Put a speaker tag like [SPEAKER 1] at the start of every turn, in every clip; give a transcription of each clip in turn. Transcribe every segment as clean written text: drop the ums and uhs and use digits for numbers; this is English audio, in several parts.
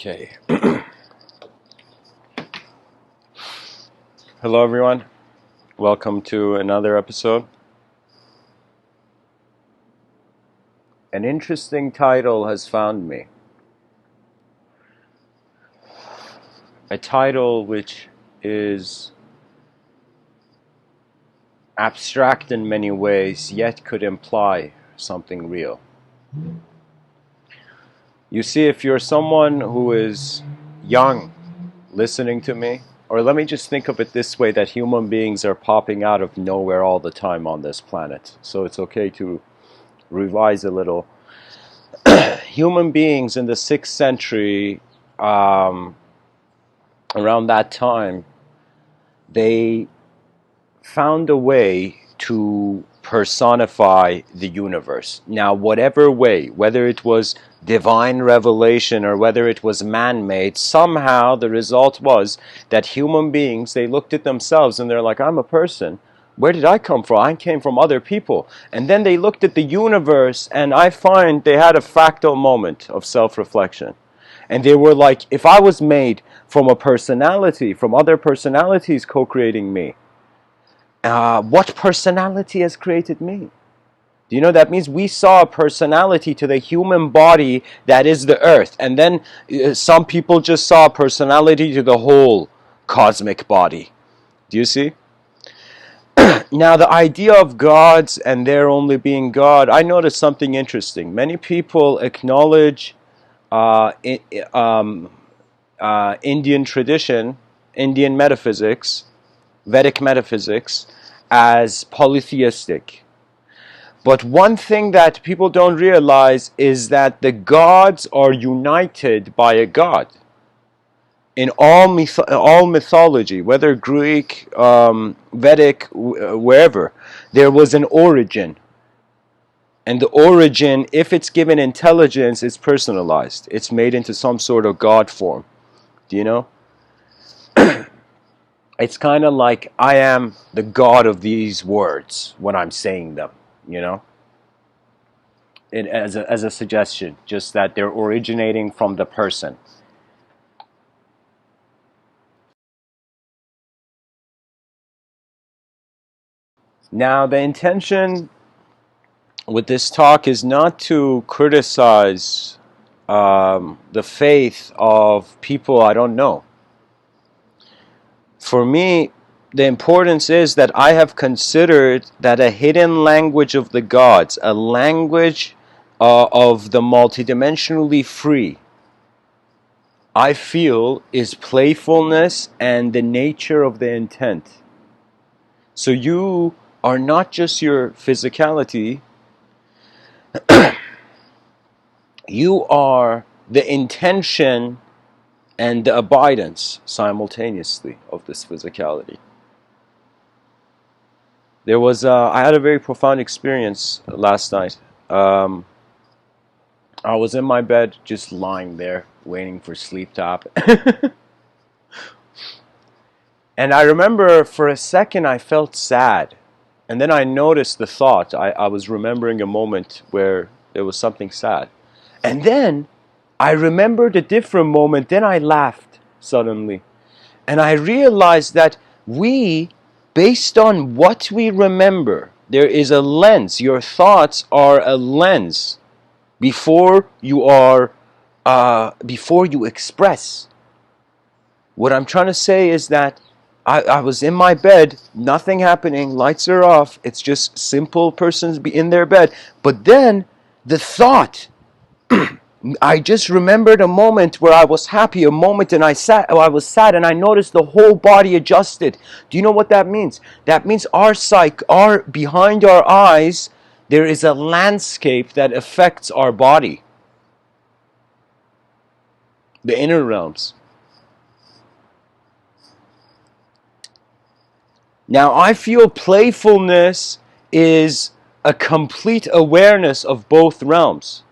[SPEAKER 1] Okay. Hello, everyone. Welcome to another episode. An interesting title has found me. A title which is abstract in many ways, yet could imply something real. You see, if you're someone who is young listening to me, or let me just think of it this way, that human beings are popping out of nowhere all the time on this planet. So it's okay to revise a little. Human beings in the 6th century, around that time, they found a way to personify the universe. Now, whatever way, whether it was divine revelation or whether it was man-made, somehow the result was that human beings, they looked at themselves and they're like, I'm a person. Where did I come from? I came from other people. And then they looked at the universe, and I find they had a fractal moment of self-reflection. And they were like, if I was made from a personality, from other personalities co-creating me, what personality has created me? Do you know that means we saw a personality to the human body that is the earth, and then some people just saw a personality to the whole cosmic body. Do you see? Now, the idea of gods and there only being God, I noticed something interesting. Many people acknowledge Indian tradition, Indian metaphysics, Vedic metaphysics, as polytheistic. But one thing that people don't realize is that the gods are united by a god. In all mythology, whether Greek, Vedic, wherever, there was an origin. And the origin, if it's given intelligence, is personalized. It's made into some sort of god form. Do you know? It's kind of like I am the god of these words when I'm saying them, you know? As a suggestion, just that they're originating from the person. Now, the intention with this talk is not to criticize the faith of people I don't know. For me, the importance is that I have considered that a hidden language of the gods, a language of the multidimensionally free, I feel is playfulness and the nature of the intent. So you are not just your physicality, you are the intention and the abidance simultaneously of this physicality. I had a very profound experience last night. I was in my bed, just lying there, waiting for sleep to happen. And I remember for a second I felt sad. And then I noticed the thought. I was remembering a moment where there was something sad. And then I remembered a different moment. Then I laughed suddenly. And I realized that based on what we remember, there is a lens. Your thoughts are a lens before you express. What I'm trying to say is that I was in my bed, nothing happening, lights are off, it's just simple persons in their bed. But then the thought, I just remembered a moment where I was happy, a moment, and I was sad, and I noticed the whole body adjusted. Do you know what that means? That means behind our eyes, there is a landscape that affects our body, the inner realms. Now, I feel playfulness is a complete awareness of both realms.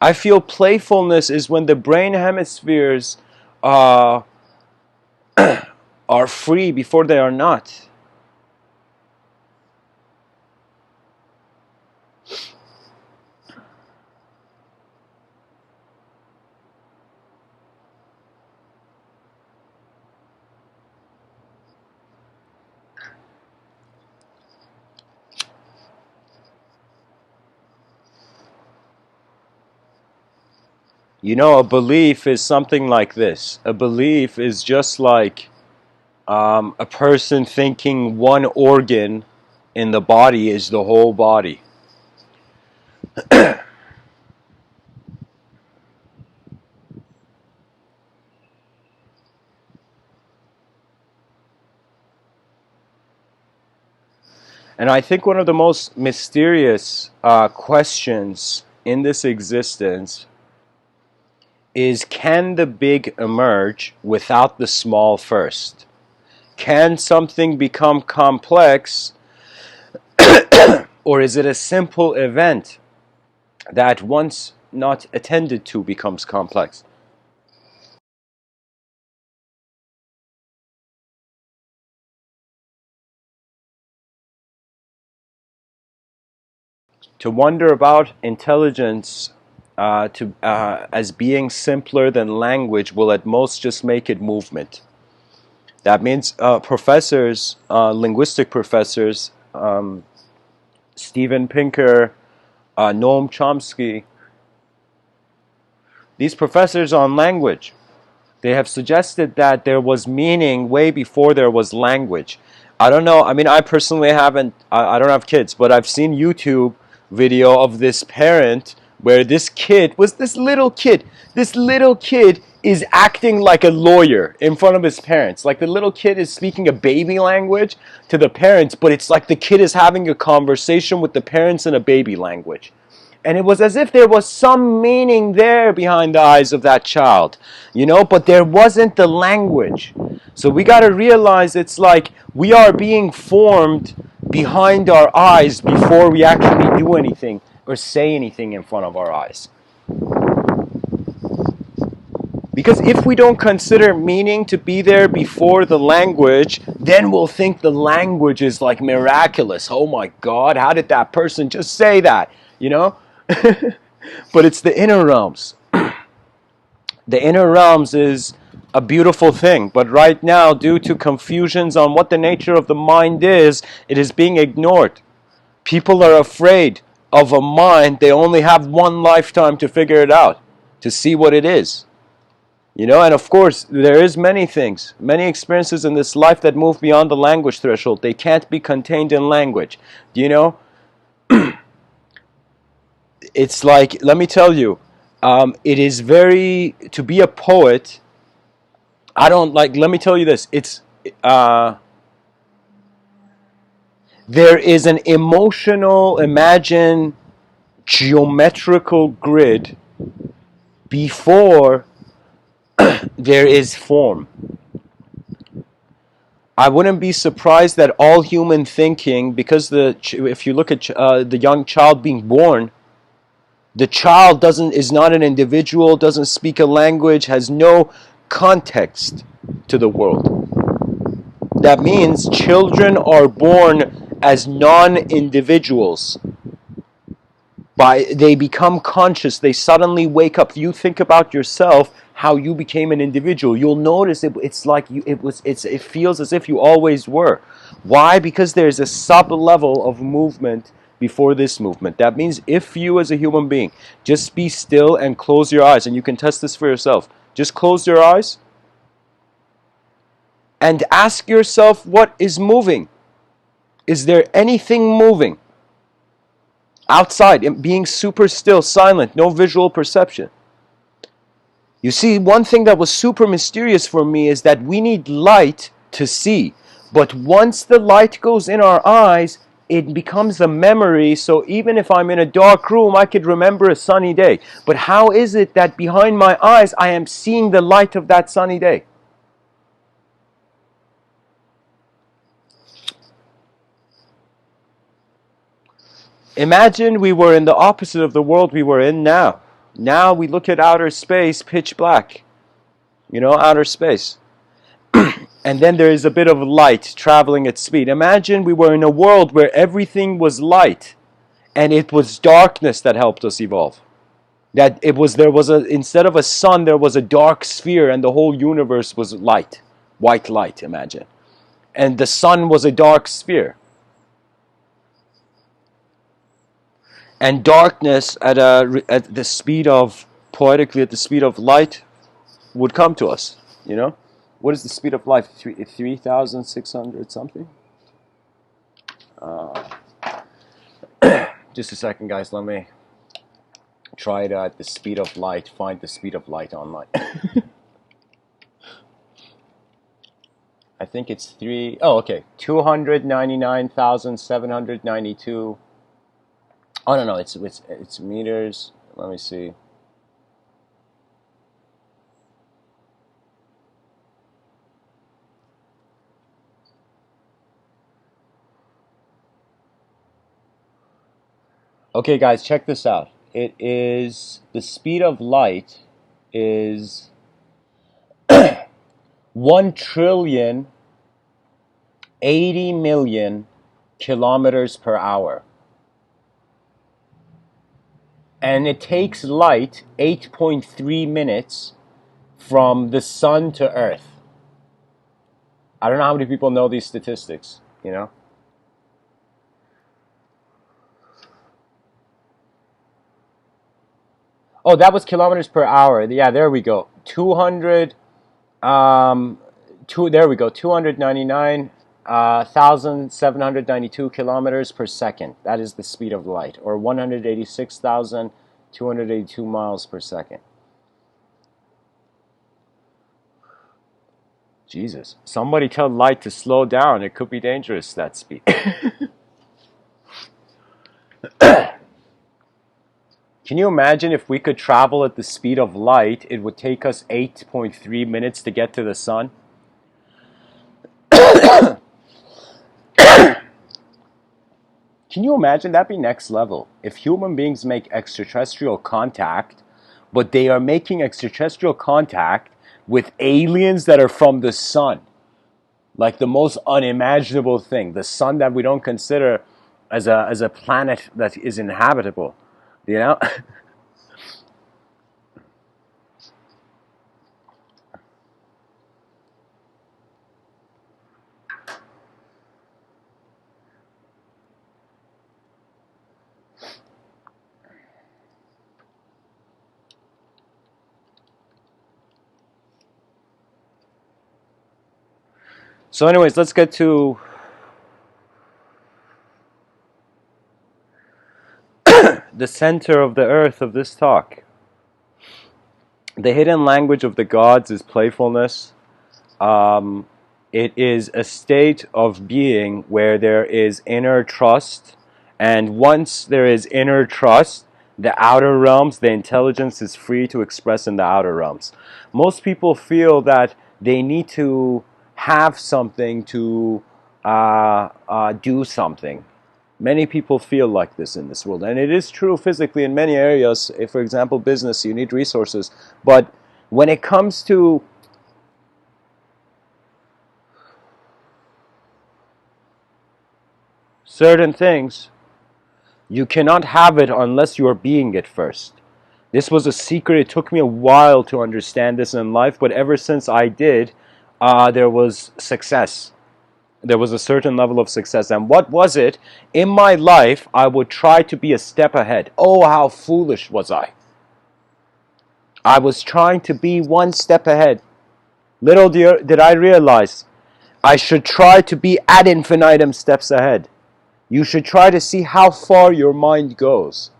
[SPEAKER 1] I feel playfulness is when the brain hemispheres are free before they are not. You know, a belief is something like this. A belief is just like a person thinking one organ in the body is the whole body. And I think one of the most mysterious questions in this existence is, can the big emerge without the small first? Can something become complex, or is it a simple event that once not attended to becomes complex? To wonder about intelligence as being simpler than language will at most just make it movement. That means professors, linguistic professors, Steven Pinker, Noam Chomsky, these professors on language, they have suggested that there was meaning way before there was language. I don't know. I mean, I personally haven't. I don't have kids, but I've seen YouTube video of this parent where this kid was this little kid. This little kid is acting like a lawyer in front of his parents. Like the little kid is speaking a baby language to the parents, but it's like the kid is having a conversation with the parents in a baby language. And it was as if there was some meaning there behind the eyes of that child, you know, but there wasn't the language. So we got to realize it's like we are being formed behind our eyes before we actually do anything or say anything in front of our eyes. Because if we don't consider meaning to be there before the language, then we'll think the language is like miraculous. Oh my God, how did that person just say that? You know? But it's the inner realms. The inner realms is a beautiful thing. But right now, due to confusions on what the nature of the mind is, it is being ignored. People are afraid of a mind. They only have one lifetime to figure it out, to see what it is. You know, and of course, there is many things, many experiences in this life that move beyond the language threshold. They can't be contained in language. You know, it's like, let me tell you, it is very, to be a poet, I don't like, let me tell you this, it's, there is an emotional, imagine, geometrical grid before there is form. I wouldn't be surprised that all human thinking, because if you look at the young child being born, the child is not an individual, doesn't speak a language, has no context to the world. That means children are born as non-individuals. They become conscious, they suddenly wake up. You think about yourself, how you became an individual. You'll notice it's like it feels as if you always were. Why? Because there's a sub-level of movement before this movement. That means if you as a human being just be still and close your eyes, and you can test this for yourself. Just close your eyes and ask yourself, what is moving? Is there anything moving? Outside, being super still, silent, no visual perception. You see, one thing that was super mysterious for me is that we need light to see. But once the light goes in our eyes, it becomes a memory. So even if I'm in a dark room, I could remember a sunny day. But how is it that behind my eyes, I am seeing the light of that sunny day? Imagine we were in the opposite of the world we were in now. Now we look at outer space, pitch black. You know, outer space. And then there is a bit of light traveling at speed. Imagine we were in a world where everything was light and it was darkness that helped us evolve. That instead of a sun, there was a dark sphere and the whole universe was light. White light, imagine. And the sun was a dark sphere. And darkness at the speed of poetically at the speed of light would come to us, you know? What is the speed of light? 3,600 something? Just a second, guys. Let me try it at the speed of light. Find the speed of light online. I think it's 299,792. Oh no, it's meters. Let me see. Okay, guys, check this out. It is the speed of light is 1,080,000,000 kilometers per hour. And it takes light 8.3 minutes from the sun to Earth. I don't know how many people know these statistics, you know? Oh, that was kilometers per hour. Yeah, there we go. 200, there we go. 299,792 kilometers per second. That is the speed of light, or 186,282 miles per second. Jesus. Somebody tell light to slow down. It could be dangerous, that speed. Can you imagine if we could travel at the speed of light, it would take us 8.3 minutes to get to the sun? Can you imagine? That'd be next level. If human beings make extraterrestrial contact, but they are making extraterrestrial contact with aliens that are from the sun. Like the most unimaginable thing. The sun that we don't consider as a planet that is inhabitable. You know? So anyways, let's get to the center of the earth of this talk. The hidden language of the gods is playfulness. It is a state of being where there is inner trust, and once there is inner trust, the outer realms, the intelligence is free to express in the outer realms. Most people feel that they need to have something to do something. Many people feel like this in this world, and it is true physically in many areas. If, for example, business, you need resources, but when it comes to certain things, you cannot have it unless you are being it first. This was a secret. It took me a while to understand this in life, but ever since I did, there was success. There was a certain level of success. And what was it? In my life, I would try to be a step ahead. Oh, how foolish was I? I was trying to be one step ahead. Little did I realize, I should try to be ad infinitum steps ahead. You should try to see how far your mind goes,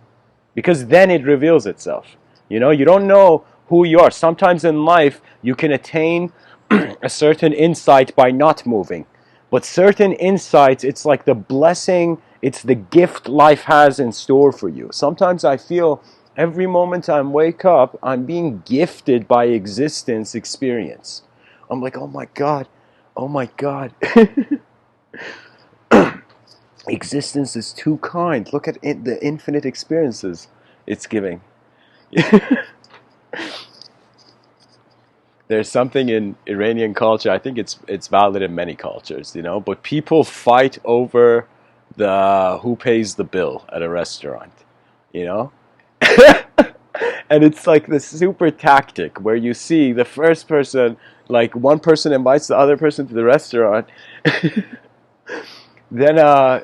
[SPEAKER 1] because then it reveals itself. You know, you don't know who you are. Sometimes in life, you can attain a certain insight by not moving. But certain insights, it's like the blessing, it's the gift life has in store for you. Sometimes I feel every moment I wake up, I'm being gifted by existence experience. I'm like, oh my God, oh my God. Existence is too kind. Look at it, the infinite experiences it's giving. There's something in Iranian culture, I think it's valid in many cultures, you know, but people fight over the who pays the bill at a restaurant, you know? And it's like this super tactic where you see the first person, like one person invites the other person to the restaurant, then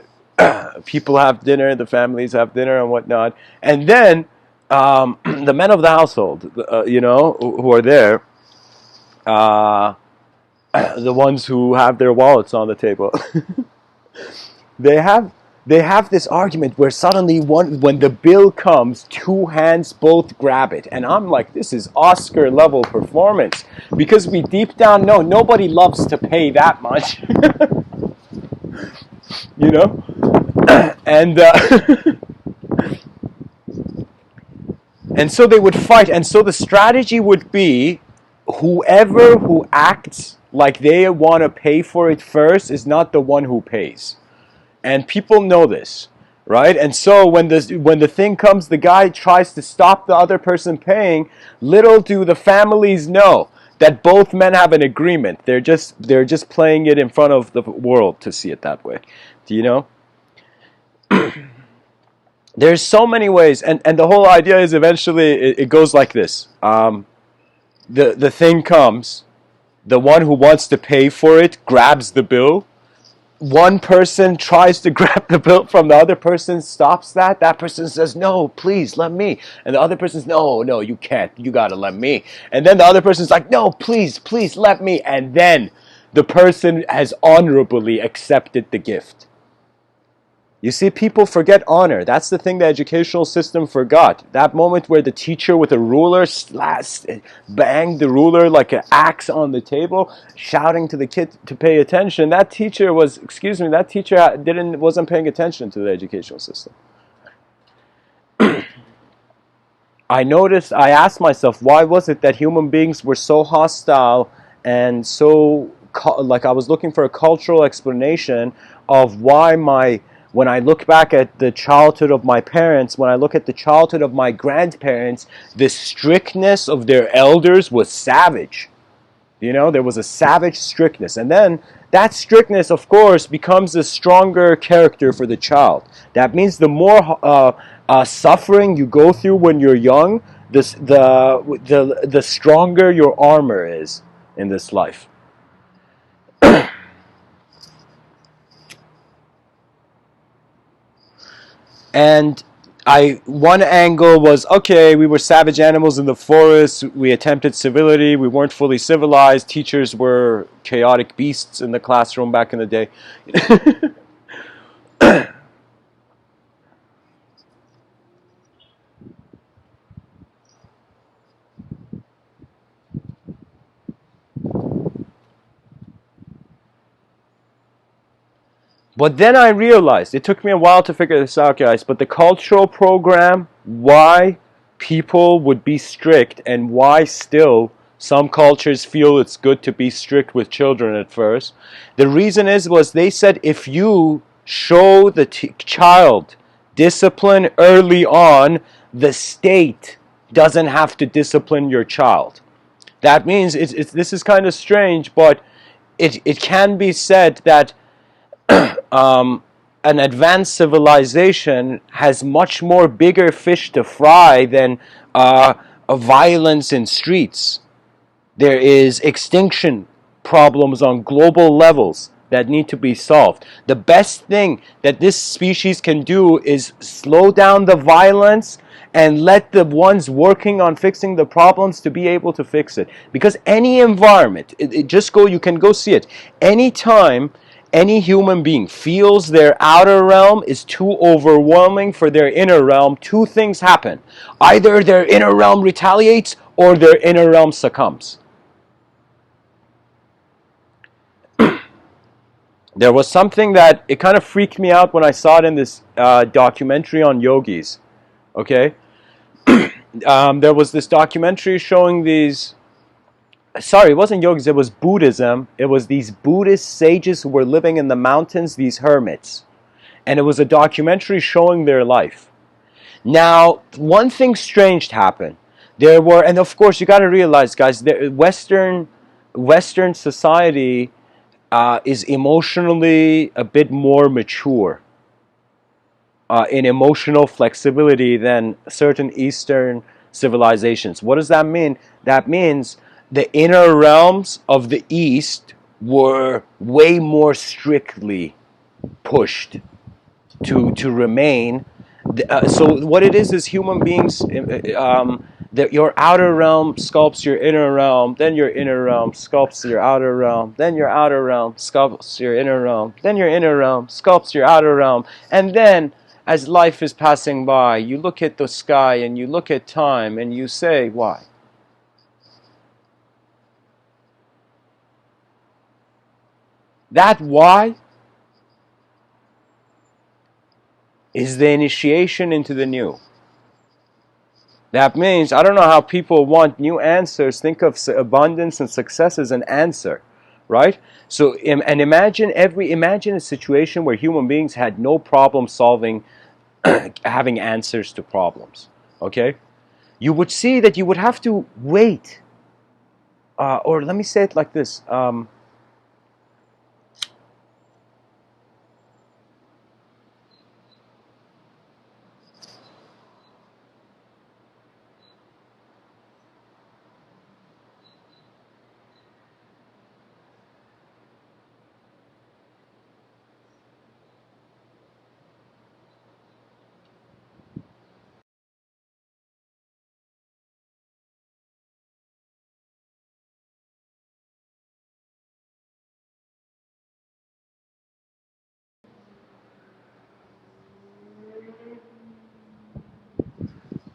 [SPEAKER 1] people have dinner, the families have dinner and whatnot, and then the men of the household, who are there, uh, the ones who have their wallets on the table, they have they have this argument where suddenly when the bill comes, two hands both grab it, and I'm like, this is Oscar level performance, because we deep down know nobody loves to pay that much, you know, and and so they would fight, and so the strategy would be, whoever who acts like they want to pay for it first is not the one who pays. And people know this, right? And so when the thing comes, the guy tries to stop the other person paying. Little do the families know that both men have an agreement. They're just playing it in front of the world to see it that way. Do you know? There's so many ways, and the whole idea is eventually it goes like this. The thing comes, the one who wants to pay for it grabs the bill. One person tries to grab the bill from the other person, stops that. That person says, no, please, let me. And the other person says, no, you can't. You got to let me. And then the other person's like, no, please, let me. And then the person has honorably accepted the gift. You see, people forget honor. That's the thing the educational system forgot. That moment where the teacher with a ruler banged the ruler like an axe on the table, shouting to the kid to pay attention. That teacher wasn't paying attention to the educational system. I asked myself, why was it that human beings were so hostile and so, like, I was looking for a cultural explanation of why when I look back at the childhood of my parents, when I look at the childhood of my grandparents, the strictness of their elders was savage. There was a savage strictness. And then that strictness, of course, becomes a stronger character for the child. That means the more suffering you go through when you're young, the stronger your armor is in this life. And one angle was, okay, we were savage animals in the forest, we attempted civility, we weren't fully civilized, teachers were chaotic beasts in the classroom back in the day. But then I realized, it took me a while to figure this out, guys, but the cultural program, why people would be strict and why still some cultures feel it's good to be strict with children at first. The reason was they said if you show the child discipline early on, the state doesn't have to discipline your child. That means, this is kind of strange, but it can be said that an advanced civilization has much more bigger fish to fry than violence in streets. There is extinction problems on global levels that need to be solved. The best thing that this species can do is slow down the violence and let the ones working on fixing the problems to be able to fix it. Because any environment, you can go see it. Anytime any human being feels their outer realm is too overwhelming for their inner realm, two things happen. Either their inner realm retaliates or their inner realm succumbs. There was something that it kind of freaked me out when I saw it in this documentary on yogis. Okay? There was this documentary showing these... Sorry, it wasn't yogis, it was Buddhism. It was these Buddhist sages who were living in the mountains, these hermits. And it was a documentary showing their life. Now, one thing strange happened. And of course, you got to realize, guys, Western society is emotionally a bit more mature in emotional flexibility than certain Eastern civilizations. What does that mean? That means the inner realms of the East were way more strictly pushed to remain So what it is human beings, that your outer realm sculpts your inner realm, then your inner realm sculpts your outer realm, then your outer realm sculpts your inner realm, then your inner realm sculpts your outer realm, and then as life is passing by, you look at the sky and you look at time and you say, why? That why is the initiation into the new. That means, I don't know how people want new answers. Think of abundance and success as an answer, right? So, and imagine a situation where human beings had no problem solving, having answers to problems. Okay, you would see that you would have to wait, or let me say it like this.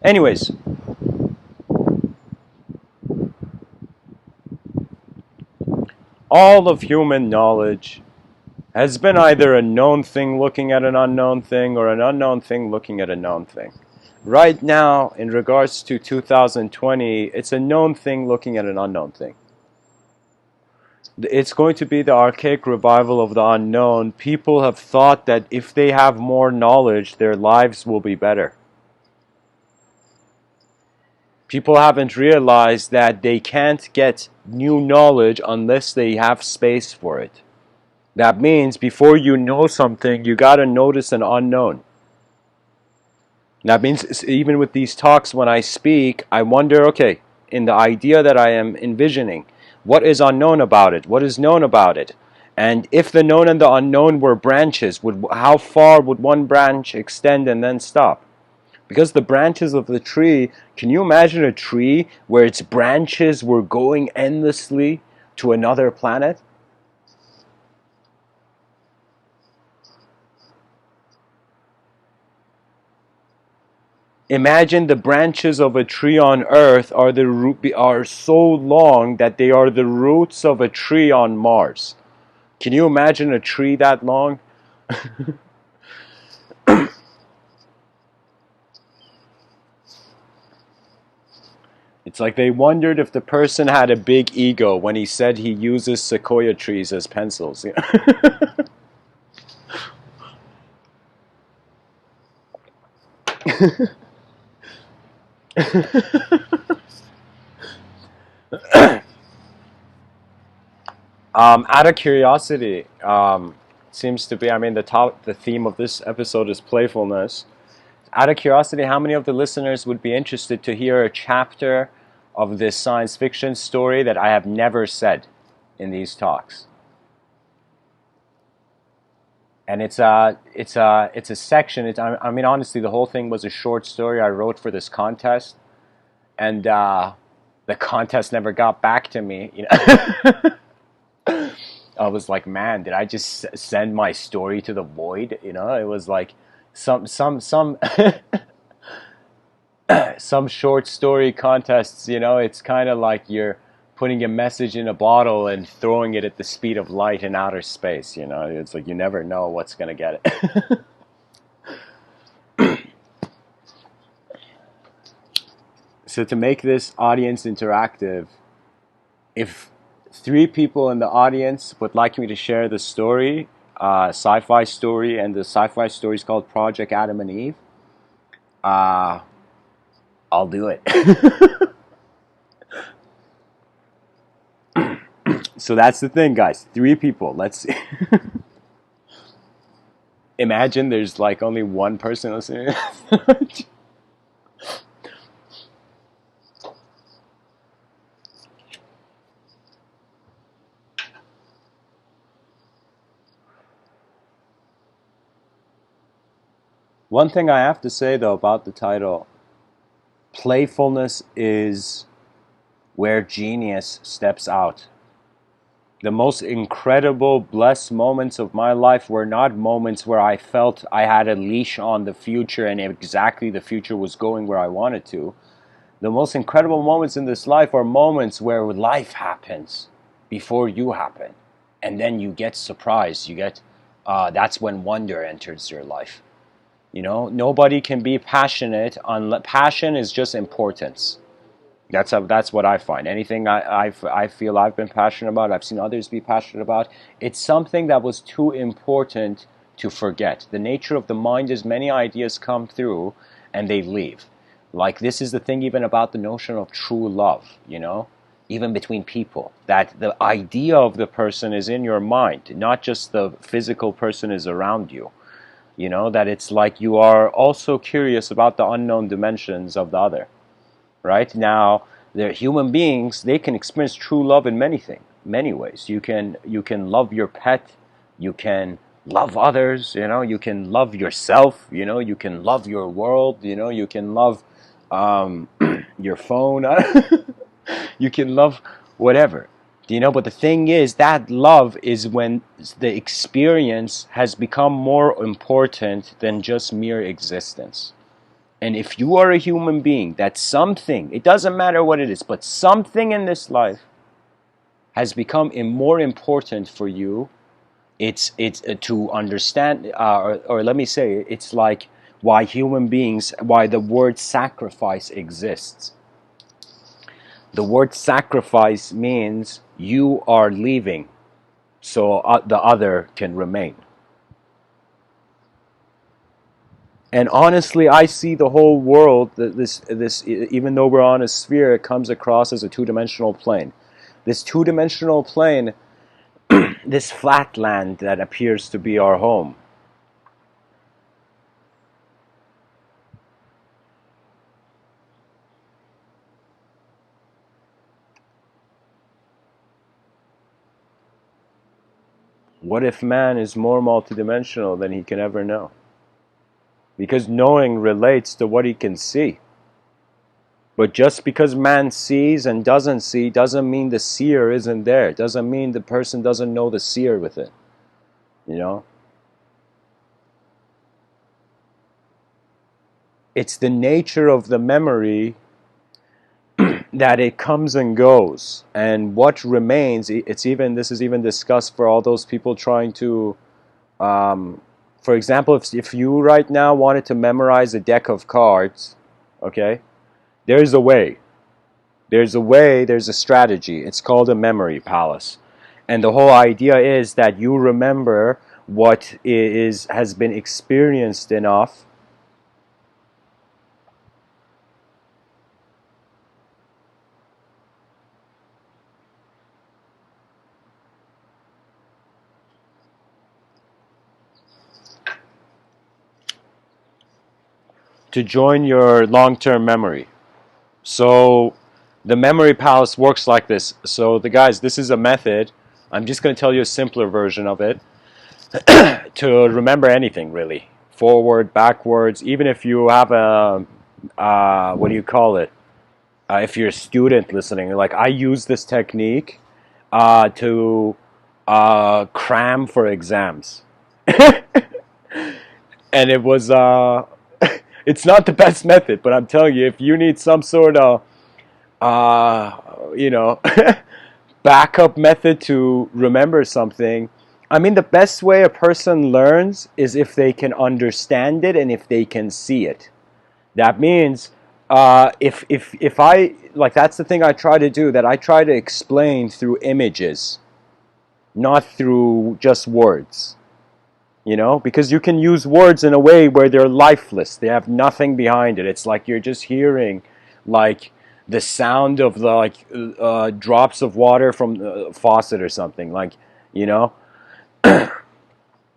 [SPEAKER 1] Anyways, all of human knowledge has been either a known thing looking at an unknown thing or an unknown thing looking at a known thing. Right now, in regards to 2020, it's a known thing looking at an unknown thing. It's going to be the archaic revival of the unknown. People have thought that if they have more knowledge, their lives will be better. People haven't realized that they can't get new knowledge unless they have space for it. That means before you know something, you gotta notice an unknown. That means even with these talks, when I speak, I wonder, okay, in the idea that I am envisioning, what is unknown about it? What is known about it? And if the known and the unknown were branches, how far would one branch extend and then stop? Because the branches of the tree, can you imagine a tree where its branches were going endlessly to another planet? Imagine the branches of a tree on Earth are so long that they are the roots of a tree on Mars. Can you imagine a tree that long? It's like they wondered if the person had a big ego when he said he uses sequoia trees as pencils. Out of curiosity, seems to be. I mean, the theme of this episode is playfulness. Out of curiosity, how many of the listeners would be interested to hear a chapter of this science fiction story that I have never said in these talks? And it's a section. I mean, honestly, the whole thing was a short story I wrote for this contest, and the contest never got back to me. I was like, man, did I just send my story to the void? It was like some some short story contests. It's kind of like you're putting a message in a bottle and throwing it at the speed of light in outer space. It's like you never know what's gonna get it. So to make this audience interactive, if three people in the audience would like me to share the story, sci-fi story, and the sci-fi story is called Project Adam and Eve, uh, I'll do it. So that's the thing, guys. Three people. Let's imagine there's like only one person listening. One thing I have to say though about the title, playfulness is where genius steps out. The most incredible, blessed moments of my life were not moments where I felt I had a leash on the future and exactly the future was going where I wanted to. The most incredible moments in this life are moments where life happens before you happen. And then you get surprised. That's when wonder enters your life. You know, nobody can be passionate unless passion is just importance. That's what I find. Anything I feel I've been passionate about, I've seen others be passionate about, it's something that was too important to forget. The nature of the mind is many ideas come through and they leave. Like this is the thing even about the notion of true love, you know? Even between people, that the idea of the person is in your mind, not just the physical person is around you. You know, that it's like you are also curious about the unknown dimensions of the other. Right now, they're human beings. They can experience true love in many ways. You can love your pet. You can love others. You know, you can love yourself. You know, you can love your world. You know, you can love your phone. You can love whatever. You know, but the thing is that love is when the experience has become more important than just mere existence. And if you are a human being, that something, it doesn't matter what it is, but something in this life has become more important for you, it's to understand, or let me say, it's like why human beings, why the word sacrifice exists. The word sacrifice means you are leaving so the other can remain. And honestly, I see the whole world, this, even though we're on a sphere, it comes across as a two-dimensional plane. This two-dimensional plane, this flat land that appears to be our home. What if man is more multidimensional than he can ever know? Because knowing relates to what he can see. But just because man sees and doesn't see doesn't mean the seer isn't there. Doesn't mean the person doesn't know the seer with it. You know? It's the nature of the memory that it comes and goes, and what remains, this is even discussed for all those people trying to, for example, if you right now wanted to memorize a deck of cards, okay, there's a way. There's a strategy. It's called a memory palace. And the whole idea is that you remember what has been experienced enough to join your long-term memory. So the memory palace works like this. So this is a method. I'm just going to tell you a simpler version of it to remember anything really. Forward, backwards, even if you have a, what do you call it? If you're a student listening, like I use this technique to cram for exams. And it was, it's not the best method, but I'm telling you, if you need some sort of you know, backup method to remember something. I mean, the best way a person learns is if they can understand it and if they can see it. That means if I, like, that's the thing I try to do, that I try to explain through images, not through just words. You know, because you can use words in a way where they're lifeless. They have nothing behind it. It's like you're just hearing, like, the sound of the drops of water from the faucet or something. Like, you know,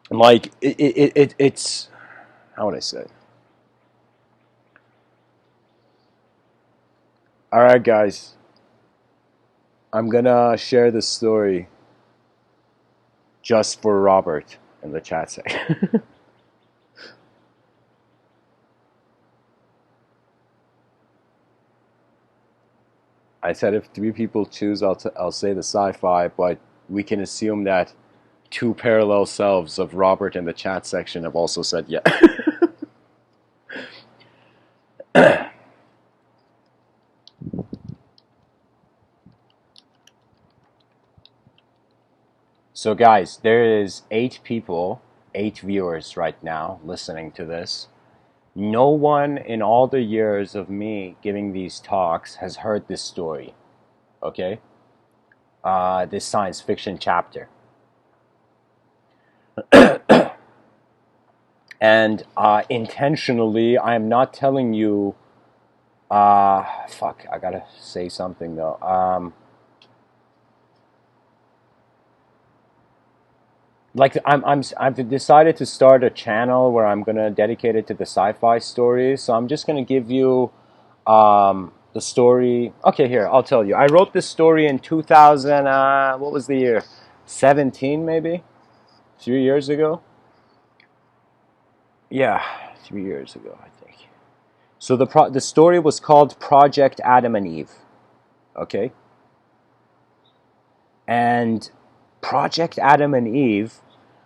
[SPEAKER 1] like it's, how would I say? All right, guys, I'm gonna share this story just for Robert in the chat section. I said if three people choose, I'll say the sci-fi, but we can assume that two parallel selves of Robert in the chat section have also said yeah. So guys, there is 8 people, 8 viewers right now listening to this. No one in all the years of me giving these talks has heard this story, okay? This science fiction chapter. And intentionally, I am not telling you, fuck, I gotta say something though. Like I've decided to start a channel where I'm gonna dedicate it to the sci-fi stories. So I'm just gonna give you the story. Okay, here I'll tell you. I wrote this story in 2000. What was the year? 17 maybe. 3 years ago. Yeah, 3 years ago I think. So the story was called Project Adam and Eve. Okay. And Project Adam and Eve,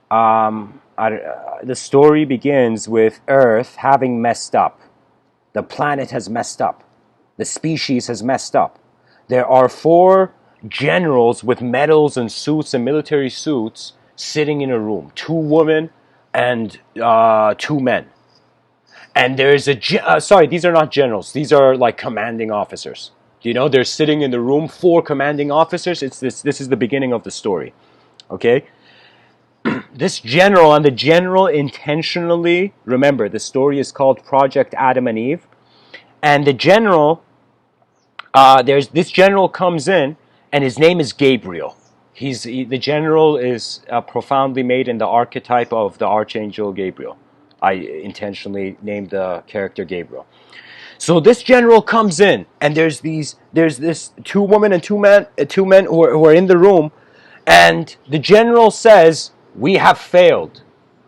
[SPEAKER 1] the story begins with Earth having messed up. The planet has messed up. The species has messed up. There are 4 generals with medals and suits and military suits sitting in a room. 2 women and 2 men. And there's sorry, these are not generals. These are like commanding officers. You know, they're sitting in the room, 4 commanding officers. This is the beginning of the story. Okay? This general, and the general intentionally, remember, the story is called Project Adam and Eve. And the general, this general comes in, and his name is Gabriel. The general is profoundly made in the archetype of the Archangel Gabriel. I intentionally named the character Gabriel. So this general comes in, and there's this 2 women and 2 men who are in the room, and the general says, "We have failed.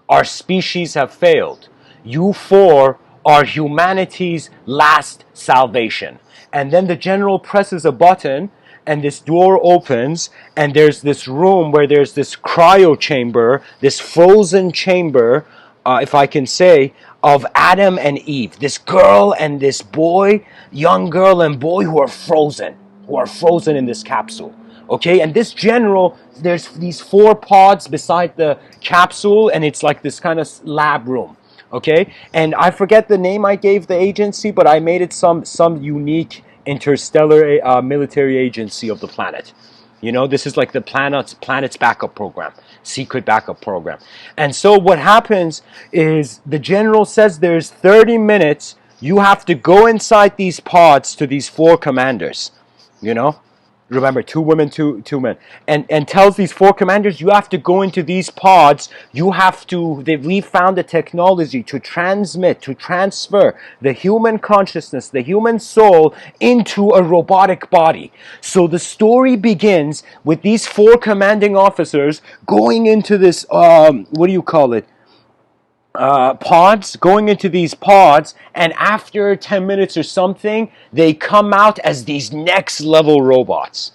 [SPEAKER 1] Our species have failed. You 4 are humanity's last salvation." And then the general presses a button, and this door opens, and there's this room where there's this cryo chamber, this frozen chamber, if I can say, of Adam and Eve. This girl and this boy, young girl and boy who are frozen in this capsule. Okay, and this general, there's these 4 pods beside the capsule, and it's like this kind of lab room. Okay, and I forget the name I gave the agency, but I made it some unique interstellar military agency of the planet. You know, this is like the planet's backup program, secret backup program. And so what happens is the general says there's 30 minutes. You have to go inside these pods to these 4 commanders. You know, remember, 2 women, 2 men, and tells these 4 commanders, you have to go into these pods. We found the technology to transfer the human consciousness, the human soul, into a robotic body. So the story begins with these 4 commanding officers going into this, pods, going into these pods, and after 10 minutes or something, they come out as these next level robots,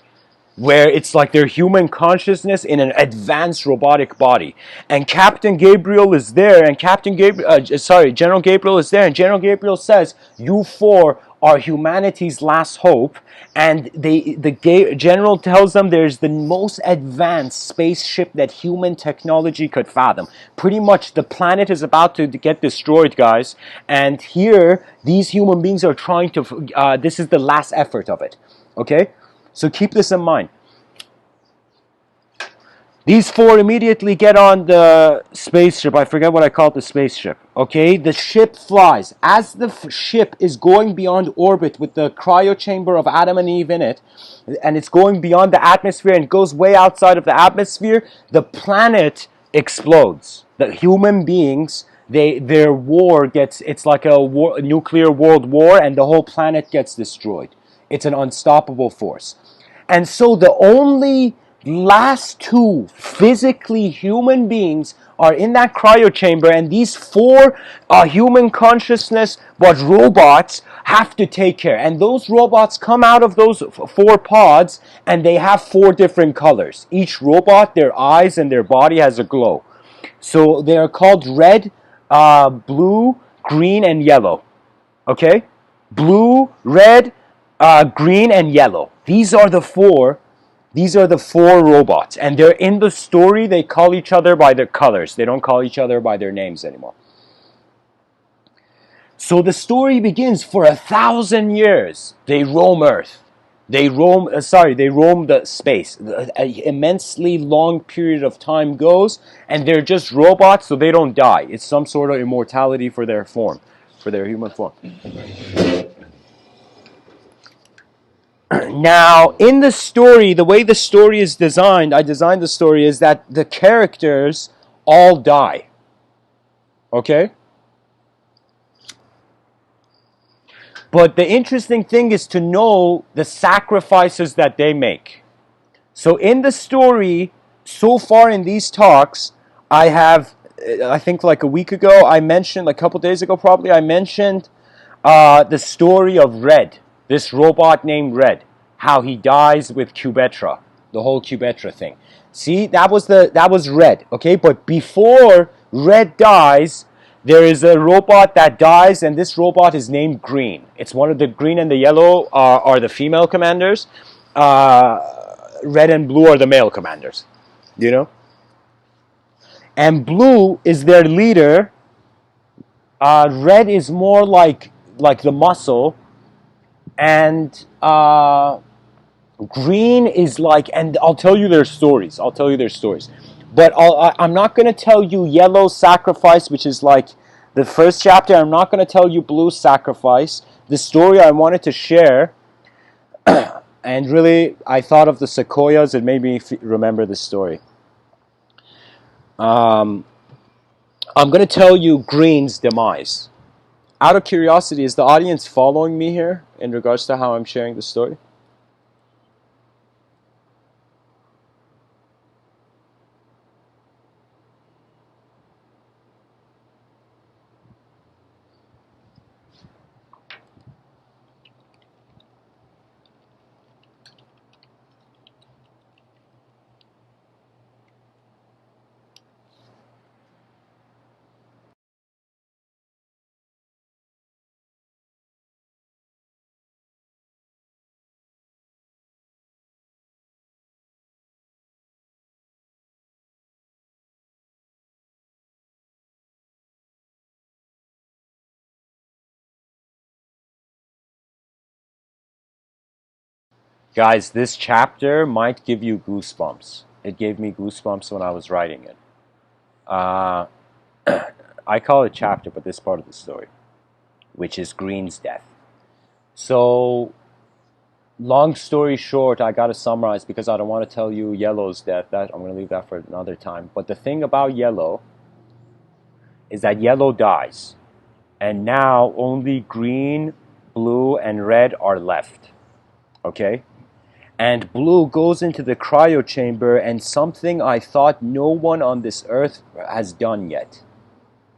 [SPEAKER 1] where it's like their human consciousness in an advanced robotic body. And Captain Gabriel is there, and General Gabriel is there, and General Gabriel says, "You 4 are humanity's last hope." And the general tells them there's the most advanced spaceship that human technology could fathom. Pretty much the planet is about to get destroyed, guys. And here, these human beings are trying to, this is the last effort of it. Okay? So keep this in mind. These 4 immediately get on the spaceship. I forget what I called the spaceship. Okay, the ship flies. As the ship is going beyond orbit with the cryo chamber of Adam and Eve in it, and it's going beyond the atmosphere and goes way outside of the atmosphere, the planet explodes. The human beings, their war gets, it's like a nuclear world war, and the whole planet gets destroyed. It's an unstoppable force. And so the only last two physically human beings are in that cryo chamber, and these four human consciousness but robots have to take care. And those robots come out of those four pods, and they have four different colors. Each robot, their eyes and their body has a glow. So they are called red, blue, green, and yellow. Okay? Blue, red, green, and yellow. These are the four robots, and they're in the story. They call each other by their colors. They don't call each other by their names anymore. So the story begins. For 1,000 years, they roam Earth. They roam the space. An immensely long period of time goes, and they're just robots, so they don't die. It's some sort of immortality for their form, for their human form. Now, in the story, the way the story is designed, I designed the story, is that the characters all die. Okay? But the interesting thing is to know the sacrifices that they make. So in the story, so far in these talks, I think like a week ago, I mentioned, a couple days ago probably, I mentioned the story of Red, this robot named Red, how he dies with Cubetra, the whole Cubetra thing. See, that was Red, okay? But before Red dies, there is a robot that dies, and this robot is named Green. It's one of the green and the yellow are the female commanders. Red and blue are the male commanders, you know? And blue is their leader. Red is more like the muscle, and green is like, and I'll tell you their stories. But I'm not going to tell you yellow's sacrifice, which is like the first chapter. I'm not going to tell you blue's sacrifice. The story I wanted to share, and really, I thought of the sequoias. It made me remember this story. I'm going to tell you Green's demise. Out of curiosity, is the audience following me here in regards to how I'm sharing the story? Guys, this chapter might give you goosebumps. It gave me goosebumps when I was writing it. I call it chapter, but this part of the story, which is Green's death. So, long story short, I got to summarize because I don't want to tell you Yellow's death. That I'm going to leave that for another time. But the thing about Yellow is that Yellow dies, and now only Green, Blue, and Red are left. Okay? And Blue goes into the cryo chamber, and something I thought no one on this earth has done yet.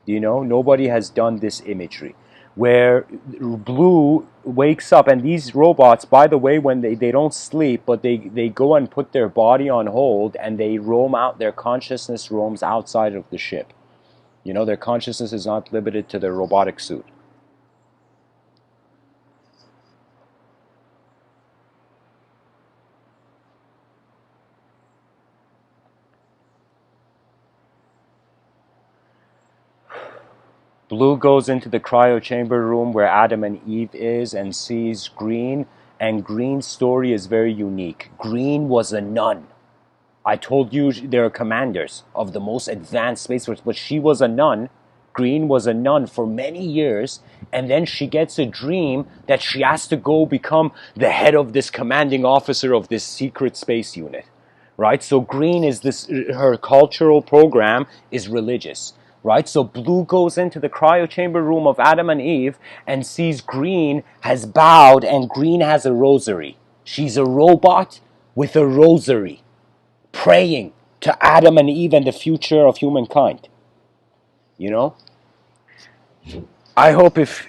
[SPEAKER 1] You know, nobody has done this imagery. Where Blue wakes up, and these robots, by the way, when they don't sleep, but they go and put their body on hold, and they roam out, their consciousness roams outside of the ship. You know, their consciousness is not limited to their robotic suit. Blue goes into the cryo chamber room where Adam and Eve is and sees Green, and Green's story is very unique. Green was a nun. I told you there are commanders of the most advanced Space Force, but she was a nun. Green was a nun for many years, and then she gets a dream that she has to go become the head of this commanding officer of this secret space unit, right? So Green is this, her cultural program is religious. Right? So Blue goes into the cryo chamber room of Adam and Eve and sees Green has bowed, and Green has a rosary. She's a robot with a rosary. praying to Adam and Eve and the future of humankind. You know? I hope if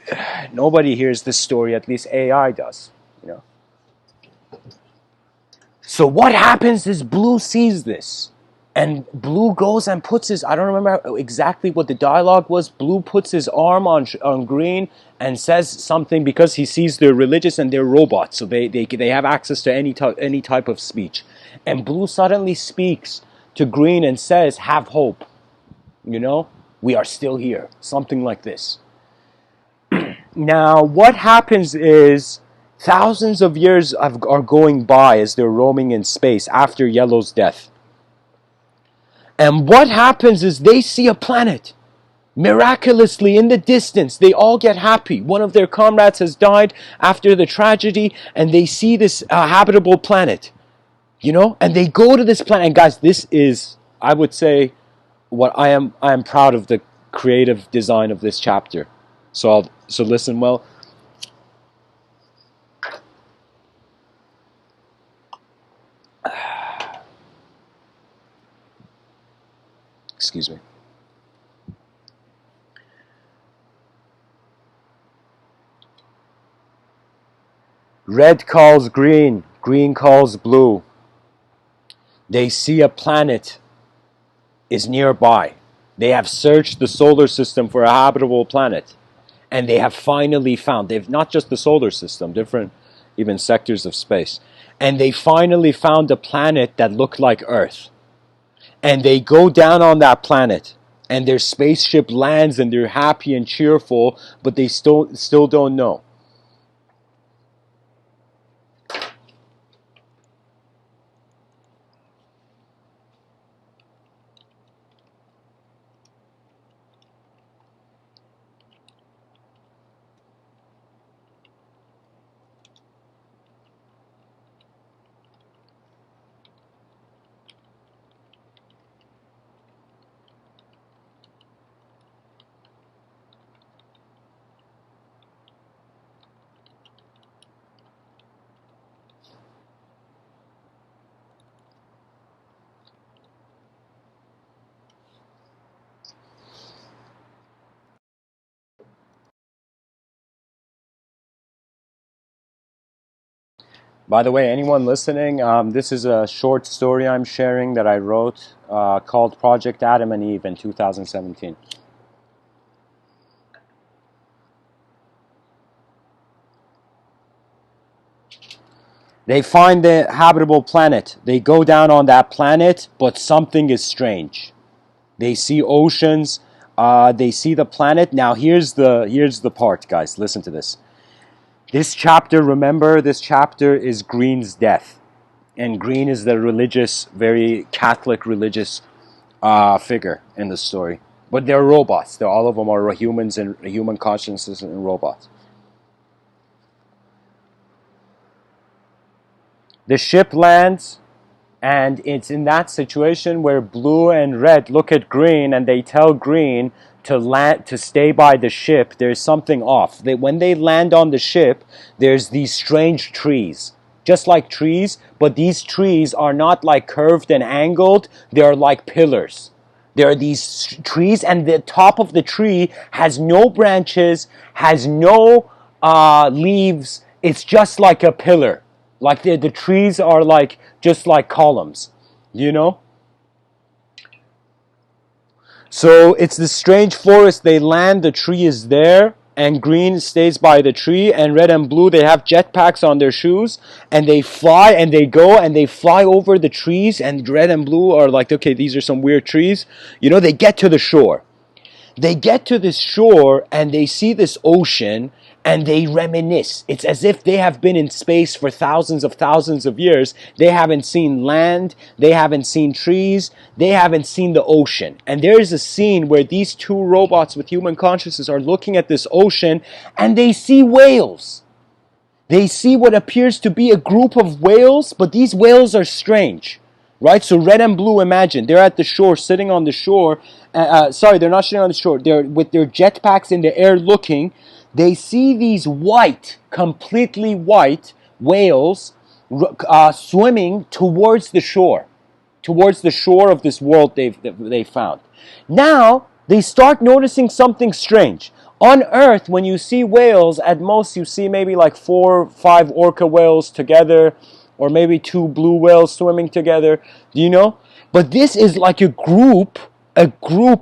[SPEAKER 1] nobody hears this story, at least AI does. You know? So what happens is Blue sees this. And Blue goes and puts his, I don't remember exactly what the dialogue was. Blue puts his arm on Green and says something because he sees they're religious and they're robots. So they have access to any type of speech. And Blue suddenly speaks to Green and says, have hope. You know, we are still here. Something like this. Now, what happens is thousands of years are going by as they're roaming in space after Yellow's death. And what happens is they see a planet. Miraculously, in the distance, they all get happy. One of their comrades has died after the tragedy, and they see this habitable planet. You know? And they go to this planet. And guys, this is, I would say, what I am proud of the creative design of this chapter. So listen well. Excuse me. Red calls green, green calls blue. They see a planet is nearby. They have searched the solar system for a habitable planet. And they have finally found, they've not just the solar system, different even sectors of space. And they finally found a planet that looked like Earth. And they go down on that planet, and their spaceship lands, and they're happy and cheerful, but they still don't know. By the way, anyone listening, this is a short story I'm sharing that I wrote called Project Adam and Eve in 2017. They find the habitable planet. They go down on that planet, but something is strange. They see oceans. They see the planet. Now here's the part, guys. Listen to this. This chapter, remember, this chapter is Green's death. And Green is the religious, very Catholic religious figure in the story. But they're robots. All of them are humans and human consciousness and robots. The ship lands, and it's in that situation where Blue and Red look at Green and they tell Green to stay by the ship. There's something off. When they land on the ship, there's these strange trees. Just like trees, but these trees are not like curved and angled. They're like pillars. There are these trees, and the top of the tree has no branches, has no leaves. It's just like a pillar. Like the trees are like just like columns, you know? So it's this strange forest. They land, the tree is there, and Green stays by the tree, and Red and Blue, they have jetpacks on their shoes, and they fly, and they go, and they fly over the trees, and Red and Blue are like, okay, these are some weird trees. You know, they get to the shore. They get to this shore, and they see this ocean, and they reminisce. It's as if they have been in space for thousands of years. They haven't seen land. They haven't seen trees. They haven't seen the ocean. And there is a scene where these two robots with human consciousness are looking at this ocean, and they see whales. They see what appears to be a group of whales, but these whales are strange. Right? So Red and Blue, imagine, they're at the shore, sitting on the shore. Sorry, they're not sitting on the shore. They're with their jetpacks in the air looking. They see these white, completely white whales swimming towards the shore. towards the shore of this world they found. Now they start noticing something strange. On Earth, when you see whales, at most you see maybe like 4 or 5 orca whales together, or maybe 2 blue whales swimming together. Do you know? But this is like a group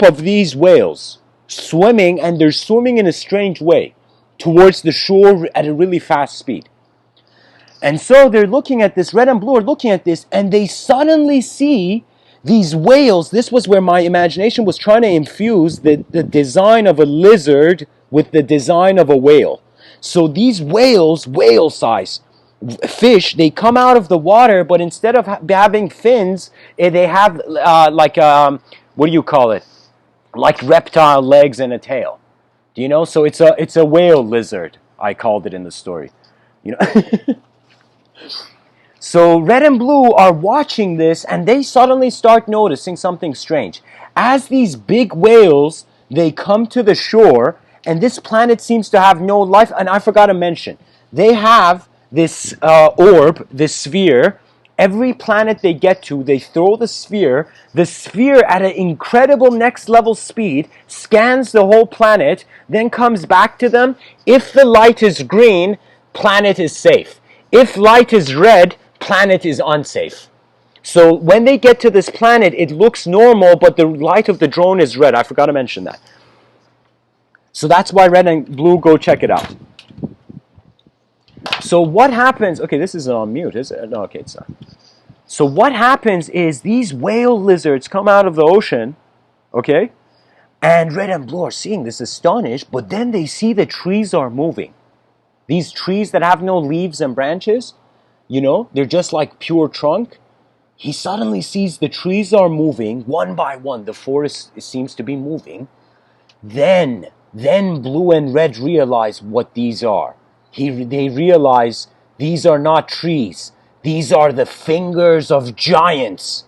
[SPEAKER 1] of these whales swimming, and they're swimming in a strange way towards the shore at a really fast speed. And so they're looking at this, red and blue are looking at this, and they suddenly see these whales. This was where my imagination was trying to infuse the design of a lizard with the design of a whale. So these whales, whale size fish, they come out of the water, but instead of having fins, they have what do you call it? Like reptile legs and a tail. Do you know? So it's a whale lizard. I called it in the story. You know. So red and blue are watching this, and they suddenly start noticing something strange. As these big whales, they come to the shore, and this planet seems to have no life. And I forgot to mention, they have this orb, this sphere. Every planet they get to, they throw the sphere. The sphere, at an incredible next level speed, scans the whole planet, then comes back to them. If the light is green, planet is safe. If light is red, planet is unsafe. So when they get to this planet, it looks normal, but the light of the drone is red. I forgot to mention that. So that's why red and blue, go check it out. So what happens, okay, this is on mute, is it? No, okay, it's not. So what happens is these whale lizards come out of the ocean, okay, and red and blue are seeing this, astonished, but then they see the trees are moving. These trees that have no leaves and branches, you know, they're just like pure trunk. He suddenly sees the trees are moving one by one. The forest seems to be moving. Then blue and red realize what these are. They realize these are not trees. These are the fingers of giants.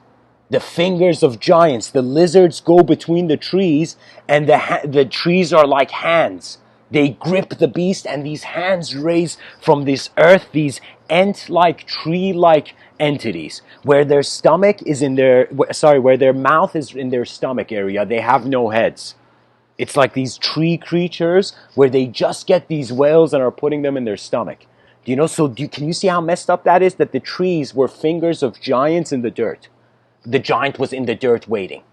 [SPEAKER 1] The fingers of giants. The lizards go between the trees, and the trees are like hands. They grip the beast, and these hands raise from this earth these ant-like, tree-like entities, where their stomach is in where their mouth is in their stomach area. They have no heads. It's like these tree creatures where they just get these whales and are putting them in their stomach. Do you know? So can you see how messed up that is? That the trees were fingers of giants in the dirt. The giant was in the dirt waiting.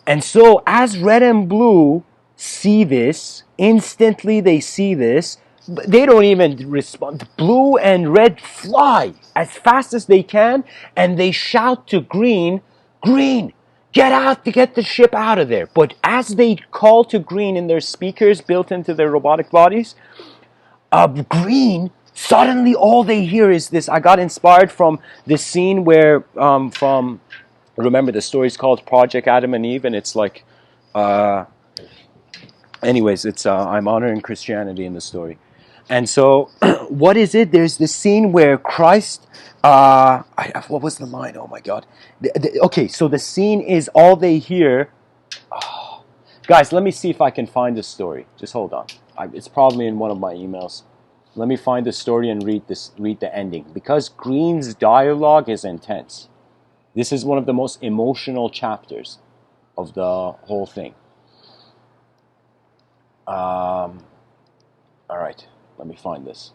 [SPEAKER 1] And so as red and blue see this, instantly they see this, they don't even respond. Blue and red fly as fast as they can, and they shout to green, "Green, get out, to get the ship out of there." But as they call to green in their speakers built into their robotic bodies, green, suddenly all they hear is this. I got inspired from this scene where, remember the story's called Project Adam and Eve, and it's like, anyways, it's I'm honoring Christianity in the story. And so, what is it? There's this scene where Christ, what was the line? Oh my God. Okay, so the scene is all they hear. Oh, guys, let me see if I can find this story. Just hold on. It's probably in one of my emails. Let me find the story and read the ending. Because Green's dialogue is intense. This is one of the most emotional chapters of the whole thing. All right. Let me find this.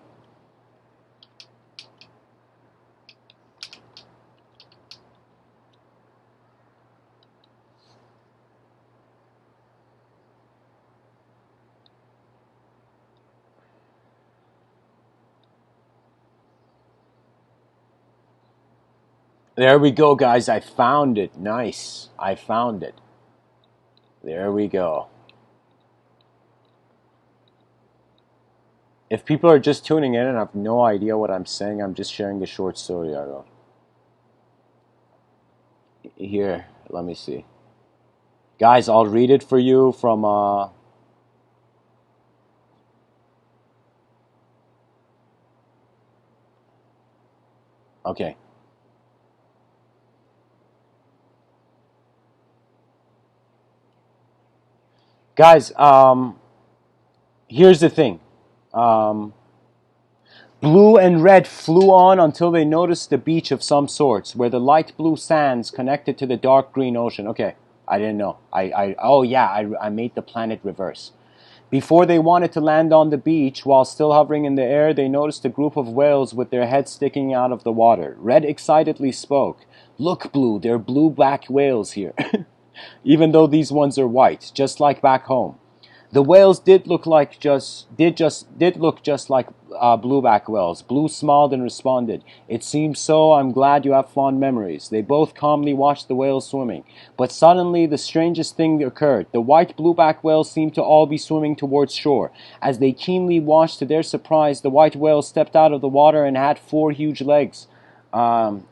[SPEAKER 1] There we go, guys. I found it. Nice. I found it. There we go. If people are just tuning in and have no idea what I'm saying, I'm just sharing a short story I wrote. Here, let me see. Guys, I'll read it for you from... Okay. Guys, here's the thing. Blue and red flew on until they noticed a beach of some sorts, where the light blue sands connected to the dark green ocean. Okay, I didn't know. Oh yeah, I made the planet reverse. Before they wanted to land on the beach, while still hovering in the air, they noticed a group of whales with their heads sticking out of the water. Red excitedly spoke. "Look, Blue, they're blue-back whales here." Even though these ones are white, just like back home. The whales did look just like blueback whales. Blue smiled and responded, "It seems so. I'm glad you have fond memories." They both calmly watched the whales swimming. But suddenly the strangest thing occurred. The white blueback whales seemed to all be swimming towards shore. As they keenly watched, to their surprise, the white whales stepped out of the water and had 4 huge legs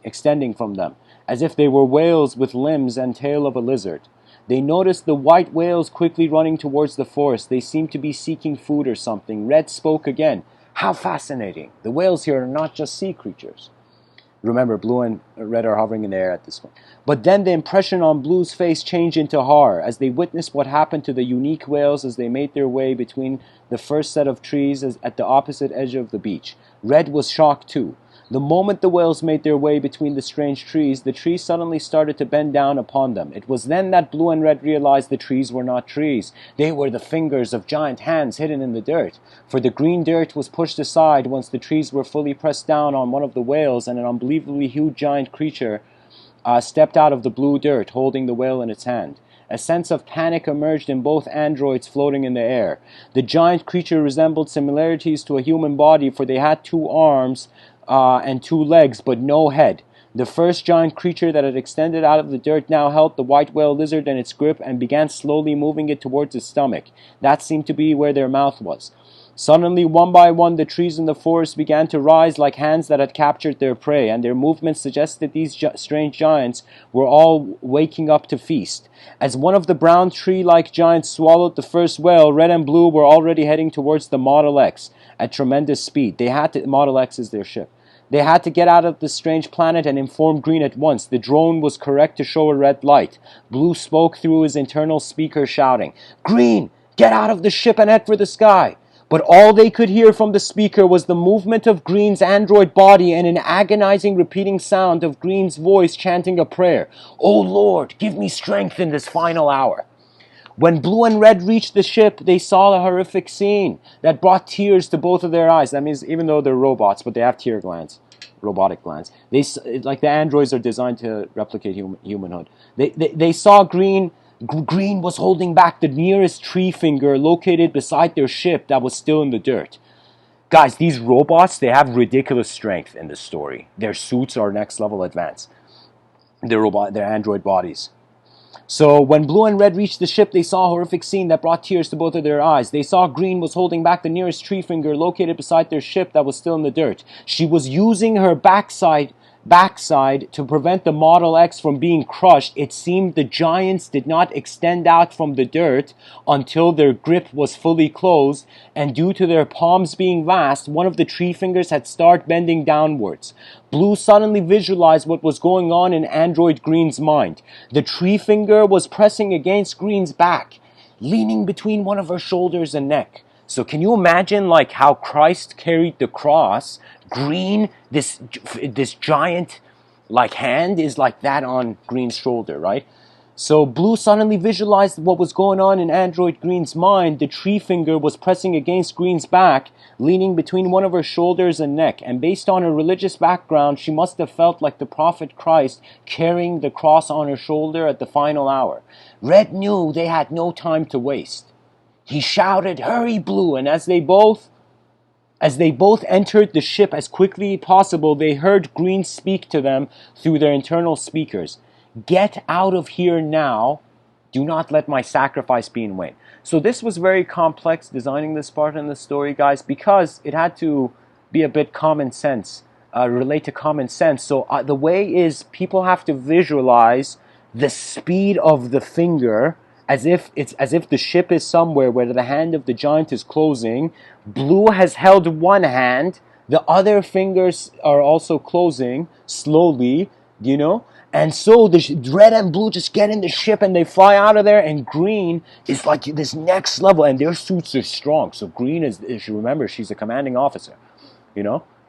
[SPEAKER 1] extending from them, as if they were whales with limbs and tail of a lizard. They noticed the white whales quickly running towards the forest. They seemed to be seeking food or something. Red spoke again. "How fascinating. The whales here are not just sea creatures." Remember, Blue and Red are hovering in the air at this point. But then the impression on Blue's face changed into horror as they witnessed what happened to the unique whales as they made their way between the first set of trees at the opposite edge of the beach. Red was shocked too. The moment the whales made their way between the strange trees, the trees suddenly started to bend down upon them. It was then that Blue and Red realized the trees were not trees. They were the fingers of giant hands hidden in the dirt. For the green dirt was pushed aside once the trees were fully pressed down on one of the whales, and an unbelievably huge giant creature stepped out of the blue dirt, holding the whale in its hand. A sense of panic emerged in both androids floating in the air. The giant creature resembled similarities to a human body, for they had 2 arms and 2 legs, but no head. The first giant creature that had extended out of the dirt now held the white whale lizard in its grip and began slowly moving it towards its stomach. That seemed to be where their mouth was. Suddenly, one by one, the trees in the forest began to rise like hands that had captured their prey, and their movements suggested these strange giants were all waking up to feast. As one of the brown tree-like giants swallowed the first whale, Red and Blue were already heading towards the Model X at tremendous speed. Model X is their ship. They had to get out of this strange planet and inform Green at once. The drone was correct to show a red light. Blue spoke through his internal speaker, shouting, "Green, get out of the ship and head for the sky." But all they could hear from the speaker was the movement of Green's android body and an agonizing repeating sound of Green's voice chanting a prayer. "Oh Lord, give me strength in this final hour." When Blue and Red reached the ship, they saw a horrific scene that brought tears to both of their eyes. That means even though they're robots, but they have tear glands, robotic glands. Like the androids are designed to replicate humanhood. They saw Green. Green was holding back the nearest tree finger located beside their ship that was still in the dirt. Guys, these robots, they have ridiculous strength in this story. Their suits are next level advanced. Their android bodies. So when Blue and Red reached the ship, they saw a horrific scene that brought tears to both of their eyes. They saw Green was holding back the nearest tree finger located beside their ship that was still in the dirt. She was using her backside to prevent the Model X from being crushed. It seemed the giants did not extend out from the dirt until their grip was fully closed, and due to their palms being vast, one of the tree fingers had started bending downwards. Blue suddenly visualized what was going on in Android Green's mind. The tree finger was pressing against Green's back, leaning between one of her shoulders and neck. So can you imagine like how Christ carried the cross? Green, this giant like hand is like that on Green's shoulder, right? So Blue suddenly visualized what was going on in Android Green's mind. The tree finger was pressing against Green's back, leaning between one of her shoulders and neck. And based on her religious background, she must have felt like the prophet Christ carrying the cross on her shoulder at the final hour. Red knew they had no time to waste. He shouted, "Hurry, Blue!" And as they both entered the ship as quickly as possible, they heard Green speak to them through their internal speakers. "Get out of here now. Do not let my sacrifice be in vain." So this was very complex, designing this part in the story, guys, because it had to be a bit common sense, relate to common sense. So the way is people have to visualize the speed of the finger as if the ship is somewhere where the hand of the giant is closing. Blue has held one hand. The other fingers are also closing slowly, And so the Red and Blue just get in the ship and they fly out of there. And Green is like this next level, and their suits are strong. So Green is, if you remember, she's a commanding officer,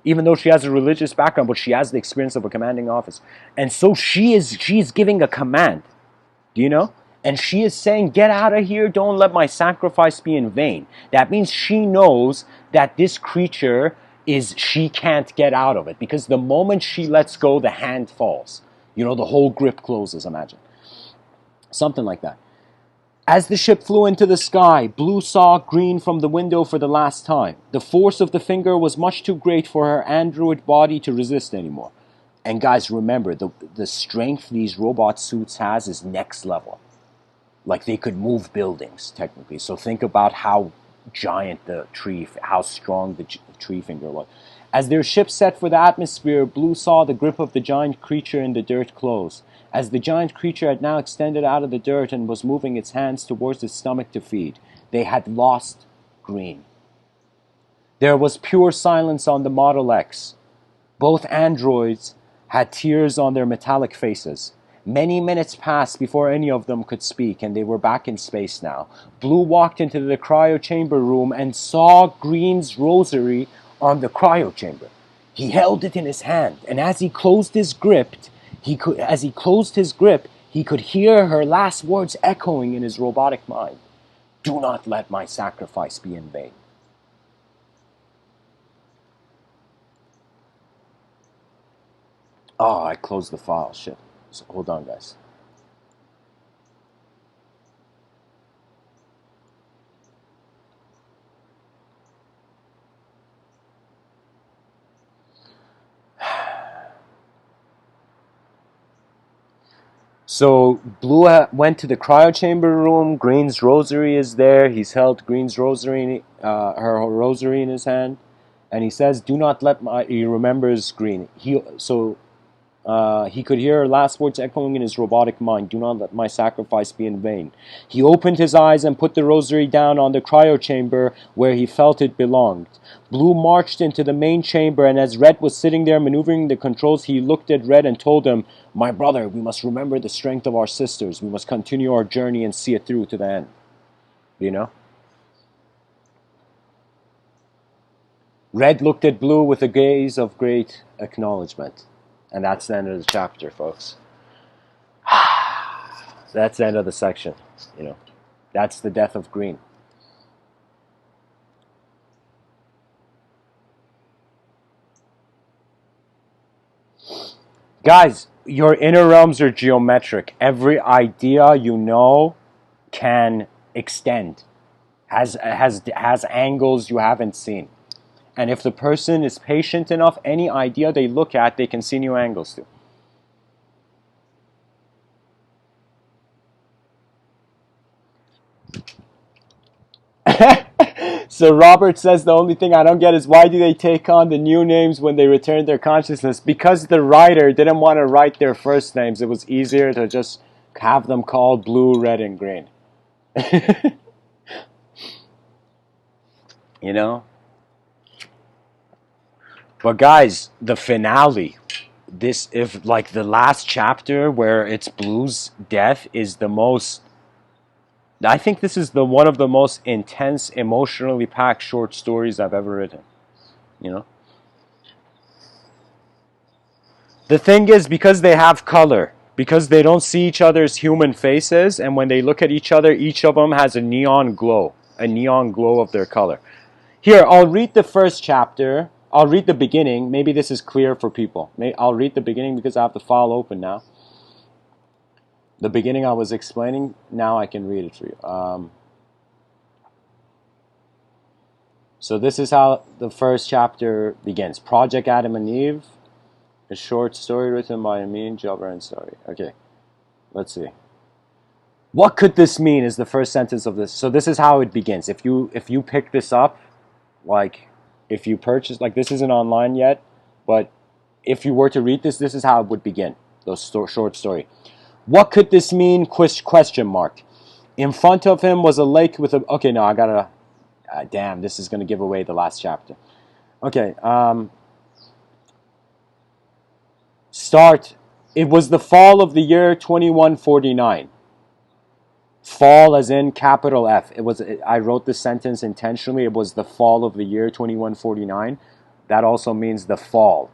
[SPEAKER 1] even though she has a religious background, but she has the experience of a commanding office. And so she's giving a command, do you know? And she is saying, get out of here, don't let my sacrifice be in vain. That means she knows that this creature she can't get out of it, because the moment she lets go, the hand falls. You know, the whole grip closes, imagine. Something like that. As the ship flew into the sky, Blue saw Green from the window for the last time. The force of the finger was much too great for her android body to resist anymore. And guys, remember, the strength these robot suits has is next level. Like, they could move buildings, technically. So think about how giant how strong the tree finger was. As their ship set for the atmosphere, Blue saw the grip of the giant creature in the dirt close. As the giant creature had now extended out of the dirt and was moving its hands towards its stomach to feed, they had lost Green. There was pure silence on the Model X. Both androids had tears on their metallic faces. Many minutes passed before any of them could speak, and they were back in space now. Blue walked into the cryo chamber room and saw Green's rosary on the cryo chamber. He held it in his hand, and as he closed his grip, he could hear her last words echoing in his robotic mind. Do not let my sacrifice be in vain. Oh, I closed the file. Shit. So, hold on, guys. So Blue went to the cryo chamber room. Green's rosary is there. He's held Green's rosary, her rosary in his hand, and he says, "Do not let my." He remembers Green. He could hear her last words echoing in his robotic mind. Do not let my sacrifice be in vain. He opened his eyes and put the rosary down on the cryo chamber where he felt it belonged. Blue marched into the main chamber, and as Red was sitting there maneuvering the controls, he looked at Red and told him, "My brother, we must remember the strength of our sisters. We must continue our journey and see it through to the end." You know? Red looked at Blue with a gaze of great acknowledgement. And that's the end of the chapter, folks. That's the end of the section, you know. That's the death of Green. Guys, your inner realms are geometric. Every idea you know can extend, has angles you haven't seen. And if the person is patient enough, any idea they look at, they can see new angles to. So Robert says, the only thing I don't get is, why do they take on the new names when they return their consciousness? Because the writer didn't want to write their first names. It was easier to just have them called Blue, Red, and Green. You know? But guys, the finale, like the last chapter where it's Blue's death is the most, I think this is one of the most intense, emotionally packed short stories I've ever written. You know? The thing is, because they have color, because they don't see each other's human faces, and when they look at each other, each of them has a neon glow of their color. Here, I'll read the first chapter. I'll read the beginning. Maybe this is clear for people. I'll read the beginning because I have the file open now. The beginning I was explaining, now I can read it for you. So this is how the first chapter begins. Project Adam and Eve, a short story written by Amin Jabbar Ansari. Okay, let's see. What could this mean is the first sentence of this. So this is how it begins. If you pick this up, like if you purchase, like this isn't online yet, but if you were to read this, this is how it would begin, short story. What could this mean? Question mark. In front of him was a lake with a, okay, no, I gotta, damn, this is gonna give away the last chapter. Okay, start. It was the fall of the year 2149. Fall as in capital F. I wrote this sentence intentionally. It was the fall of the year 2149. That also means the fall,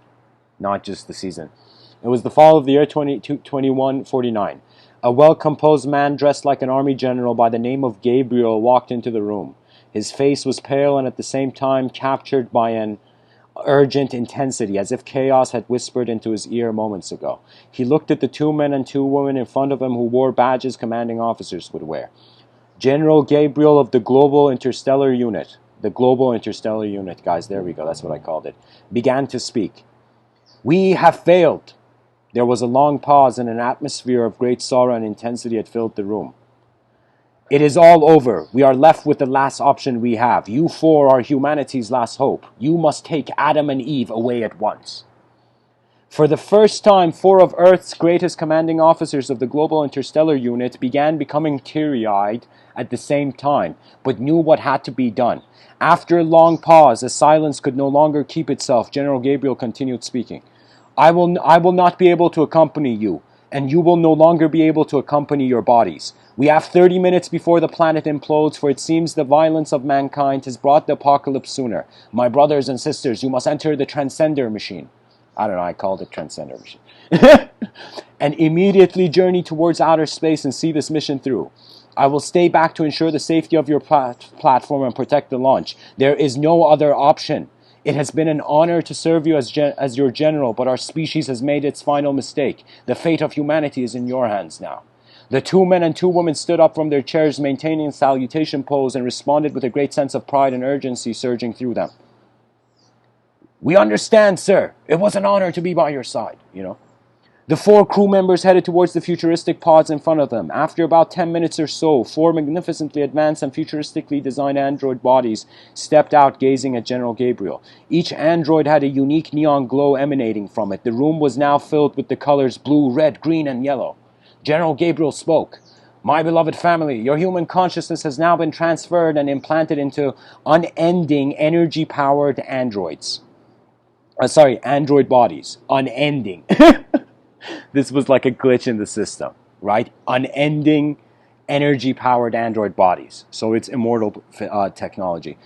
[SPEAKER 1] not just the season. It was the fall of the year 2149. A well-composed man dressed like an army general by the name of Gabriel walked into the room. His face was pale and at the same time captured by an urgent intensity, as if chaos had whispered into his ear moments ago. He looked at the two men and two women in front of him who wore badges commanding officers would wear. General Gabriel of the Global Interstellar Unit, guys, there we go, that's what I called it, began to speak. We have failed. There was a long pause and an atmosphere of great sorrow and intensity had filled the room. It is all over. We are left with the last option we have. You four are humanity's last hope. You must take Adam and Eve away at once. For the first time, four of Earth's greatest commanding officers of the Global Interstellar Unit began becoming teary-eyed at the same time, but knew what had to be done. After a long pause, as silence could no longer keep itself, General Gabriel continued speaking. I will not be able to accompany you, and you will no longer be able to accompany your bodies. We have 30 minutes before the planet implodes, for it seems the violence of mankind has brought the apocalypse sooner. My brothers and sisters, you must enter the Transcender machine. I don't know, I called it Transcender machine. And immediately journey towards outer space and see this mission through. I will stay back to ensure the safety of your platform and protect the launch. There is no other option. It has been an honor to serve you as your general, but our species has made its final mistake. The fate of humanity is in your hands now. The two men and two women stood up from their chairs, maintaining a salutation pose, and responded with a great sense of pride and urgency surging through them. We understand, sir. It was an honor to be by your side, The four crew members headed towards the futuristic pods in front of them. After about 10 minutes or so, four magnificently advanced and futuristically designed android bodies stepped out, gazing at General Gabriel. Each android had a unique neon glow emanating from it. The room was now filled with the colors blue, red, green, and yellow. General Gabriel spoke. My beloved family, your human consciousness has now been transferred and implanted into unending energy-powered androids. Android bodies. Unending. This was like a glitch in the system, right? Unending energy-powered android bodies. So it's immortal technology.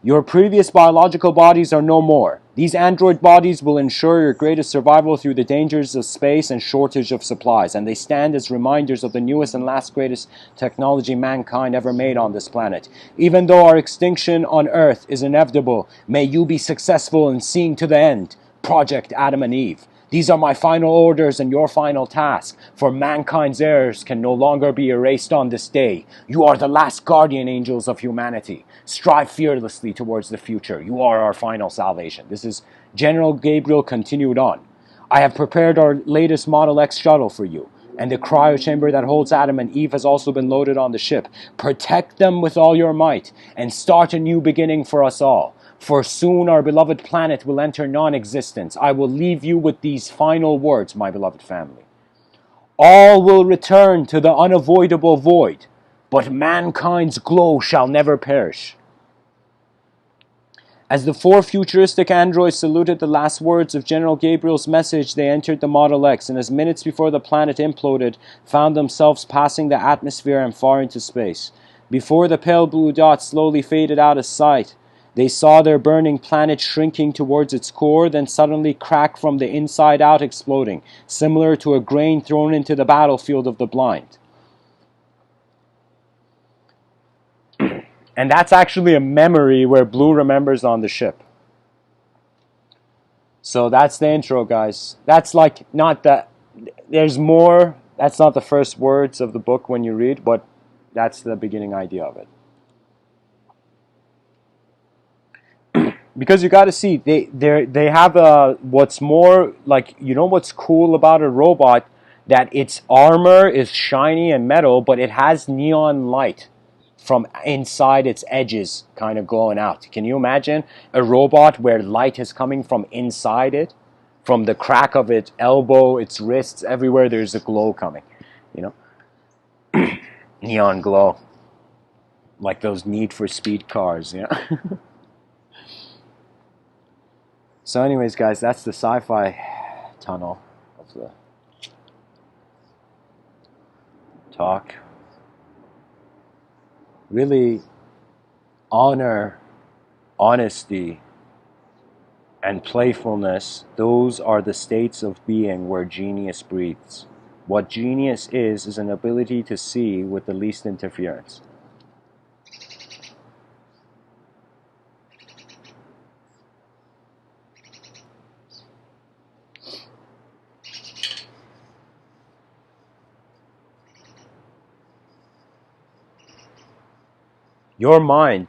[SPEAKER 1] Your previous biological bodies are no more. These android bodies will ensure your greatest survival through the dangers of space and shortage of supplies, and they stand as reminders of the newest and last greatest technology mankind ever made on this planet. Even though our extinction on Earth is inevitable, may you be successful in seeing to the end. Project Adam and Eve. These are my final orders and your final task, for mankind's errors can no longer be erased on this day. You are the last guardian angels of humanity. Strive fearlessly towards the future. You are our final salvation. This is General Gabriel continued on. I have prepared our latest Model X shuttle for you, and the cryo chamber that holds Adam and Eve has also been loaded on the ship. Protect them with all your might, and start a new beginning for us all. For soon our beloved planet will enter non-existence. I will leave you with these final words, my beloved family. All will return to the unavoidable void, but mankind's glow shall never perish. As the four futuristic androids saluted the last words of General Gabriel's message, they entered the Model X, and as minutes before the planet imploded, found themselves passing the atmosphere and far into space. Before the pale blue dot slowly faded out of sight, they saw their burning planet shrinking towards its core, then suddenly crack from the inside out, exploding, similar to a grain thrown into the battlefield of the blind. And that's actually a memory where Blue remembers on the ship. So that's the intro, guys. That's like not the... There's more. That's not the first words of the book when you read, but that's the beginning idea of it. Because you got to see, they have a, what's more, like, what's cool about a robot? That its armor is shiny and metal, but it has neon light from inside its edges kind of glowing out. Can you imagine a robot where light is coming from inside it? From the crack of its elbow, its wrists, everywhere there's a glow coming, Neon glow. Like those Need for Speed cars, So anyways, guys, that's the sci-fi tunnel of the talk. Really honor, honesty, and playfulness, those are the states of being where genius breathes. What genius is an ability to see with the least interference. Your mind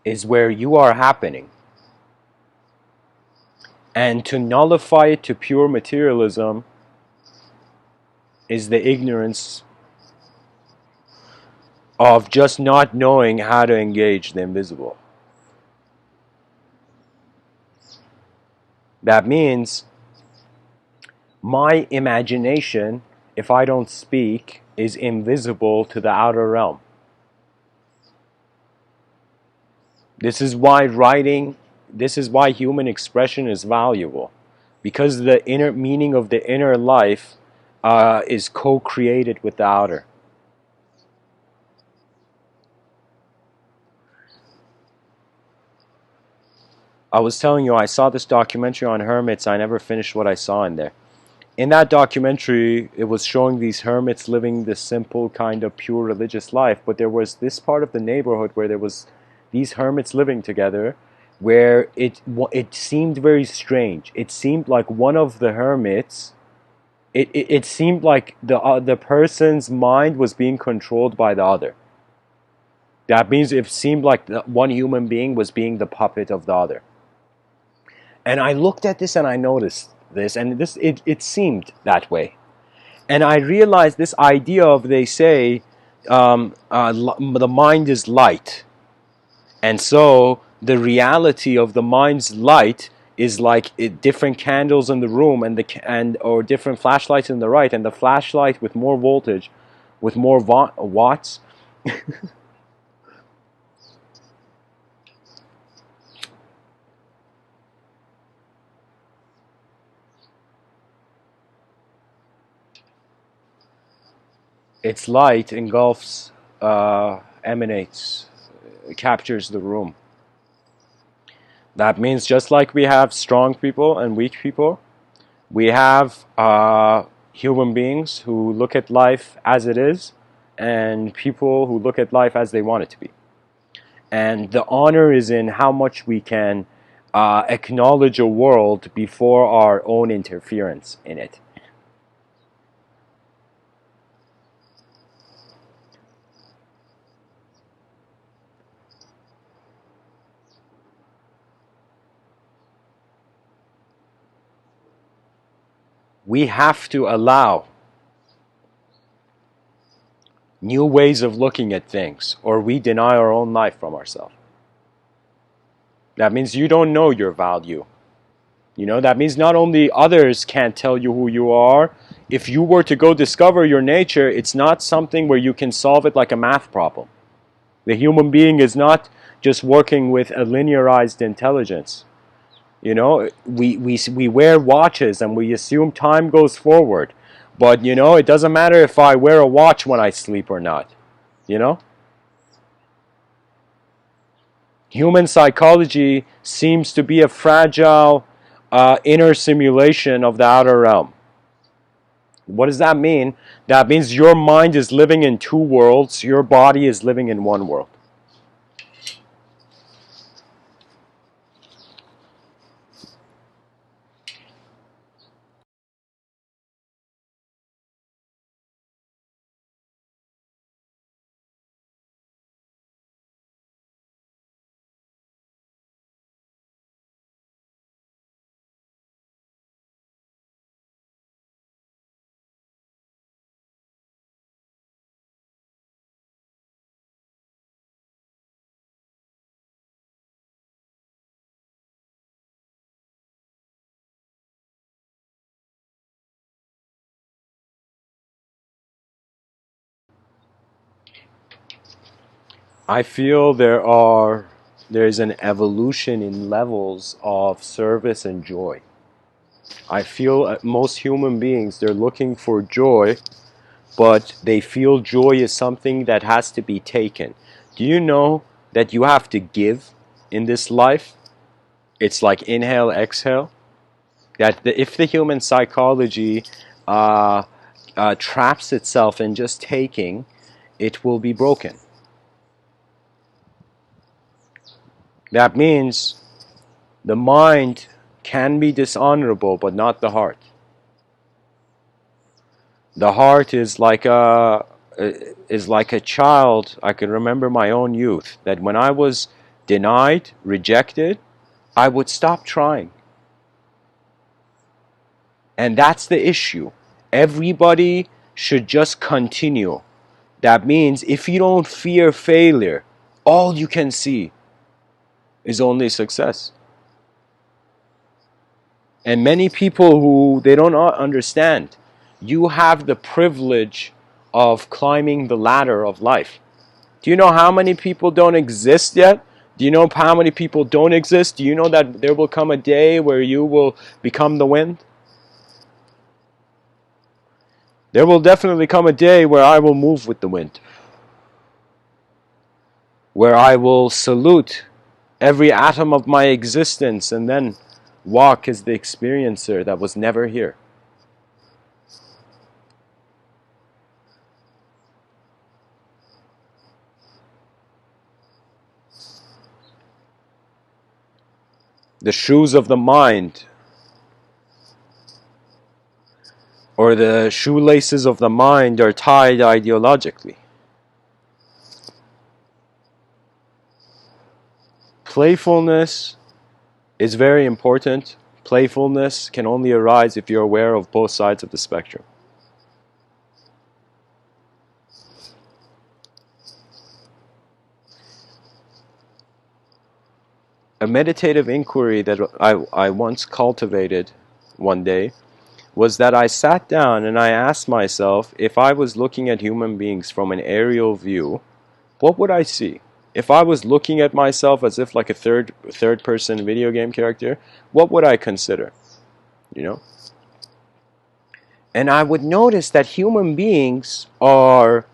[SPEAKER 1] is where you are happening. And to nullify it to pure materialism is the ignorance of just not knowing how to engage the invisible. That means my imagination, if I don't speak, is invisible to the outer realm. This is why writing, this is why human expression is valuable. Because the inner meaning of the inner life is co-created with the outer. I was telling you, I saw this documentary on hermits. I never finished what I saw in there. In that documentary, it was showing these hermits living this simple kind of pure religious life, but there was this part of the neighborhood where there was these hermits living together, where it seemed very strange. It seemed like one of the hermits, it seemed like the person's mind was being controlled by the other. That means it seemed like one human being was being the puppet of the other. And I looked at this and I noticed this, and it seemed that way. And I realized this idea of, they say, the mind is light. And so the reality of the mind's light is like different candles in the room or different flashlights in the right, and the flashlight with more voltage, with more watts. Its light engulfs, emanates, captures the room. That means just like we have strong people and weak people, we have human beings who look at life as it is, and people who look at life as they want it to be. And the honor is in how much we can acknowledge a world before our own interference in it. We have to allow new ways of looking at things, or we deny our own life from ourselves. That means you don't know your value. That means not only others can't tell you who you are, if you were to go discover your nature, it's not something where you can solve it like a math problem. The human being is not just working with a linearized intelligence. We wear watches and we assume time goes forward. But, it doesn't matter if I wear a watch when I sleep or not. Human psychology seems to be a fragile inner simulation of the outer realm. What does that mean? That means your mind is living in two worlds, your body is living in one world. I feel there is an evolution in levels of service and joy. I feel most human beings, they're looking for joy, but they feel joy is something that has to be taken. Do you know that you have to give in this life, it's like inhale, exhale. That if the human psychology traps itself in just taking, it will be broken. That means the mind can be dishonorable, but not the heart. The heart is like a child. I can remember my own youth, that when I was denied, rejected, I would stop trying. And that's the issue. Everybody should just continue. That means if you don't fear failure, all you can see is only success. And many people who they don't understand, you have the privilege of climbing the ladder of life. Do you know how many people don't exist yet? Do you know how many people don't exist? Do you know that there will come a day where you will become the wind? There will definitely come a day where I will move with the wind, where I will salute every atom of my existence and then walk as the experiencer that was never here. The shoes of the mind, or the shoelaces of the mind, are tied ideologically. Playfulness is very important. Playfulness can only arise if you're aware of both sides of the spectrum. A meditative inquiry that I once cultivated one day was that I sat down and I asked myself, if I was looking at human beings from an aerial view, what would I see? If I was looking at myself as if like a third person video game character, what would I consider? You know? And I would notice that human beings are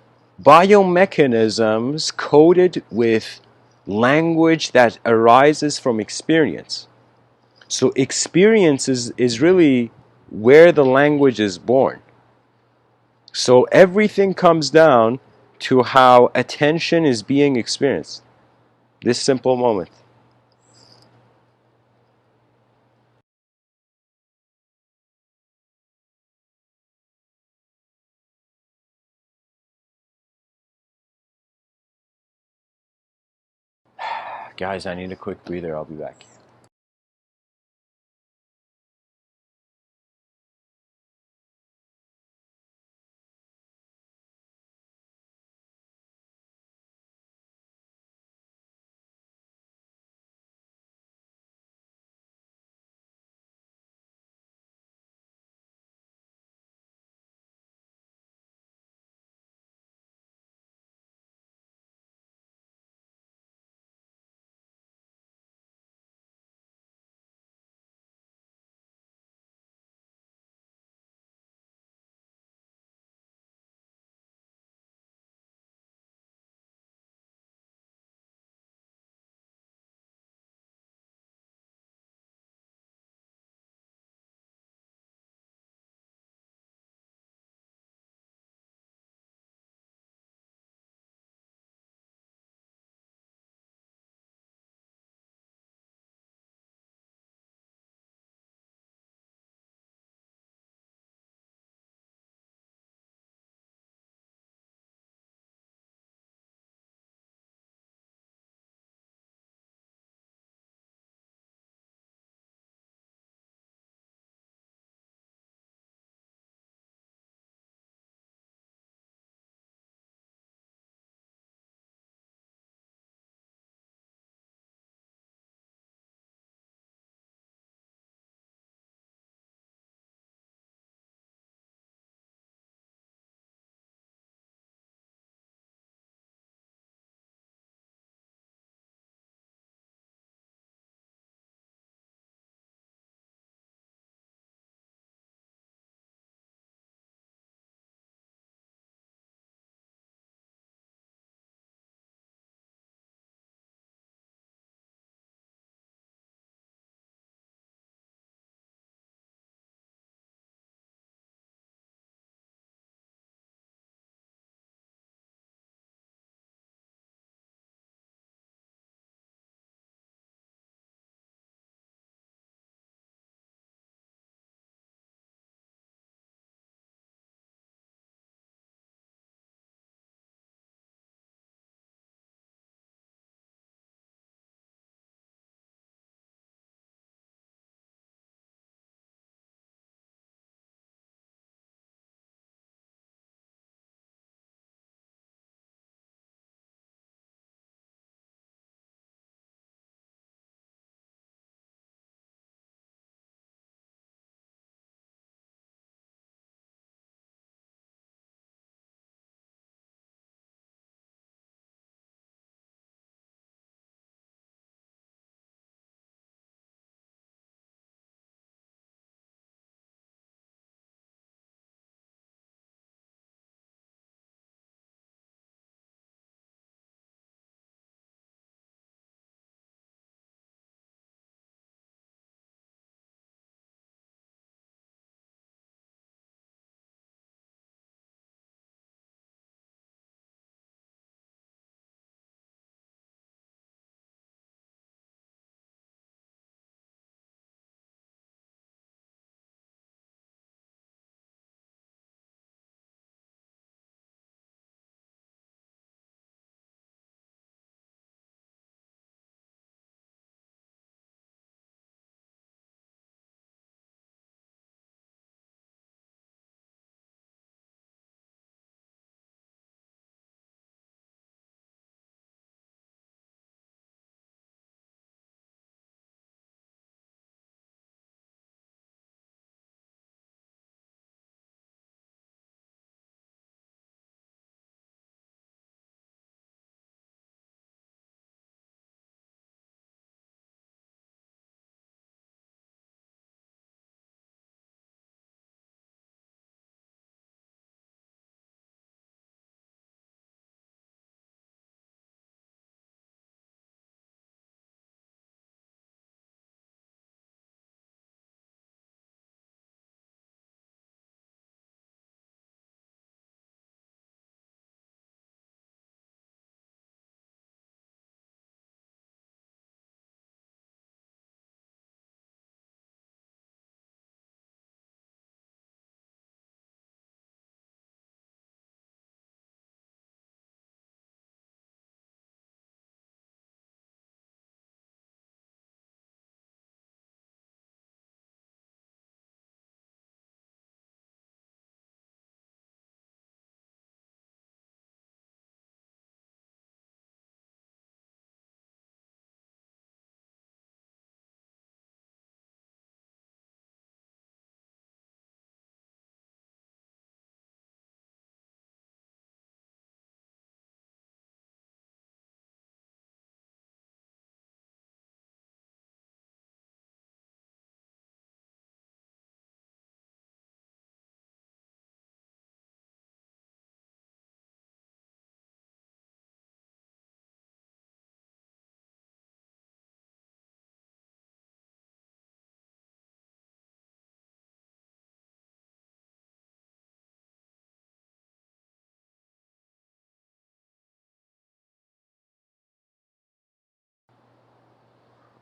[SPEAKER 1] biomechanisms coded with language that arises from experience. So experience is really where the language is born. So everything comes down to how attention is being experienced. This simple moment. Guys, I need a quick breather. I'll be back.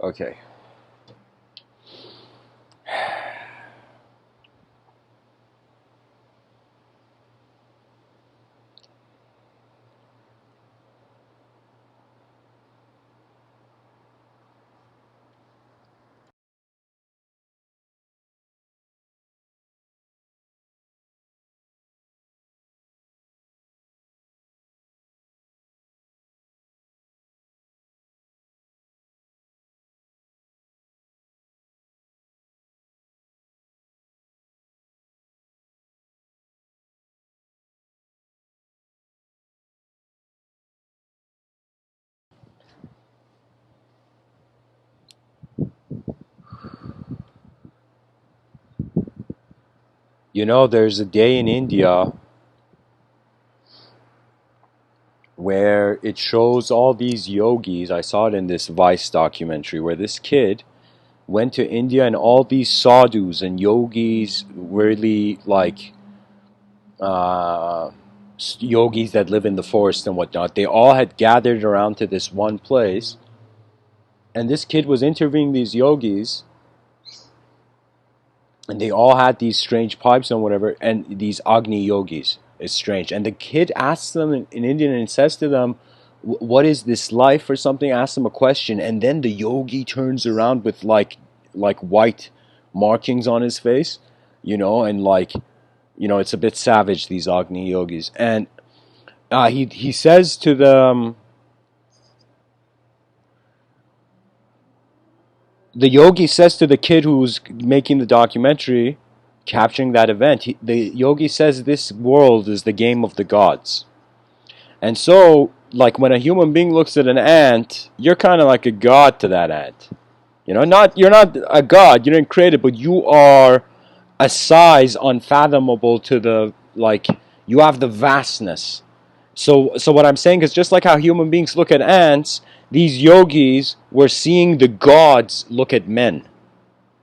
[SPEAKER 1] Okay. You know, there's a day in India where it shows all these yogis. I saw it in this Vice documentary where this kid went to India and all these sadhus and yogis, really like uh, yogis that live in the forest and whatnot, they all had gathered around to this one place. And this kid was interviewing these yogis, and they all had these strange pipes and whatever, and these Agni yogis. It's strange. And the kid asks them in Indian and says to them, what is this life or something? Asks them a question, and then the yogi turns around with like white markings on his face, and it's a bit savage, these Agni yogis. And he says to them, the yogi says to the kid who's making the documentary, capturing that event, the yogi says this world is the game of the gods. And so, like when a human being looks at an ant, you're kind of like a god to that ant. You're not a god, you didn't create it, but you are a size unfathomable to the, like, you have the vastness. So what I'm saying is, just like how human beings look at ants, these yogis were seeing the gods look at men.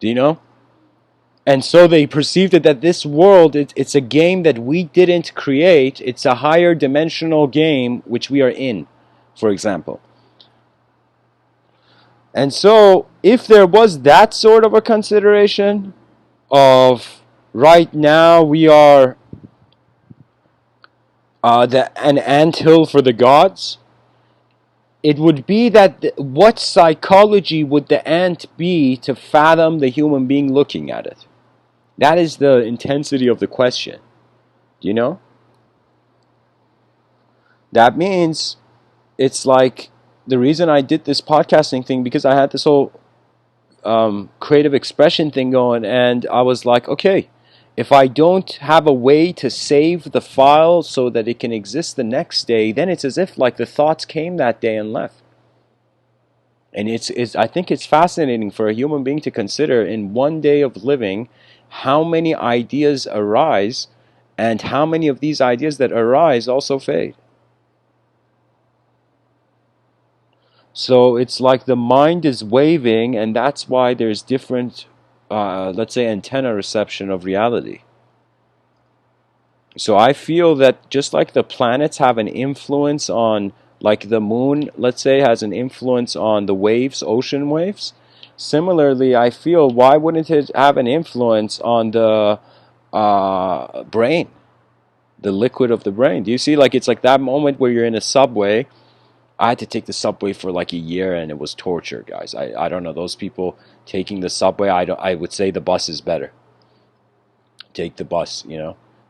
[SPEAKER 1] Do you know? And so they perceived it that this world, it's a game that we didn't create. It's a higher dimensional game which we are in, for example. And so if there was that sort of a consideration of right now we are an anthill for the gods, it would be that what psychology would the ant be to fathom the human being looking at it? That is the intensity of the question. Do you know? That means it's like the reason I did this podcasting thing, because I had this whole creative expression thing going, and I was like, okay, if I don't have a way to save the file so that it can exist the next day, then it's as if like the thoughts came that day and left. And I think it's fascinating for a human being to consider in one day of living how many ideas arise and how many of these ideas that arise also fade. So it's like the mind is waving, and that's why there's different, let's say, antenna reception of reality. So I feel that just like the planets have an influence on, like the moon, let's say, has an influence on the waves, ocean waves, similarly, I feel, why wouldn't it have an influence on the brain, the liquid of the brain? Do you see, like, it's like that moment where you're in a subway. I had to take the subway for like a year, and it was torture, guys. I don't know, those people taking the subway, I would say the bus is better. Take the bus,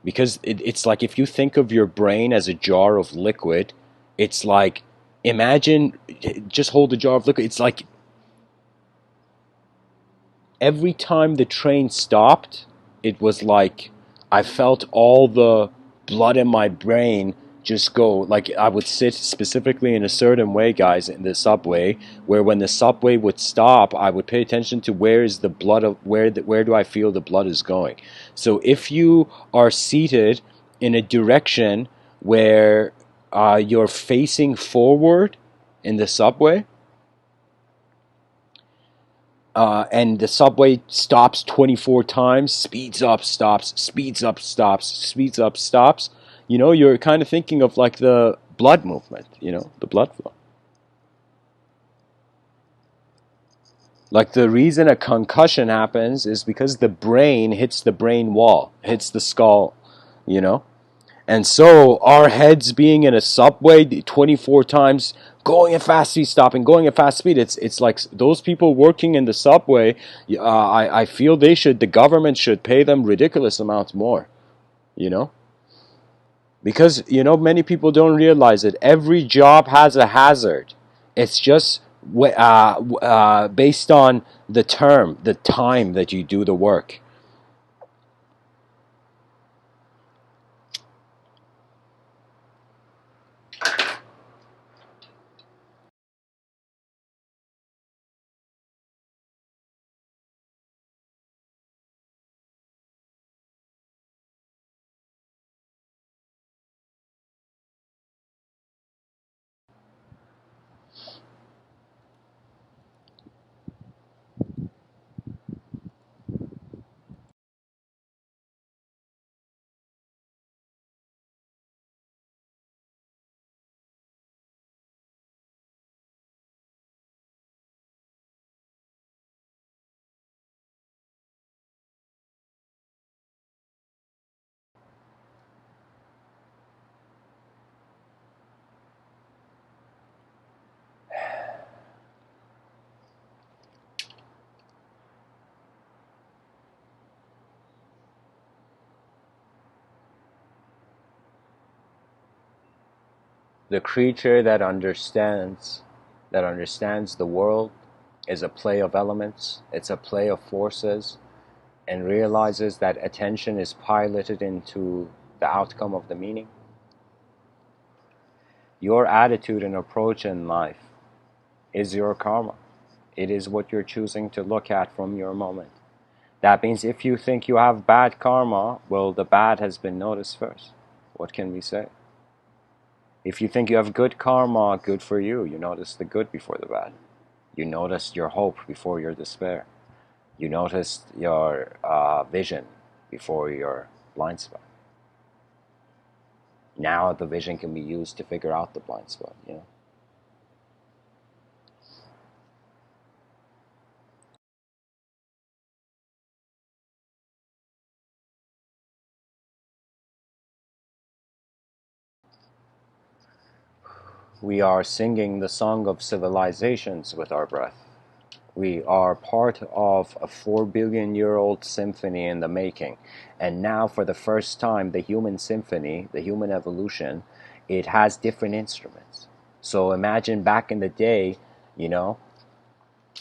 [SPEAKER 1] because it's like, if you think of your brain as a jar of liquid, it's like, imagine, just hold a jar of liquid. It's like every time the train stopped, it was like I felt all the blood in my brain just go. Like, I would sit specifically in a certain way, guys, in the subway, where when the subway would stop, I would pay attention to where is the blood of where do I feel the blood is going. So if you are seated in a direction where you're facing forward in the subway, and the subway stops 24 times, speeds up, stops, speeds up, stops, speeds up, stops, you're kind of thinking of like the blood movement, the blood flow. Like the reason a concussion happens is because the brain hits the brain wall, hits the skull, you know? And so our heads being in a subway 24 times, going at fast speed, stopping, going at fast speed. It's like those people working in the subway. I feel the government should pay them ridiculous amounts more, you know, because many people don't realize it. Every job has a hazard. It's just based on the time that you do the work. The creature that understands the world is a play of elements, it's a play of forces, and realizes that attention is piloted into the outcome of the meaning. Your attitude and approach in life is your karma. It is what you're choosing to look at from your moment. That means if you think you have bad karma, well, the bad has been noticed first. What can we say? If you think you have good karma, good for you. You notice the good before the bad. You noticed your hope before your despair. You noticed your vision before your blind spot. Now the vision can be used to figure out the blind spot, We are singing the song of civilizations with our breath. We are part of a 4 billion-year-old symphony in the making. And now, for the first time, the human symphony, the human evolution, it has different instruments. So imagine back in the day, you know,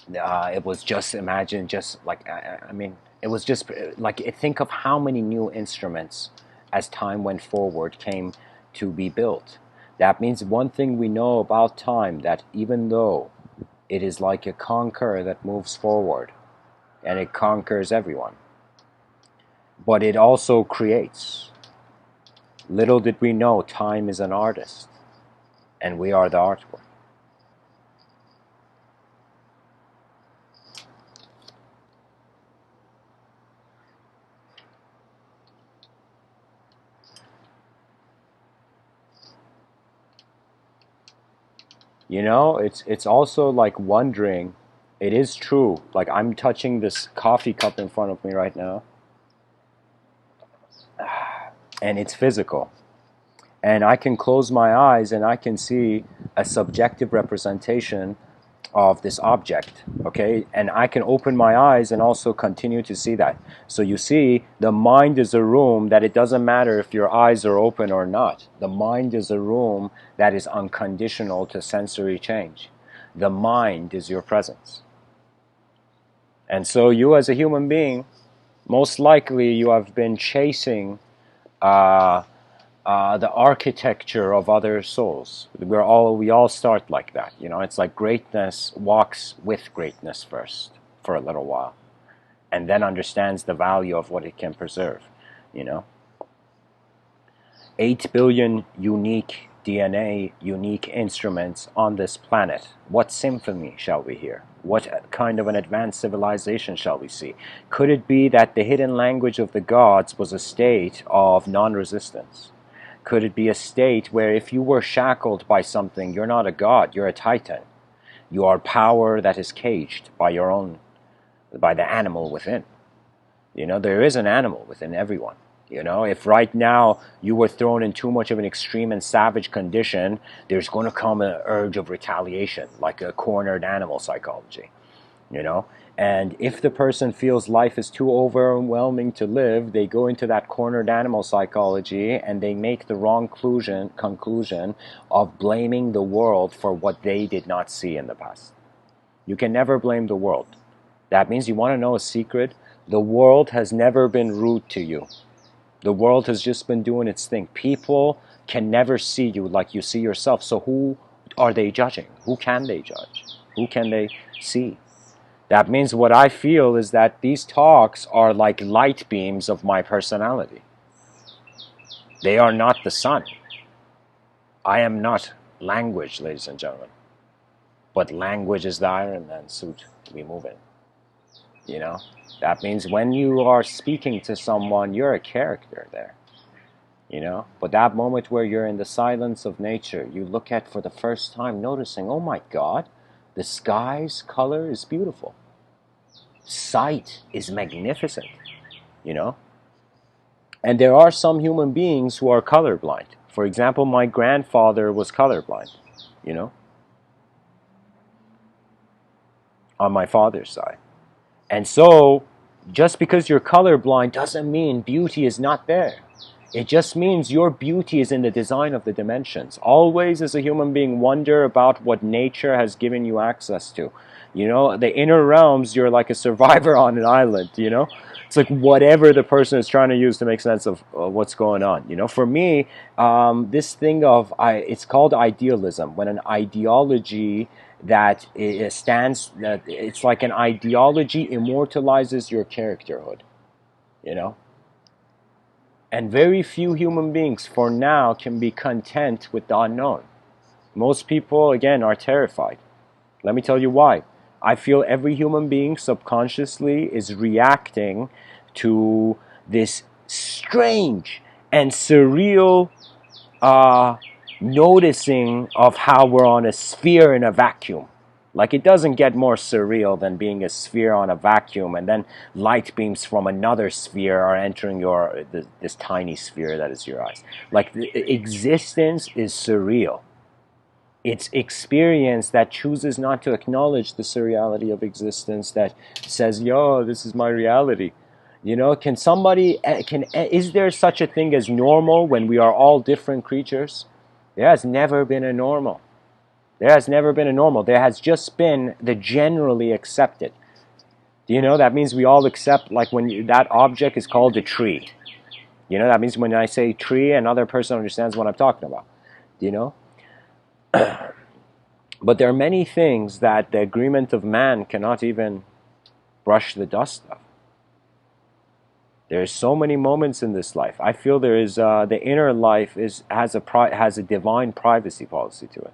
[SPEAKER 1] it was just, imagine just like, I mean, it was just like, think of how many new instruments as time went forward came to be built. That means one thing we know about time, that even though it is like a conqueror that moves forward and it conquers everyone, but it also creates. Little did we know time is an artist and we are the artwork. It's also like wondering, it is true, like I'm touching this coffee cup in front of me right now, and it's physical. And I can close my eyes and I can see a subjective representation of this object, okay? And I can open my eyes and also continue to see that. So you see, the mind is a room that it doesn't matter if your eyes are open or not. The mind is a room that is unconditional to sensory change. The mind is your presence. And so you as a human being, most likely you have been chasing the architecture of other souls. We all start like that. It's like greatness walks with greatness first for a little while, and then understands the value of what it can preserve. 8 billion unique DNA, unique instruments on this planet. What symphony shall we hear? What kind of an advanced civilization shall we see? Could it be that the hidden language of the gods was a state of non-resistance? Could it be a state where if you were shackled by something, you're not a god, you're a titan? You are power that is caged by by the animal within. There is an animal within everyone. If right now you were thrown in too much of an extreme and savage condition, there's going to come an urge of retaliation, like a cornered animal psychology. And if the person feels life is too overwhelming to live, they go into that cornered animal psychology and they make the wrong conclusion of blaming the world for what they did not see in the past. You can never blame the world. That means, you want to know a secret? The world has never been rude to you. The world has just been doing its thing. People can never see you like you see yourself. So who are they judging? Who can they judge? Who can they see? That means what I feel is that these talks are like light beams of my personality. They are not the sun. I am not language, ladies and gentlemen. But language is the Iron Man suit we move in. That means when you are speaking to someone, you're a character there. But that moment where you're in the silence of nature, you look at for the first time, noticing, oh my God, the sky's color is beautiful. Sight is magnificent, And there are some human beings who are colorblind. For example, my grandfather was colorblind, on my father's side. And so, just because you're colorblind doesn't mean beauty is not there. It just means your beauty is in the design of the dimensions. Always, as a human being, wonder about what nature has given you access to. The inner realms, you're like a survivor on an island, It's like whatever the person is trying to use to make sense of what's going on. For me, this thing of, it's called idealism. When an ideology that it stands, that it's like an ideology immortalizes your characterhood, And very few human beings for now can be content with the unknown. Most people, again, are terrified. Let me tell you why. I feel every human being subconsciously is reacting to this strange and surreal noticing of how we're on a sphere in a vacuum. Like, it doesn't get more surreal than being a sphere on a vacuum, and then light beams from another sphere are entering this tiny sphere that is your eyes. Like, the existence is surreal. It's experience that chooses not to acknowledge the surreality of existence, that says, yo, this is my reality. Can somebody, is there such a thing as normal when we are all different creatures? There has never been a normal. There has never been a normal. There has just been the generally accepted. That means we all accept, like when that object is called a tree. That means when I say tree, another person understands what I'm talking about. But there are many things that the agreement of man cannot even brush the dust of. There's so many moments in this life. I feel there is the inner life has a divine privacy policy to it.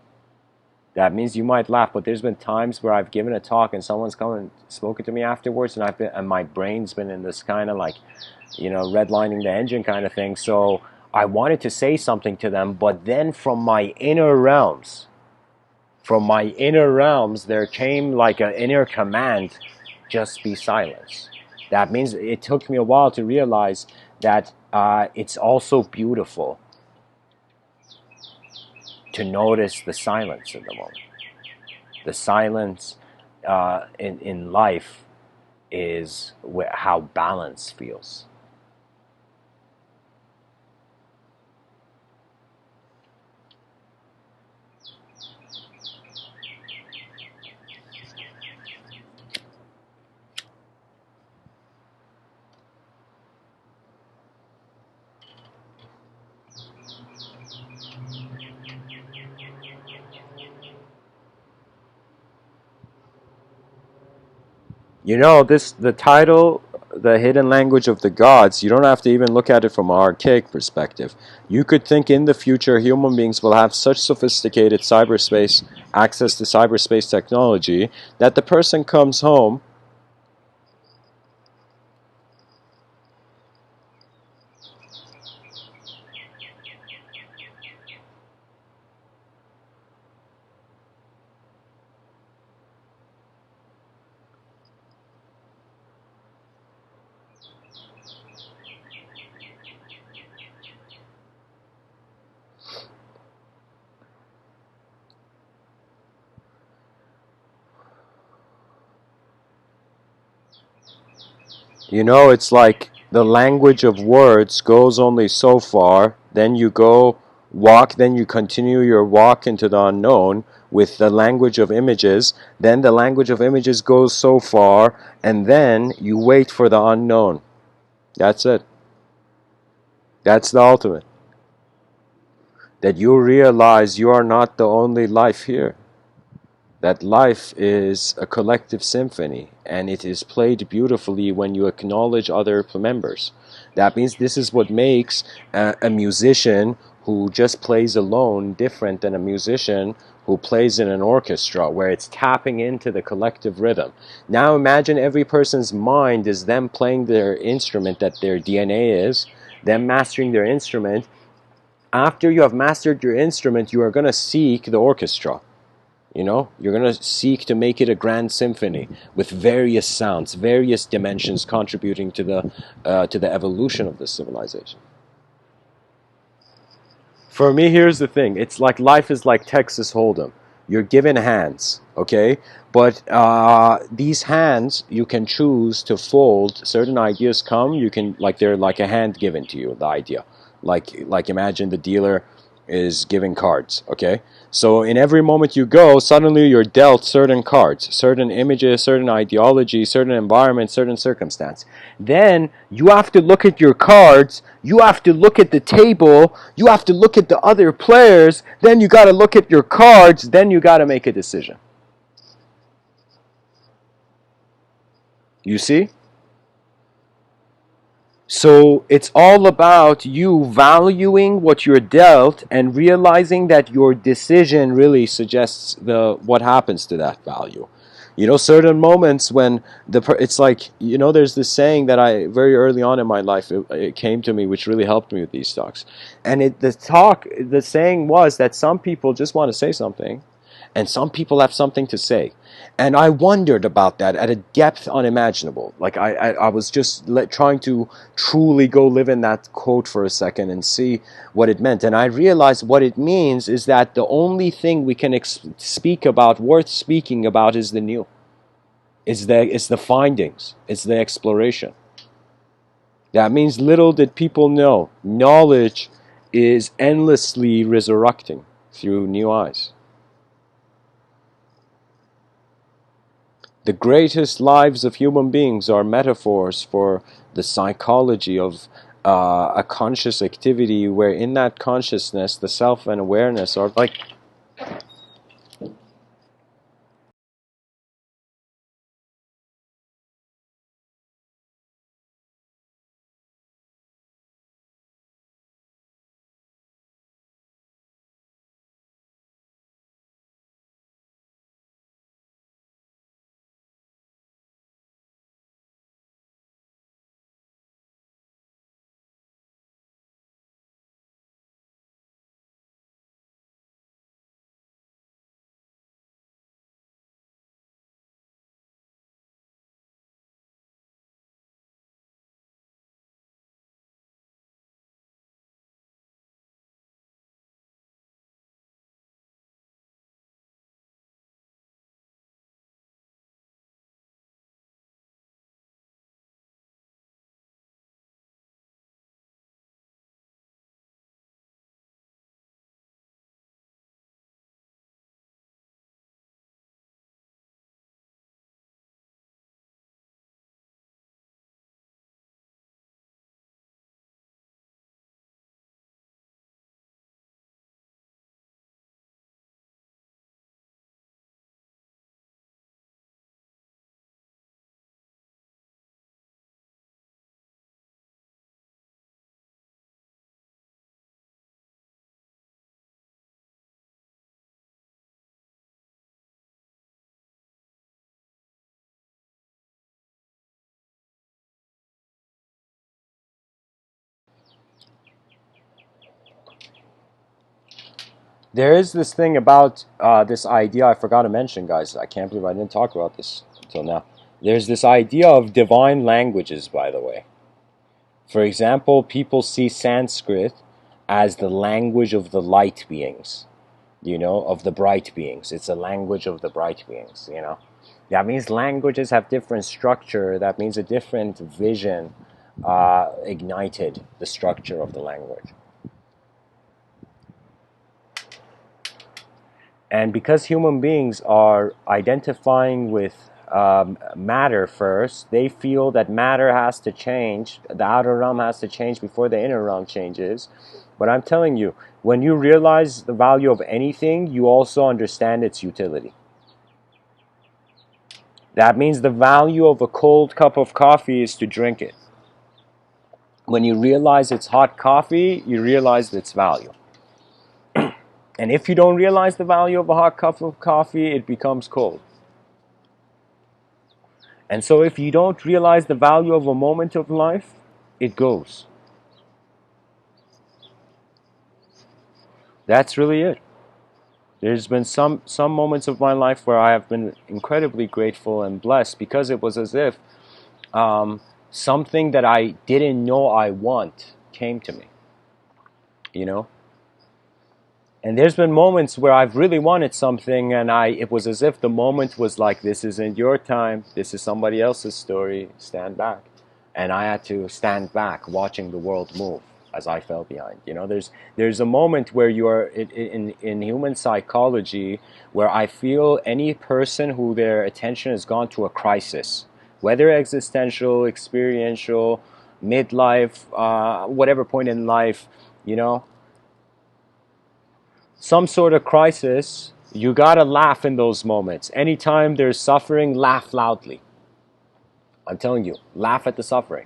[SPEAKER 1] That means you might laugh, but there's been times where I've given a talk and someone's come and spoken to me afterwards, and my brain's been in this kind of like, redlining the engine kind of thing. So I wanted to say something to them, but then from my inner realms, there came like an inner command: just be silent. That means it took me a while to realize that it's also beautiful to notice the silence in the moment. The silence in life is how balance feels. The title, The Hidden Language of the Gods, you don't have to even look at it from an archaic perspective. You could think in the future human beings will have such sophisticated cyberspace, access to cyberspace technology, that the person comes home You know, it's like the language of words goes only so far, then you go walk, then you continue your walk into the unknown with the language of images, then the language of images goes so far, and then you wait for the unknown. That's it. That's the ultimate. That you realize you are not the only life here. That life is a collective symphony, and it is played beautifully when you acknowledge other members. That means this is what makes a musician who just plays alone different than a musician who plays in an orchestra, where it's tapping into the collective rhythm. Now imagine every person's mind is them playing their instrument that their DNA is, them mastering their instrument. After you have mastered your instrument, you are going to seek the orchestra. You know, you're going to seek to make it a grand symphony with various sounds, various dimensions contributing to the evolution of this civilization. For me, here's the thing. It's like life is like Texas Hold'em. You're given hands, okay? But these hands, you can choose to fold. Certain ideas come, you can, like, they're like a hand given to you, the idea. Like imagine the dealer is giving cards, okay? So in every moment you go, suddenly you're dealt certain cards, certain images, certain ideology, certain environment, certain circumstance. Then you have to look at your cards, you have to look at the table, you have to look at the other players, then you got to look at your cards, then you got to make a decision. You see? So it's all about you valuing what you're dealt and realizing that your decision really suggests what happens to that value. You know, certain moments when it's like, you know, there's this saying that I very early on in my life it came to me, which really helped me with these talks. And the saying was that some people just want to say something, and some people have something to say. And I wondered about that at a depth unimaginable. Like I was just trying to truly go live in that quote for a second and see what it meant. And I realized what it means is that the only thing we can speak about, worth speaking about, is the new. It's the findings. It's the exploration. That means little did people know. Knowledge is endlessly resurrecting through new eyes. The greatest lives of human beings are metaphors for the psychology of a conscious activity, where in that consciousness, the self and awareness are like... There is this thing about this idea I forgot to mention, guys. I can't believe I didn't talk about this until now. There's this idea of divine languages, by the way. For example, people see Sanskrit as the language of the light beings, you know, of the bright beings. It's a language of the bright beings, you know. That means languages have different structure. That means a different vision ignited the structure of the language. And because human beings are identifying with matter first, they feel that matter has to change, the outer realm has to change before the inner realm changes. But I'm telling you, when you realize the value of anything, you also understand its utility. That means the value of a cold cup of coffee is to drink it. When you realize it's hot coffee, you realize its value. And if you don't realize the value of a hot cup of coffee, it becomes cold. And so if you don't realize the value of a moment of life, it goes. That's really it. There's been some moments of my life where I have been incredibly grateful and blessed because it was as if something that I didn't know I want came to me. You know? And there's been moments where I've really wanted something and it was as if the moment was like, this isn't your time, this is somebody else's story, stand back. And I had to stand back watching the world move as I fell behind. You know, there's a moment where you are in human psychology where I feel any person who their attention has gone to a crisis, whether existential, experiential, midlife, whatever point in life, you know, some sort of crisis, you gotta laugh in those moments. Anytime there's suffering, laugh loudly. I'm telling you, laugh at the suffering,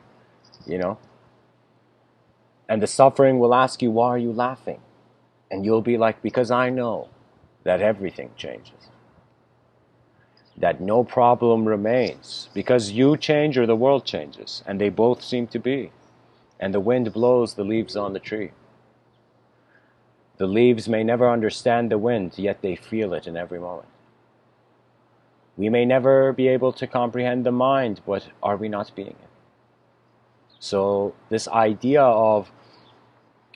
[SPEAKER 1] you know? And the suffering will ask you, why are you laughing? And you'll be like, because I know that everything changes. That no problem remains. Because you change or the world changes. And they both seem to be. And the wind blows the leaves on the tree. The leaves may never understand the wind, yet they feel it in every moment. We may never be able to comprehend the mind, but are we not being it? So this idea of,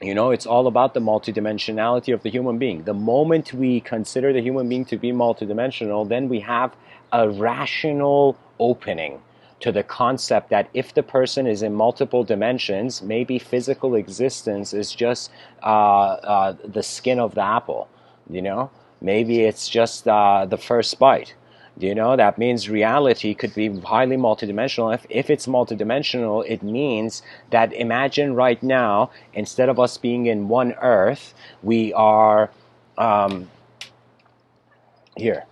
[SPEAKER 1] you know, it's all about the multidimensionality of the human being. The moment we consider the human being to be multidimensional, then we have a rational opening to the concept that if the person is in multiple dimensions, maybe physical existence is just the skin of the apple, you know? Maybe it's just the first bite. You know, that means reality could be highly multidimensional. If it's multidimensional, it means that imagine right now, instead of us being in one earth, we are here.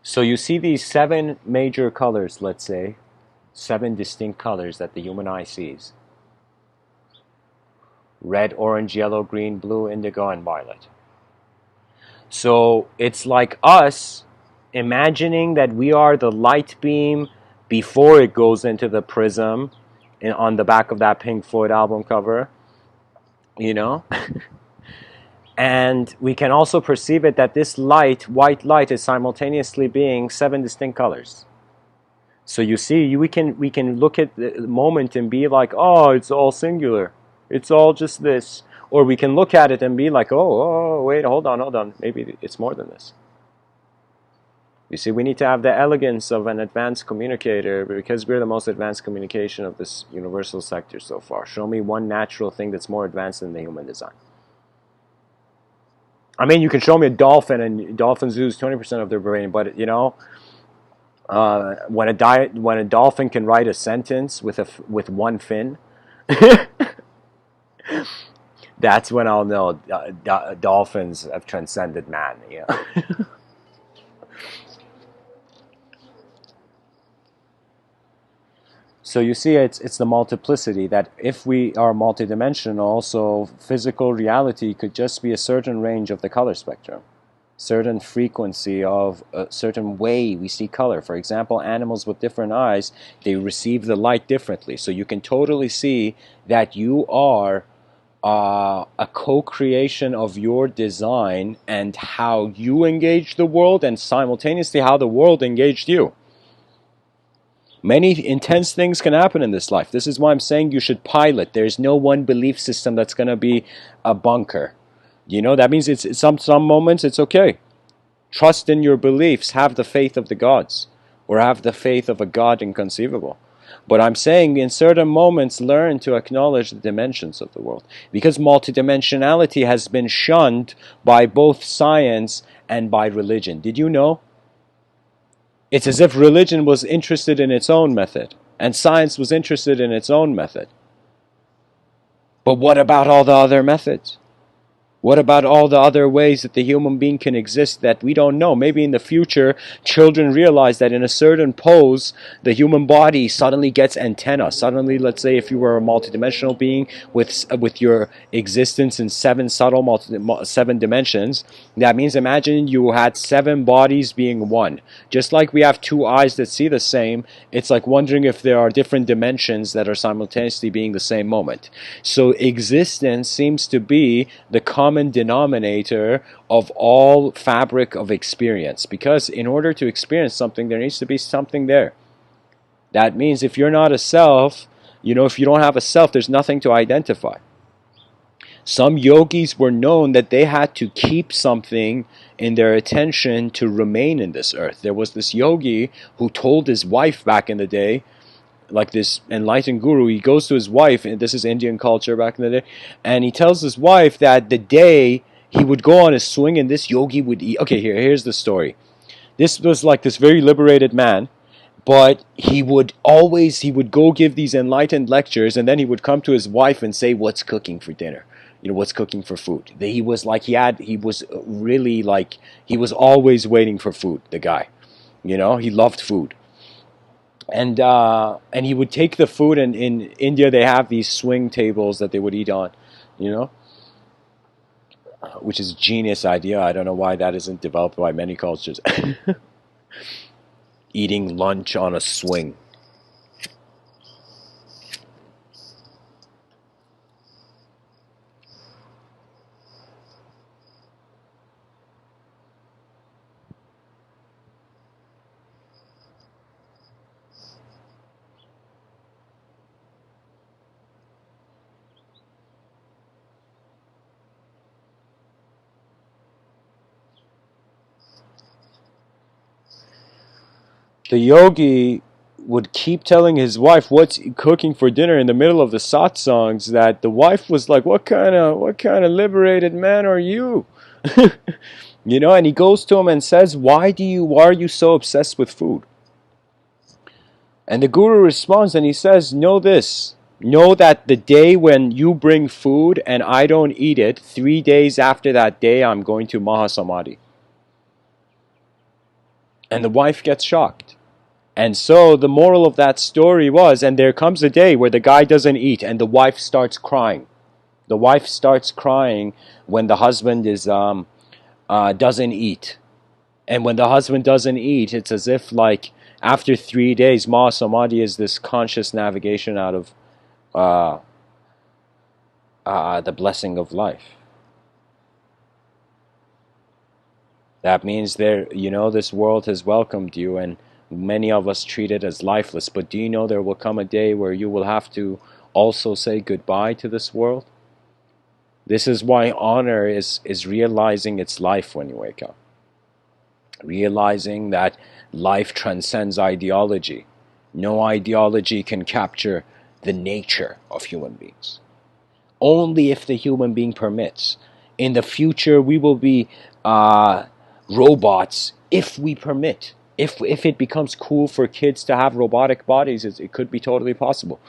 [SPEAKER 1] So you see these 7 major colors, let's say, 7 distinct colors that the human eye sees. Red, orange, yellow, green, blue, indigo, and violet. So it's like us imagining that we are the light beam before it goes into the prism on the back of that Pink Floyd album cover, you know? And we can also perceive it that this light, white light, is simultaneously being 7 distinct colors. So you see, we can look at the moment and be like, oh, it's all singular. It's all just this. Or we can look at it and be like, oh, wait, hold on. Maybe it's more than this. You see, we need to have the elegance of an advanced communicator because we're the most advanced communication of this universal sector so far. Show me one natural thing that's more advanced than the human design. I mean, you can show me a dolphin, and dolphins lose 20% of their brain, but, you know, when a dolphin can write a sentence with one fin, that's when I'll know dolphins have transcended man. Yeah. So you see, it's the multiplicity that if we are multidimensional, so physical reality could just be a certain range of the color spectrum, certain frequency of a certain way we see color. For example, animals with different eyes, they receive the light differently. So you can totally see that you are a co-creation of your design and how you engage the world, and simultaneously how the world engaged you. Many intense things can happen in this life. This is why I'm saying you should pilot. There's no one belief system that's going to be a bunker. That means it's some moments it's okay. Trust in your beliefs. Have the faith of the gods, or have the faith of a God inconceivable. But I'm saying in certain moments, learn to acknowledge the dimensions of the world. Because multidimensionality has been shunned by both science and by religion. Did you know? It's as if religion was interested in its own method, and science was interested in its own method. But what about all the other methods? What about all the other ways that the human being can exist that we don't know? Maybe in the future, children realize that in a certain pose, the human body suddenly gets antenna. Suddenly, let's say if you were a multidimensional being with your existence in seven dimensions, that means imagine you had 7 bodies being one. Just like we have 2 eyes that see the same, it's like wondering if there are different dimensions that are simultaneously being the same moment. So existence seems to be the common denominator of all fabric of experience, because in order to experience something there needs to be something there. That means if you're not a self, if you don't have a self, there's nothing to identify. Some yogis were known that they had to keep something in their attention to remain in this earth. There was this yogi who told his wife back in the day, like this enlightened guru, he goes to his wife, and this is Indian culture back in the day, and he tells his wife that the day he would go on a swing and this yogi would eat. Okay, here's the story. This was like this very liberated man, but he would go give these enlightened lectures, and then he would come to his wife and say, what's cooking for dinner? What's cooking for food? He was always waiting for food, the guy. He loved food. And he would take the food, and in India they have these swing tables that they would eat on, which is a genius idea. I don't know why that isn't developed by many cultures. Eating lunch on a swing. The yogi would keep telling his wife what's cooking for dinner in the middle of the satsangs, that the wife was like, what kind of liberated man are you? And he goes to him and says, why are you so obsessed with food? And the guru responds and he says, know this. Know that the day when you bring food and I don't eat it, 3 days after that day, I'm going to Mahasamadhi. And the wife gets shocked. And so the moral of that story was, and there comes a day where the guy doesn't eat and the wife starts crying. The wife starts crying when the husband doesn't eat. And when the husband doesn't eat, it's as if like after 3 days, Mahasamadhi is this conscious navigation out of the blessing of life. That means this world has welcomed you, and many of us treat it as lifeless. But do you know there will come a day where you will have to also say goodbye to this world? This is why honor is realizing its life when you wake up. Realizing that life transcends ideology. No ideology can capture the nature of human beings. Only if the human being permits. In the future, we will be robots if we permit. If it becomes cool for kids to have robotic bodies, it could be totally possible.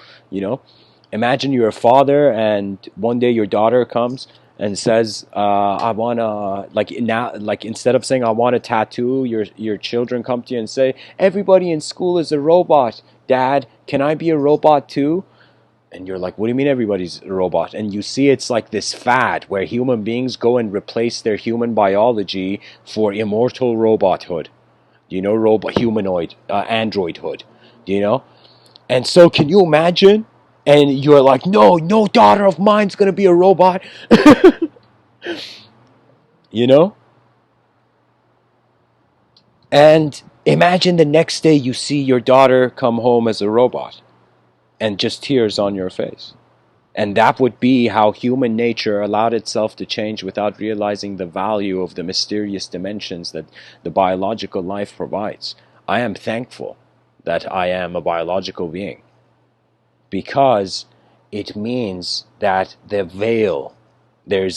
[SPEAKER 1] Imagine you're a father, and one day your daughter comes and says, "I wanna," instead of saying "I want a tattoo," your children come to you and say, "Everybody in school is a robot. Dad, can I be a robot too?" And you're like, what do you mean everybody's a robot? And you see it's like this fad where human beings go and replace their human biology for immortal robothood. Humanoid, androidhood. And so can you imagine? And you're like, no daughter of mine's going to be a robot. And Imagine the next day you see your daughter come home as a robot and just tears on your face. And that would be how human nature allowed itself to change without realizing the value of the mysterious dimensions that the biological life provides. I am thankful that I am a biological being, because it means that there's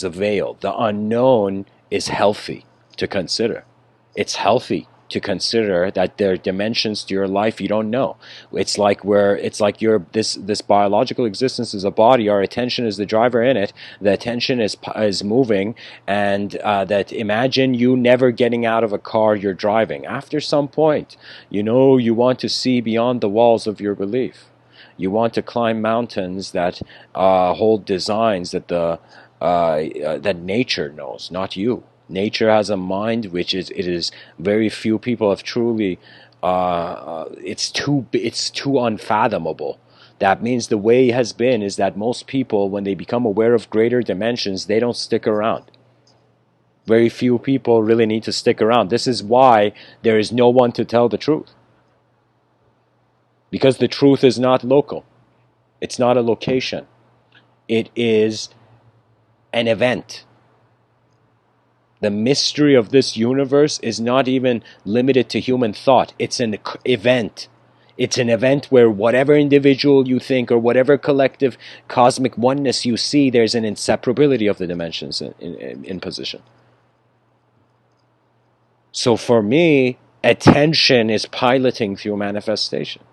[SPEAKER 1] a veil. The unknown is healthy to consider. It's healthy to consider that there are dimensions to your life you don't know. It's like this biological existence is a body. Our attention is the driver in it. The attention is moving, and that imagine you never getting out of a car you're driving. After some point, you want to see beyond the walls of your belief. You want to climb mountains that hold designs that nature knows, not you. Nature has a mind which is very few people have truly. It's too unfathomable. That means the way it has been is that most people, when they become aware of greater dimensions, they don't stick around. Very few people really need to stick around. This is why there is no one to tell the truth. Because the truth is not local. It's not a location. It is an event. The mystery of this universe is not even limited to human thought. It's an event. It's an event where whatever individual you think or whatever collective cosmic oneness you see, there's an inseparability of the dimensions in position. So for me, attention is piloting through manifestation.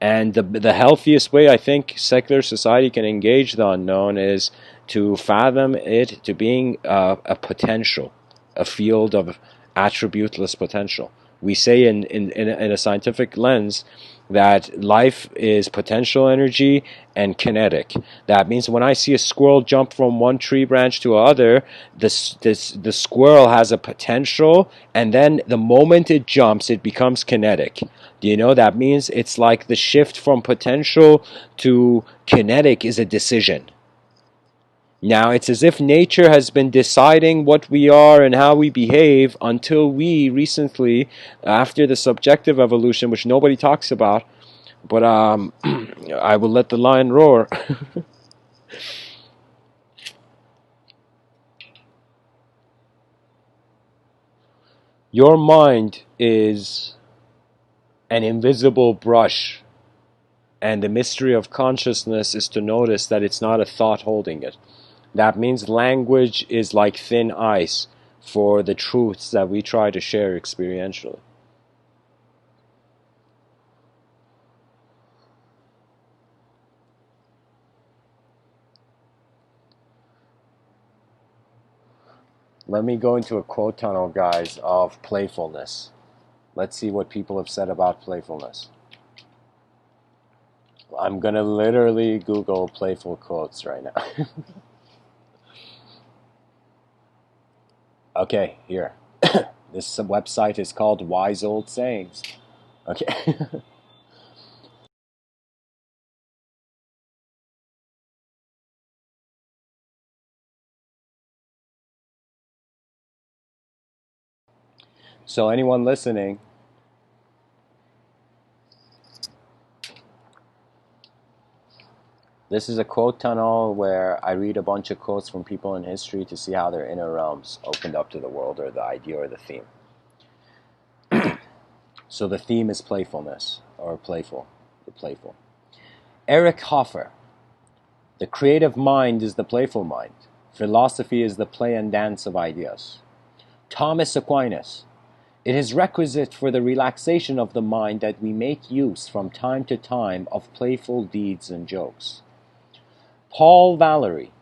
[SPEAKER 1] And the healthiest way I think secular society can engage the unknown is to fathom it to being a potential, a field of attributeless potential. We say in a scientific lens that life is potential energy and kinetic. That means when I see a squirrel jump from one tree branch to another, the squirrel has a potential, and then the moment it jumps, it becomes kinetic. Do you know that means it's like the shift from potential to kinetic is a decision. Now, it's as if nature has been deciding what we are and how we behave until we recently, after the subjective evolution, which nobody talks about, but I will let the lion roar. Your mind is an invisible brush, and the mystery of consciousness is to notice that it's not a thought holding it. That means language is like thin ice for the truths that we try to share experientially. Let me go into a quote tunnel, guys, of playfulness. Let's see what people have said about playfulness. I'm going to literally Google playful quotes right now. Okay, here. This website is called Wise Old Sayings. Okay. So anyone listening, this is a quote tunnel where I read a bunch of quotes from people in history to see how their inner realms opened up to the world, or the idea, or the theme. So the theme is playfulness, or playful, the playful. Eric Hoffer: the creative mind is the playful mind. Philosophy is the play and dance of ideas. Thomas Aquinas: it is requisite for the relaxation of the mind that we make use from time to time of playful deeds and jokes. Paul Valery: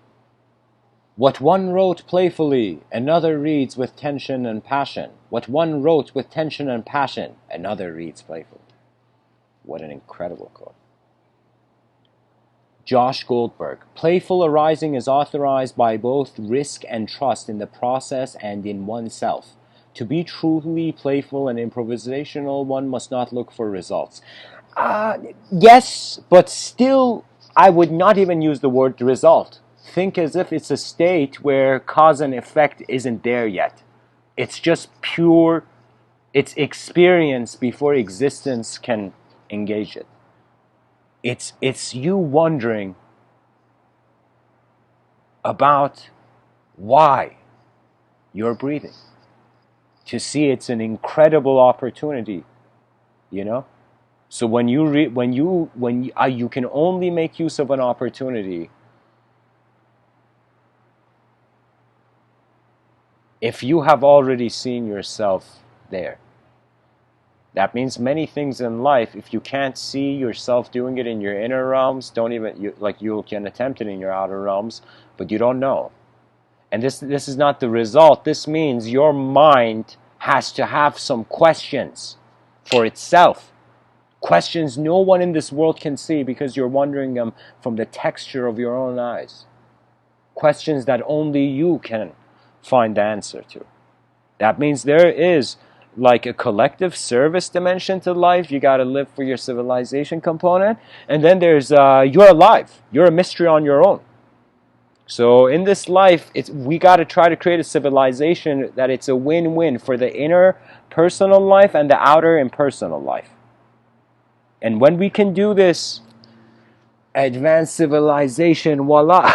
[SPEAKER 1] what one wrote playfully, another reads with tension and passion. What one wrote with tension and passion, another reads playfully. What an incredible quote. Josh Goldberg: playful arising is authorized by both risk and trust in the process and in oneself. To be truly playful and improvisational, one must not look for results. Yes, but still, I would not even use the word result. Think as if it's a state where cause and effect isn't there yet. It's just pure It's experience before existence can engage it. It's you wondering about why you're breathing. To see it's an incredible opportunity, you know. So when you can only make use of an opportunity if you have already seen yourself there. That means many things in life, if you can't see yourself doing it in your inner realms, don't even, you can attempt it in your outer realms, but you don't know. And this is not the result. This means your mind has to have some questions for itself. Questions no one in this world can see because you're wondering them from the texture of your own eyes. Questions that only you can find the answer to. That means there is like a collective service dimension to life. You got to live for your civilization component. And then there's you're alive. You're a mystery on your own. So in this life, we got to try to create a civilization that it's a win-win for the inner personal life and the outer impersonal life. And when we can do this, advanced civilization, voila.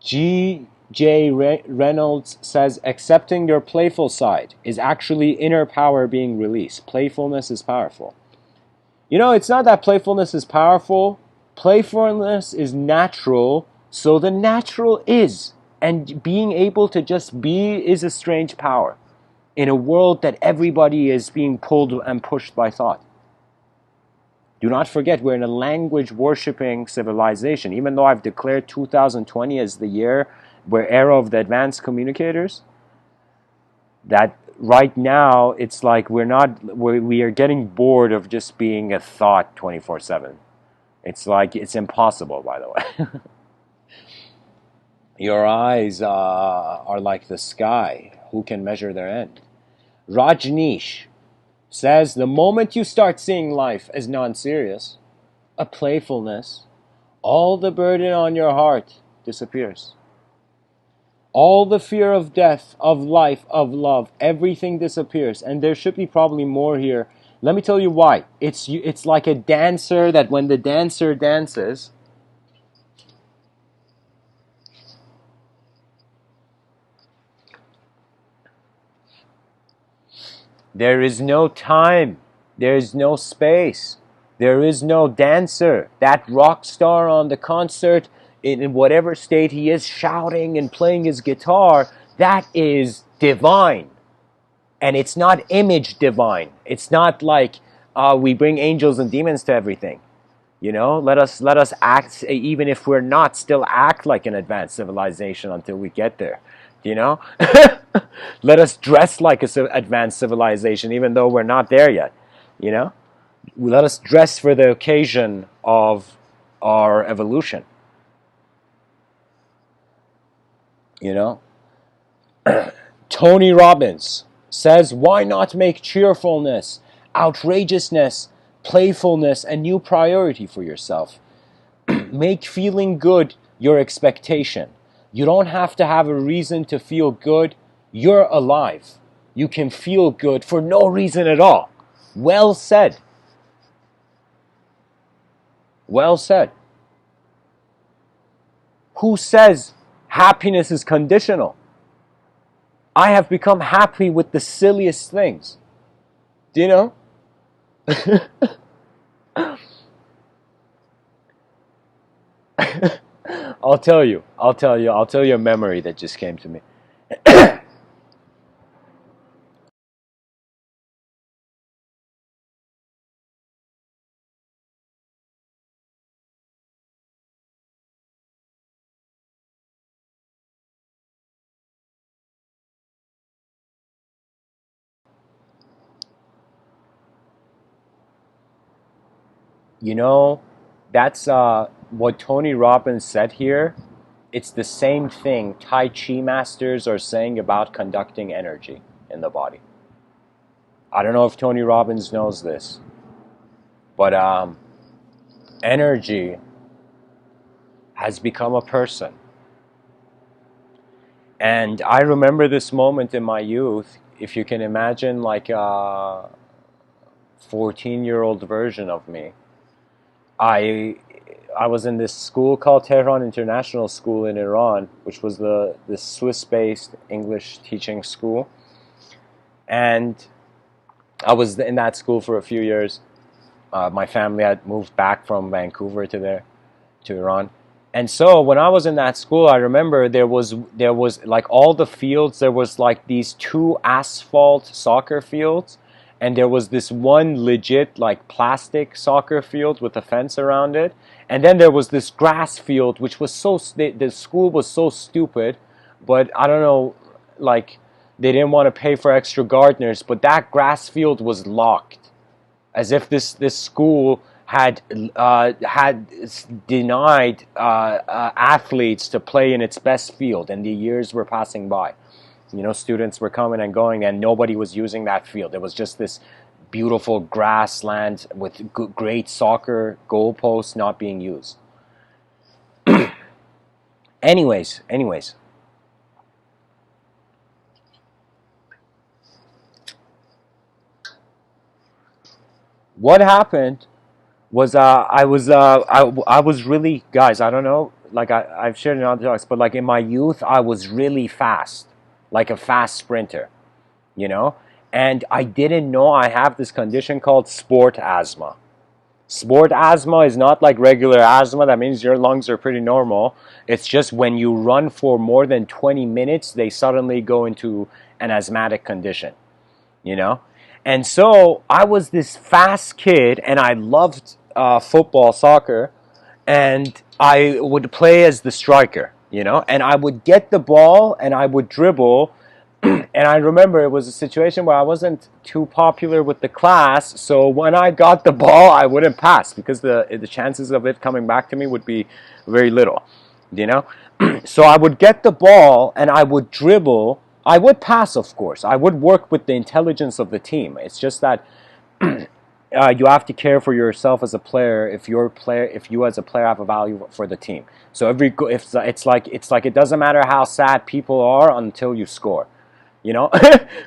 [SPEAKER 1] G.J. Reynolds says, accepting your playful side is actually inner power being released. Playfulness is powerful. You know, it's not that playfulness is powerful. Playfulness is natural, so the natural is. And being able to just be is a strange power in a world that everybody is being pulled and pushed by thought. Do not forget, we're in a language-worshipping civilization. Even though I've declared 2020 as the era of the advanced communicators, that right now it's like we are getting bored of just being a thought 24/7. It's like it's impossible, by the way. Your eyes are like the sky. Who can measure their end? Rajneesh says, the moment you start seeing life as non-serious, a playfulness, all the burden on your heart disappears. All the fear of death, of life, of love, everything disappears. And there should be probably more here. Let me tell you why. It's like a dancer that when the dancer dances, there is no time. There is no space. There is no dancer. That rock star on the concert, in whatever state he is, shouting and playing his guitar, that is divine. And it's not image divine. It's not like we bring angels and demons to everything. You know, let us act, even if we're not, still act like an advanced civilization until we get there. You know, let us dress like an advanced civilization, even though we're not there yet. You know, let us dress for the occasion of our evolution. You know, Tony Robbins says, why not make cheerfulness, outrageousness, playfulness a new priority for yourself? Make feeling good your expectation. You don't have to have a reason to feel good. You're alive. You can feel good for no reason at all. Well said. Well said. Who says happiness is conditional? I have become happy with the silliest things. Do you know? I'll tell you a memory that just came to me. You know, that's what Tony Robbins said here. It's the same thing Tai Chi masters are saying about conducting energy in the body. I don't know if Tony Robbins knows this, but energy has become a person. And I remember this moment in my youth. if you can imagine like a 14-year-old version of me, I I was in this school called Tehran International School in Iran, which was the Swiss-based English teaching school, and I was in that school for a few years. My family had moved back from Vancouver to there, to Iran. And so when I was in that school, I remember there was like all the fields, there was like these two asphalt soccer fields, and there was this one legit like plastic soccer field with a fence around it. And then there was this grass field which was the school was so stupid, but I don't know, like they didn't want to pay for extra gardeners, but that grass field was locked, as if this school had denied athletes to play in its best field, and the years were passing by. You know, students were coming and going, and nobody was using that field. It was just this beautiful grassland with great soccer goalposts not being used. Anyways, what happened was I was really, guys, I don't know, like I've shared in other talks, but like in my youth I was really fast, like a fast sprinter, you know, and I didn't know I have this condition called sport asthma. Sport asthma is not like regular asthma, that means your lungs are pretty normal. It's just when you run for more than 20 minutes they suddenly go into an asthmatic condition, you know. And so I was this fast kid, and I loved football, soccer, and I would play as the striker, you know, and I would get the ball and I would dribble. And I remember it was a situation where I wasn't too popular with the class, so when I got the ball, I wouldn't pass because the chances of it coming back to me would be very little, you know. So I would get the ball and I would dribble. I would pass, of course. I would work with the intelligence of the team. It's just that you have to care for yourself as a player. If you as a player have a value for the team. So if it's like it doesn't matter how sad people are until you score. You know,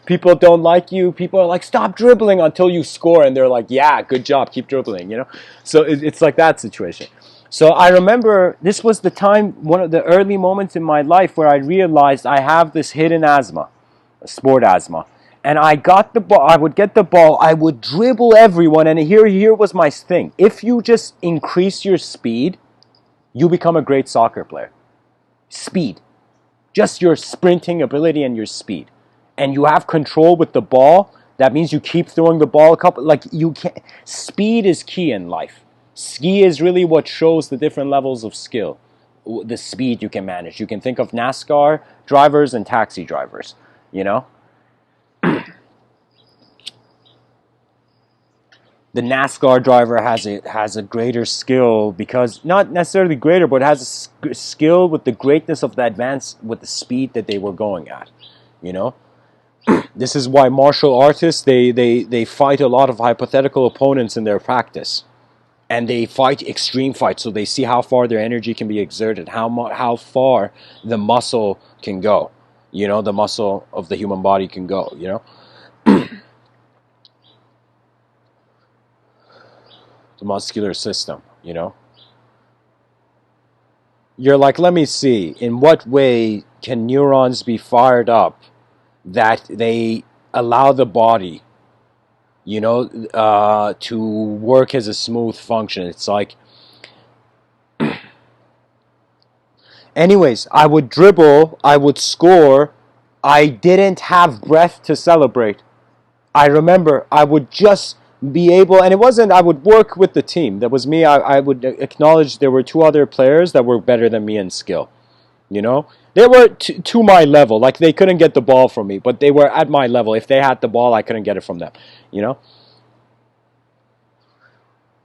[SPEAKER 1] people don't like you. People are like, stop dribbling until you score, and they're like, yeah, good job, keep dribbling. You know, so it's like that situation. So I remember this was the time, one of the early moments in my life where I realized I have this hidden asthma, sport asthma. And I got the ball, I would get the ball, I would dribble everyone, and here was my thing. If you just increase your speed, you become a great soccer player. Speed. Just your sprinting ability and your speed. And you have control with the ball, that means you keep throwing the ball a couple, like you can't, speed is key in life. Ski is really what shows the different levels of skill, the speed you can manage. You can think of NASCAR drivers and taxi drivers, you know. The NASCAR driver has a greater skill, because not necessarily greater, but has a skill with the greatness of the advance with the speed that they were going at, you know. This is why martial artists they fight a lot of hypothetical opponents in their practice. And they fight extreme fights, so they see how far their energy can be exerted, how far the muscle can go. You know, the muscle of the human body can go, you know. The muscular system, you know. You're like, let me see, in what way can neurons be fired up that they allow the body, you know, to work as a smooth function. It's like, anyways, I would dribble, I would score, I didn't have breath to celebrate. I remember I would just be able, and it wasn't, I would work with the team. That was me. I would acknowledge there were two other players that were better than me in skill, you know. They were to my level, like they couldn't get the ball from me, but they were at my level. If they had the ball, I couldn't get it from them, you know.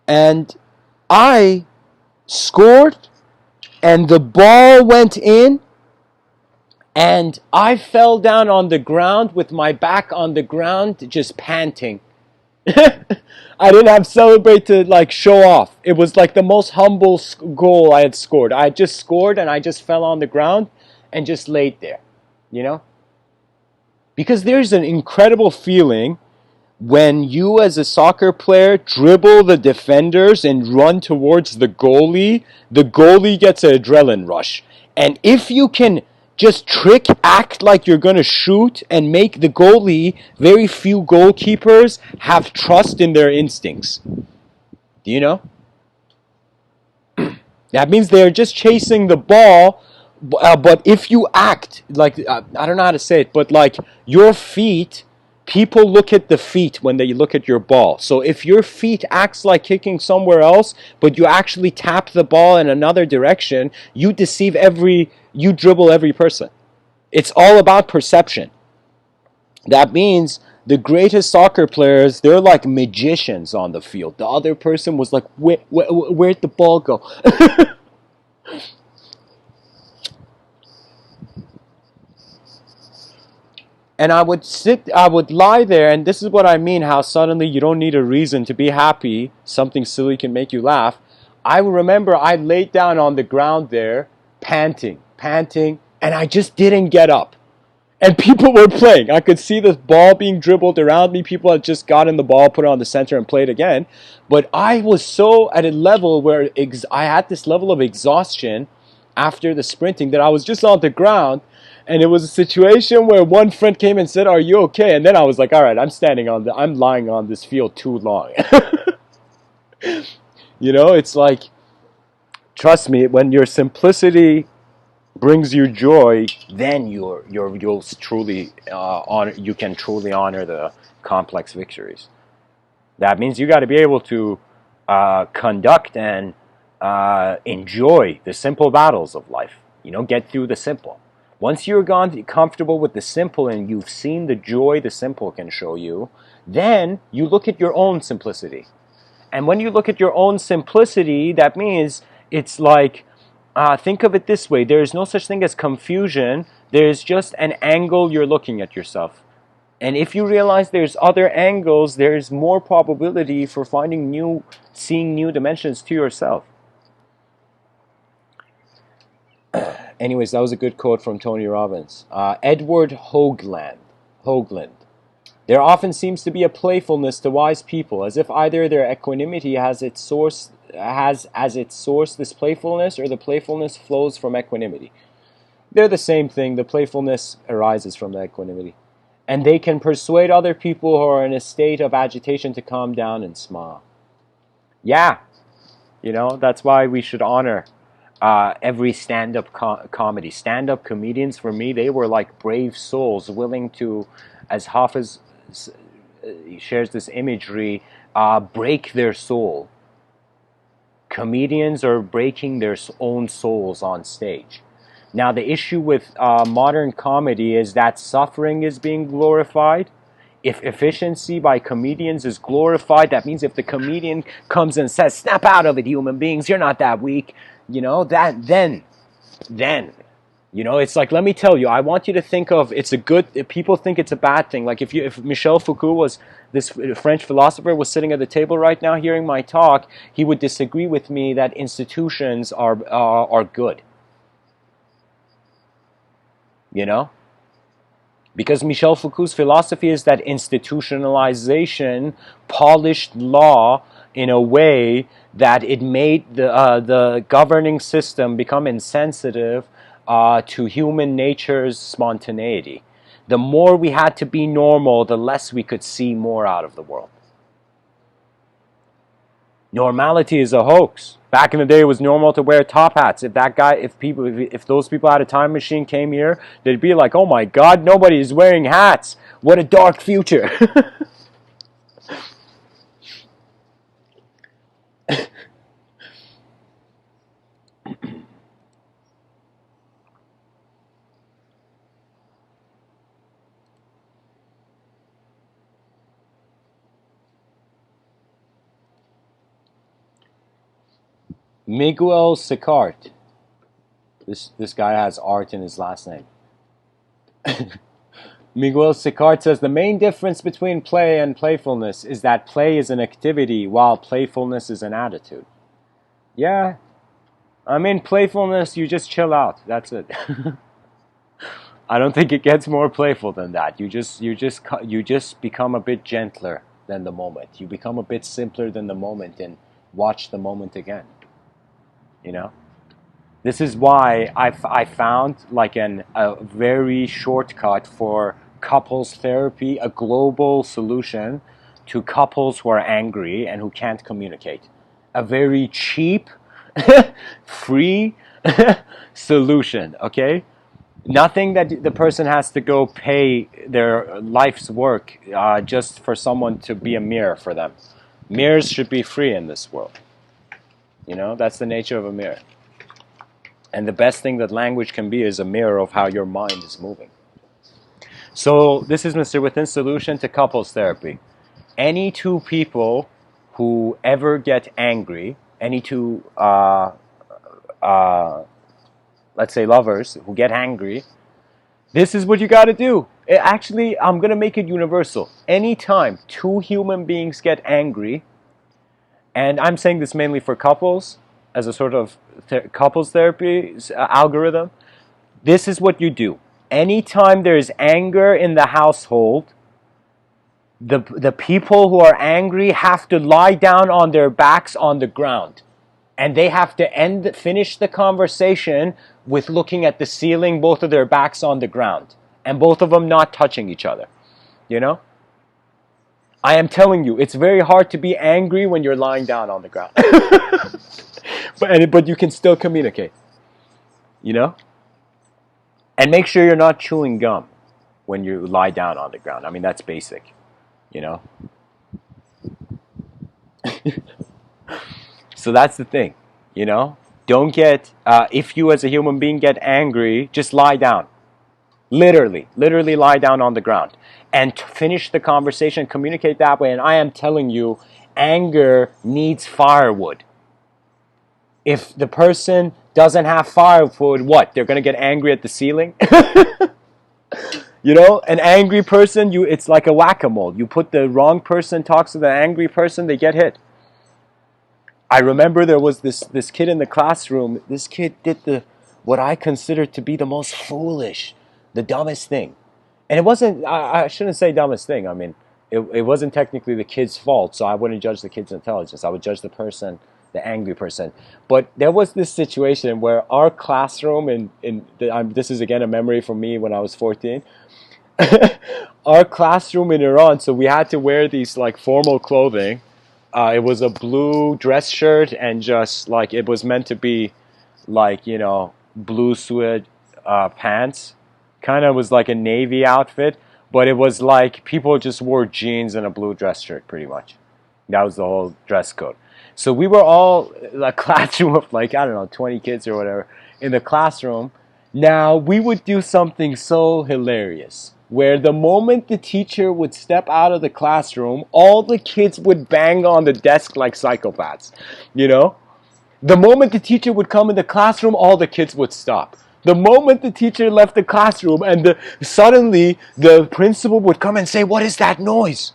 [SPEAKER 1] And I scored, and the ball went in, and I fell down on the ground with my back on the ground, just panting. I didn't have celebrate to like show off. It was like the most humble goal I had scored. I had just scored, and I just fell on the ground and just laid there, you know. Because there's an incredible feeling when you as a soccer player dribble the defenders and run towards the goalie gets an adrenaline rush. And if you can just act like you're going to shoot and make the goalie, very few goalkeepers have trust in their instincts. Do you know? That means they're just chasing the ball, but if you act like, I don't know how to say it, but like your feet, people look at the feet when they look at your ball. So if your feet acts like kicking somewhere else, but you actually tap the ball in another direction, you dribble every person. It's all about perception. That means the greatest soccer players, they're like magicians on the field. The other person was like, where'd the ball go? And I would lie there, and this is what I mean, how suddenly you don't need a reason to be happy. Something silly can make you laugh. I remember I laid down on the ground there, panting, and I just didn't get up. And people were playing. I could see the ball being dribbled around me. People had just gotten the ball, put it on the center, and played again. But I was so at a level where I had this level of exhaustion after the sprinting that I was just on the ground. And it was a situation where one friend came and said, "Are you okay?" And then I was like, "All right, I'm lying on this field too long." It's like, trust me, when your simplicity brings you joy, then you'll truly you can truly honor the complex victories. That means you got to be able to conduct and enjoy the simple battles of life. Get through the simple. Once you're comfortable with the simple and you've seen the joy the simple can show you, then you look at your own simplicity. And when you look at your own simplicity, that means it's like, think of it this way. There is no such thing as confusion. There's just an angle you're looking at yourself. And if you realize there's other angles, there's more probability for seeing new dimensions to yourself. Anyways, that was a good quote from Tony Robbins. Edward Hoagland. There often seems to be a playfulness to wise people, as if either their equanimity has as its source this playfulness, or the playfulness flows from equanimity. They're the same thing. The playfulness arises from the equanimity. And they can persuade other people who are in a state of agitation to calm down and smile. Yeah, that's why we should honor every stand-up comedy. Stand-up comedians, for me, they were like brave souls willing to, as Hafiz shares this imagery, break their soul. Comedians are breaking their own souls on stage. Now, the issue with modern comedy is that suffering is being glorified. If efficiency by comedians is glorified, that means if the comedian comes and says, "Snap out of it, human beings, you're not that weak," then, it's like, let me tell you, I want you to think of, people think it's a bad thing. Like if Michel Foucault this French philosopher was sitting at the table right now hearing my talk, he would disagree with me that institutions are good. Because Michel Foucault's philosophy is that institutionalization polished law in a way that it made the governing system become insensitive to human nature's spontaneity. The more we had to be normal, the less we could see more out of the world. Normality is a hoax. Back in the day, it was normal to wear top hats. If those people had a time machine came here, they'd be like, "Oh my God, nobody is wearing hats. What a dark future." Miguel Sicart. This guy has art in his last name. Miguel Sicart says the main difference between play and playfulness is that play is an activity while playfulness is an attitude. Yeah. I mean, playfulness, you just chill out. That's it. I don't think it gets more playful than that. You just become a bit gentler than the moment. You become a bit simpler than the moment and watch the moment again. You know? This is why I found like a very shortcut for couples therapy, a global solution to couples who are angry and who can't communicate. A very cheap, free solution, okay? Nothing that the person has to go pay their life's work just for someone to be a mirror for them. Mirrors should be free in this world. You know, that's the nature of a mirror. And the best thing that language can be is a mirror of how your mind is moving. So this is Mr. Within's solution to couples therapy. Any two people who ever get angry, any two, let's say lovers who get angry, this is what you got to do. Actually, I'm going to make it universal. Anytime two human beings get angry, and I'm saying this mainly for couples, as a sort of couples therapy algorithm, this is what you do. Anytime there is anger in the household, the people who are angry have to lie down on their backs on the ground. And they have to finish the conversation with looking at the ceiling, both of their backs on the ground. And both of them not touching each other. You know? I am telling you, it's very hard to be angry when you're lying down on the ground. But you can still communicate. You know? And make sure you're not chewing gum when you lie down on the ground. I mean, that's basic. You know? So that's the thing. You know? Don't get, if you as a human being get angry, just lie down. Literally lie down on the ground. And finish the conversation, communicate that way. And I am telling you, anger needs firewood. If the person doesn't have firewood, what? They're going to get angry at the ceiling? You know, an angry person, it's like a whack-a-mole. You put the wrong person, talks to the angry person, they get hit. I remember there was this kid in the classroom. This kid did what I consider to be the most foolish, the dumbest thing. And it wasn't, I shouldn't say dumbest thing. I mean, it wasn't technically the kid's fault, so I wouldn't judge the kid's intelligence. I would judge the person, the angry person. But there was this situation where our classroom, this is again a memory from me when I was 14, our classroom in Iran, so we had to wear these like formal clothing. It was a blue dress shirt and just like, it was meant to be like, you know, blue suede pants. Kind of was like a navy outfit, but it was like people just wore jeans and a blue dress shirt pretty much. That was the whole dress code. So we were all a classroom of like, I don't know, 20 kids or whatever in the classroom. Now we would do something so hilarious where the moment the teacher would step out of the classroom, all the kids would bang on the desk like psychopaths, you know? The moment the teacher would come in the classroom, all the kids would stop. The moment the teacher left the classroom and suddenly the principal would come and say, "What is that noise?"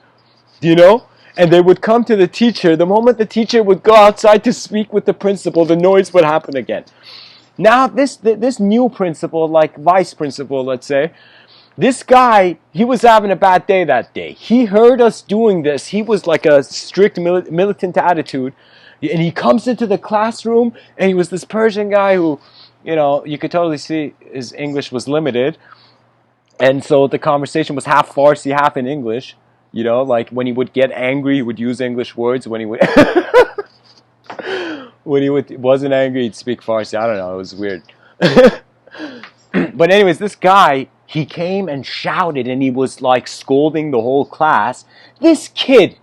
[SPEAKER 1] You know? And they would come to the teacher. The moment the teacher would go outside to speak with the principal, the noise would happen again. Now this new principal, like vice principal, let's say, this guy, he was having a bad day that day. He heard us doing this. He was like a strict militant attitude. And he comes into the classroom and he was this Persian guy who, you know, you could totally see his English was limited. And so the conversation was half Farsi, half in English. You know, like when he would get angry, he would use English words. When he would, wasn't angry, he'd speak Farsi. I don't know, it was weird. But anyways, this guy, he came and shouted and he was like scolding the whole class. This kid,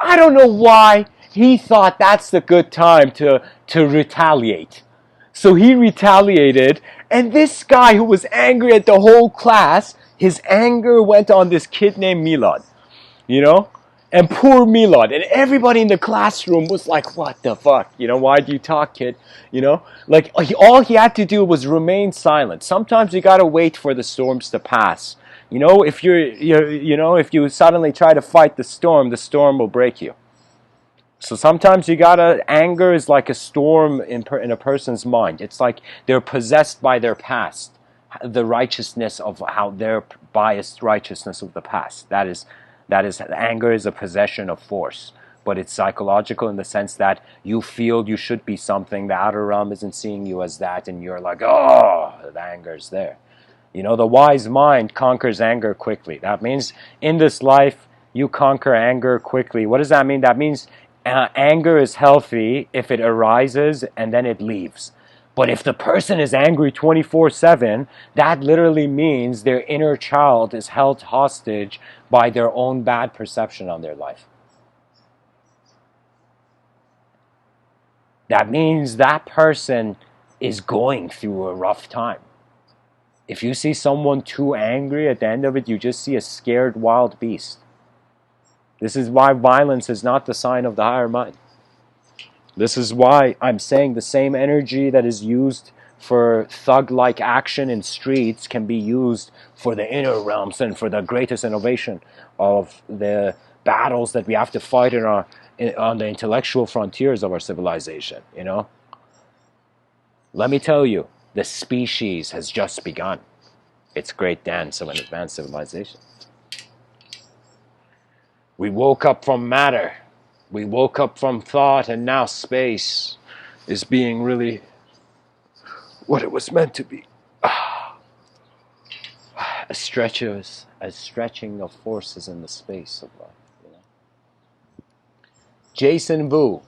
[SPEAKER 1] I don't know why, he thought that's the good time to retaliate. So he retaliated, and this guy who was angry at the whole class, his anger went on this kid named Milad, you know? And poor Milad, and everybody in the classroom was like, "What the fuck? You know, why do you talk, kid?" You know? Like, all he had to do was remain silent. Sometimes you gotta wait for the storms to pass. You know, if if you suddenly try to fight the storm will break you. So sometimes you gotta, anger is like a storm in a person's mind. It's like they're possessed by their past. the righteousness of how their biased righteousness of the past. That is anger is a possession of force, but it's psychological in the sense that you feel you should be something, the outer realm isn't seeing you as that, and you're like, oh, the anger's there. You know, the wise mind conquers anger quickly. That means in this life, you conquer anger quickly. What does that mean? That means anger is healthy if it arises and then it leaves. But if the person is angry 24/7, that literally means their inner child is held hostage by their own bad perception on their life. That means that person is going through a rough time. If you see someone too angry, at the end of it, you just see a scared wild beast. This is why violence is not the sign of the higher mind. This is why I'm saying the same energy that is used for thug-like action in streets can be used for the inner realms and for the greatest innovation of the battles that we have to fight on the intellectual frontiers of our civilization, you know? Let me tell you, the species has just begun its great dance of an advanced civilization. We woke up from matter. We woke up from thought, and now space is being really what it was meant to be. A stretching of forces in the space of life. You know? Jason Vu.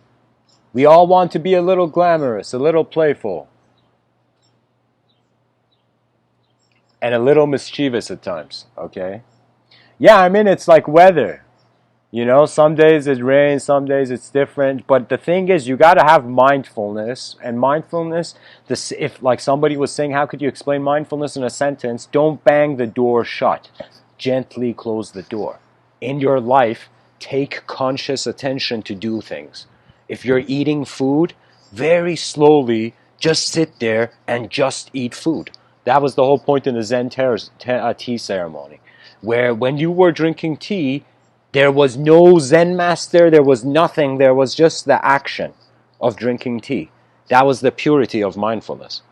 [SPEAKER 1] We all want to be a little glamorous, a little playful, and a little mischievous at times, okay? Yeah, I mean, it's like weather. You know, some days it rains, some days it's different. But the thing is, you got to have mindfulness. And mindfulness, if like somebody was saying, how could you explain mindfulness in a sentence? Don't bang the door shut. Gently close the door. In your life, take conscious attention to do things. If you're eating food, very slowly, just sit there and just eat food. That was the whole point in the Zen tea ceremony. Where when you were drinking tea, there was no Zen master, there was nothing, there was just the action of drinking tea. That was the purity of mindfulness.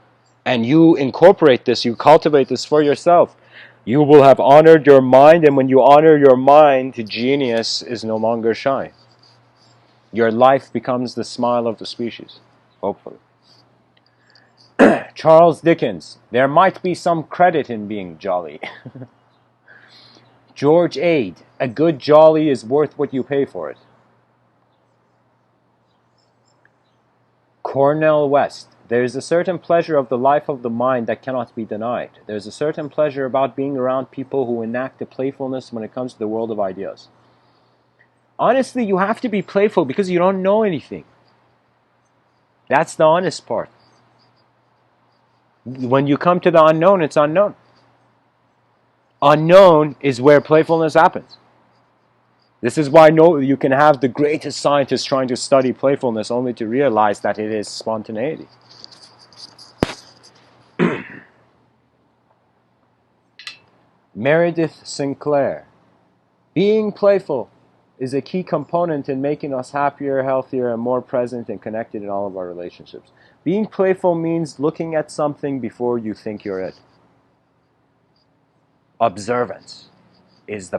[SPEAKER 1] And you incorporate this, you cultivate this for yourself. You will have honored your mind, and when you honor your mind, genius is no longer shy. Your life becomes the smile of the species, hopefully. Charles Dickens, there might be some credit in being jolly. George Ade, a good jolly is worth what you pay for it. Cornel West, there is a certain pleasure of the life of the mind that cannot be denied. There is a certain pleasure about being around people who enact the playfulness when it comes to the world of ideas. Honestly, you have to be playful because you don't know anything. That's the honest part. When you come to the unknown, it's unknown. Unknown is where playfulness happens. This is why you can have the greatest scientists trying to study playfulness only to realize that it is spontaneity. Meredith Sinclair. Being playful is a key component in making us happier, healthier, and more present and connected in all of our relationships. Being playful means looking at something before you think you're it. Observance is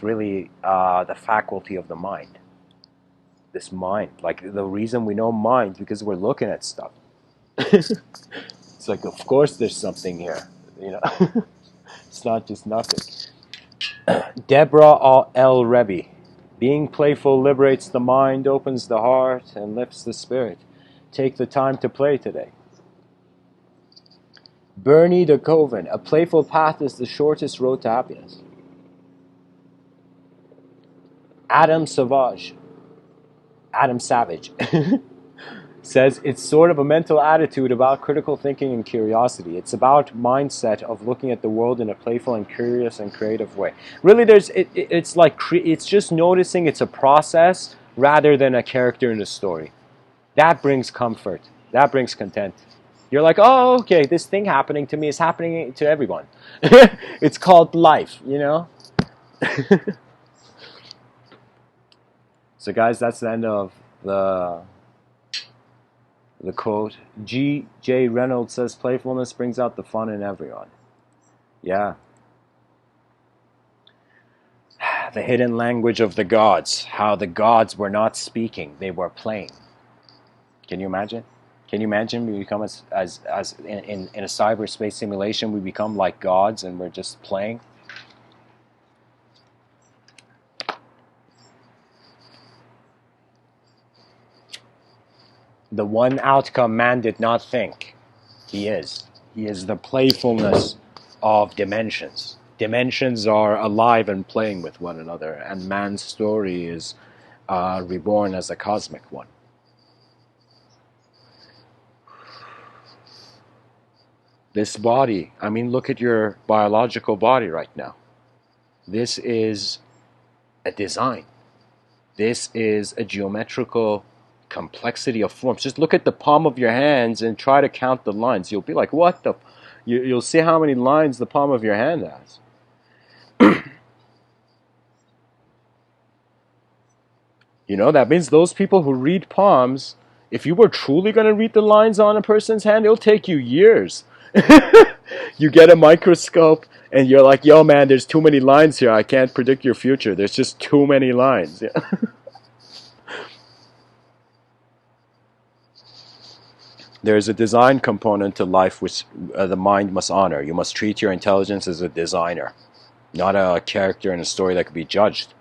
[SPEAKER 1] really the faculty of the mind. This mind, like the reason we know mind, because we're looking at stuff. It's like, of course, there's something here. You know, it's not just nothing. Deborah L. Rebbe. Being playful liberates the mind, opens the heart, and lifts the spirit. Take the time to play today. Bernie de Koven, a playful path is the shortest road to happiness. Adam Savage says it's sort of a mental attitude about critical thinking and curiosity. It's about mindset of looking at the world in a playful and curious and creative way. Really, it's just noticing it's a process rather than a character in a story. That brings comfort. That brings content. You're like, oh, okay, this thing happening to me is happening to everyone. It's called life, you know? So guys, that's the end of the quote. G.J. Reynolds says, playfulness brings out the fun in everyone. Yeah. The hidden language of the gods. How the gods were not speaking, they were playing. Can you imagine? Can you imagine we become as in a cyberspace simulation, we become like gods and we're just playing? The one outcome man did not think he is. He is the playfulness of dimensions. Dimensions are alive and playing with one another, and man's story is reborn as a cosmic one. This body, I mean, look at your biological body right now. This is a design. This is a geometrical complexity of forms. Just look at the palm of your hands and try to count the lines. You'll be like, what the? You'll see how many lines the palm of your hand has. You know, that means those people who read palms, if you were truly going to read the lines on a person's hand, it'll take you years. You get a microscope and you're like, yo man, there's too many lines here. I can't predict your future. There's just too many lines. Yeah. There's a design component to life which the mind must honor. You must treat your intelligence as a designer, not a character in a story that could be judged.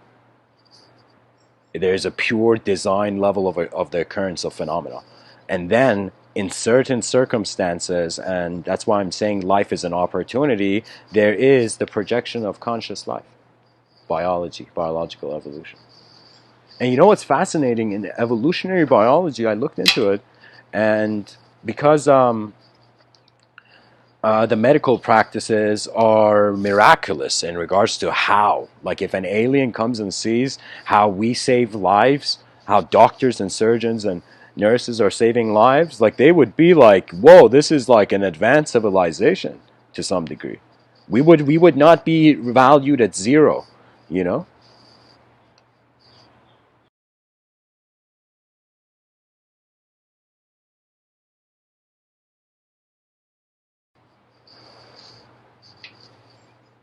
[SPEAKER 1] There's a pure design level of the occurrence of phenomena. And then, in certain circumstances, and that's why I'm saying life is an opportunity, there is the projection of conscious life. Biology, biological evolution. And you know what's fascinating? In evolutionary biology, I looked into it, and because the medical practices are miraculous in regards to how, like if an alien comes and sees how we save lives, how doctors and surgeons and nurses are saving lives, like they would be like, whoa, this is like an advanced civilization to some degree. We would not be valued at zero, you know?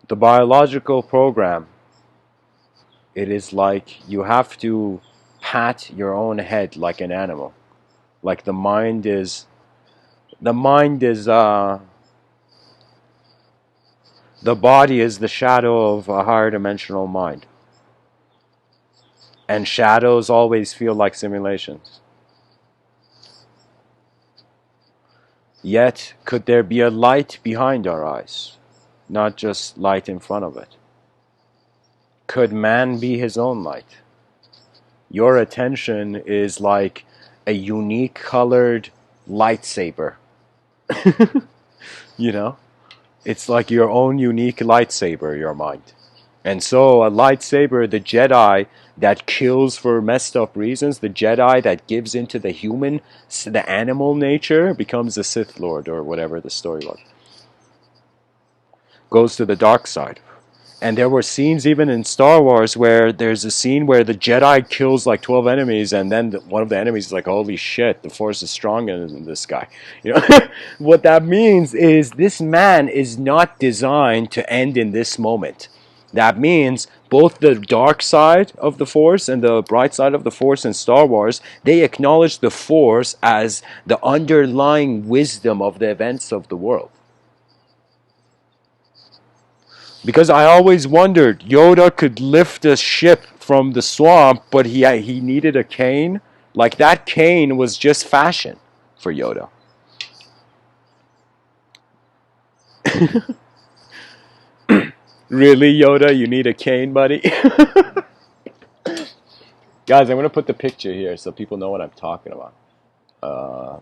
[SPEAKER 1] The biological program, it is like you have to pat your own head like an animal. Like the mind is the body is the shadow of a higher dimensional mind, and shadows always feel like simulations. Yet could there be a light behind our eyes, not just light in front of it? Could man be his own light? Your attention is like a unique colored lightsaber. You know, it's like your own unique lightsaber, your mind. And so a lightsaber, the Jedi that kills for messed up reasons, the Jedi that gives into the human, the animal nature, becomes a Sith Lord or whatever the story was. Goes to the dark side. And there were scenes even in Star Wars where there's a scene where the Jedi kills like 12 enemies, and then one of the enemies is like, holy shit, the Force is stronger than this guy. You know, what that means is this man is not designed to end in this moment. That means both the dark side of the Force and the bright side of the Force in Star Wars, they acknowledge the Force as the underlying wisdom of the events of the world. Because I always wondered, Yoda could lift a ship from the swamp, but he needed a cane. Like that cane was just fashion for Yoda. Really, Yoda, you need a cane, buddy? Guys, I'm going to put the picture here so people know what I'm talking about. Uh,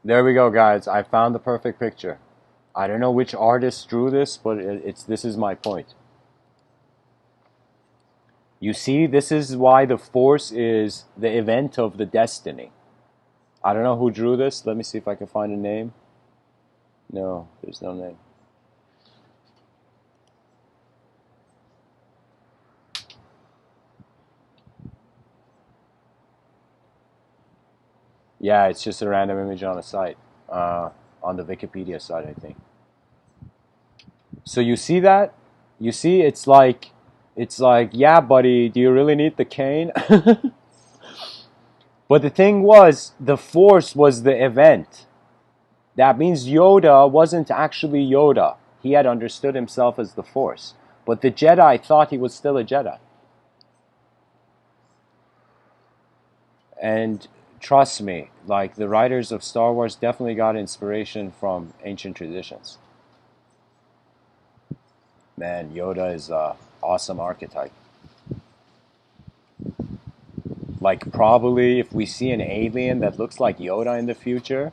[SPEAKER 1] There we go, guys. I found the perfect picture. I don't know which artist drew this, but this is my point. You see, this is why the force is the event of the destiny. I don't know who drew this. Let me see if I can find a name. No, there's no name. Yeah, it's just a random image on a site, on the Wikipedia site, I think. So you see that? You see, it's like, yeah, buddy, do you really need the cane? But the thing was, the Force was the event. That means Yoda wasn't actually Yoda. He had understood himself as the Force. But the Jedi thought he was still a Jedi. And trust me, like the writers of Star Wars definitely got inspiration from ancient traditions. Man, Yoda is an awesome archetype. Like probably if we see an alien that looks like Yoda in the future,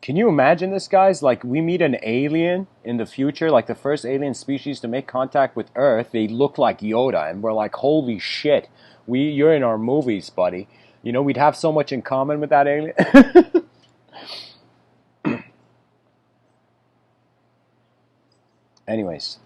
[SPEAKER 1] can you imagine this, guys? Like we meet an alien in the future, like the first alien species to make contact with Earth, they look like Yoda, and we're like, holy shit, you're in our movies, buddy. You know, we'd have so much in common with that alien. Anyways.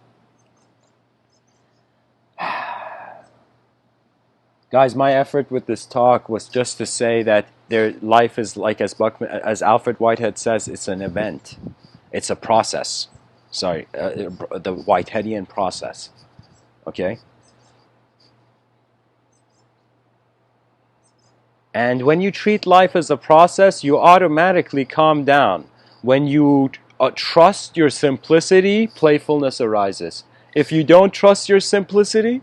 [SPEAKER 1] Guys, my effort with this talk was just to say that their life is like, as Alfred Whitehead says, it's an event. It's a process. Sorry, the Whiteheadian process. Okay? And when you treat life as a process, you automatically calm down. When you trust your simplicity, playfulness arises. If you don't trust your simplicity,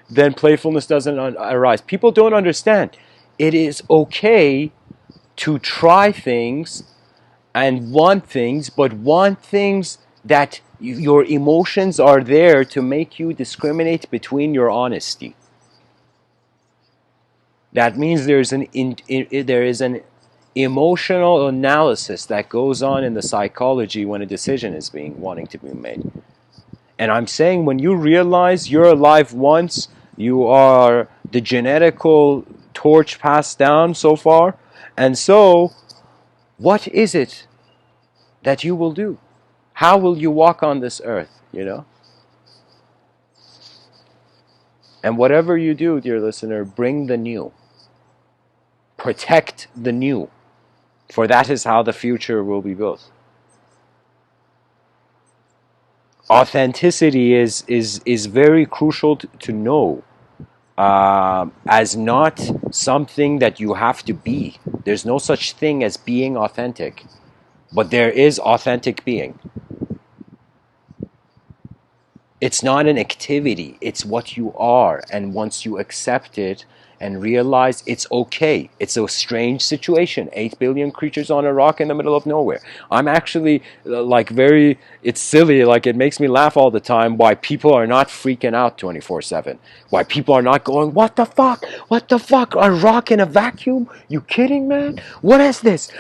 [SPEAKER 1] then playfulness doesn't arise. People don't understand. It is okay to try things and want things, but want things that your emotions are there to make you discriminate between your honesty. That means there is an emotional analysis that goes on in the psychology when a decision is wanting to be made. And I'm saying when you realize you're alive once, you are the genetical torch passed down so far, and so what is it that you will do? How will you walk on this earth, you know? And whatever you do, dear listener, bring the new. Protect the new, for that is how the future will be built. Authenticity is very crucial to know, as not something that you have to be. There's no such thing as being authentic, but there is authentic being. It's not an activity, it's what you are, and once you accept it and realize it's okay. It's a strange situation. 8 billion creatures on a rock in the middle of nowhere. I'm actually it's silly, like it makes me laugh all the time why people are not freaking out 24/7. Why people are not going, what the fuck? What the fuck? A rock in a vacuum? You kidding, man? What is this?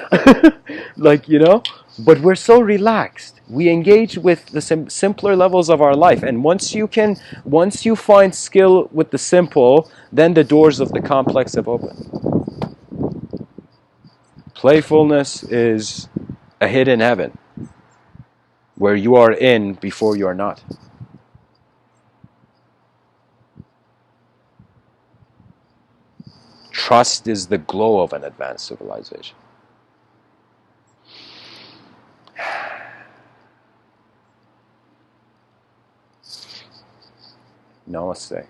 [SPEAKER 1] Like, you know? But we're so relaxed. We engage with the simpler levels of our life. And once you find skill with the simple, then the doors of the complex have opened. Playfulness is a hidden heaven where you are in before you are not. Trust is the glow of an advanced civilization. Namaste.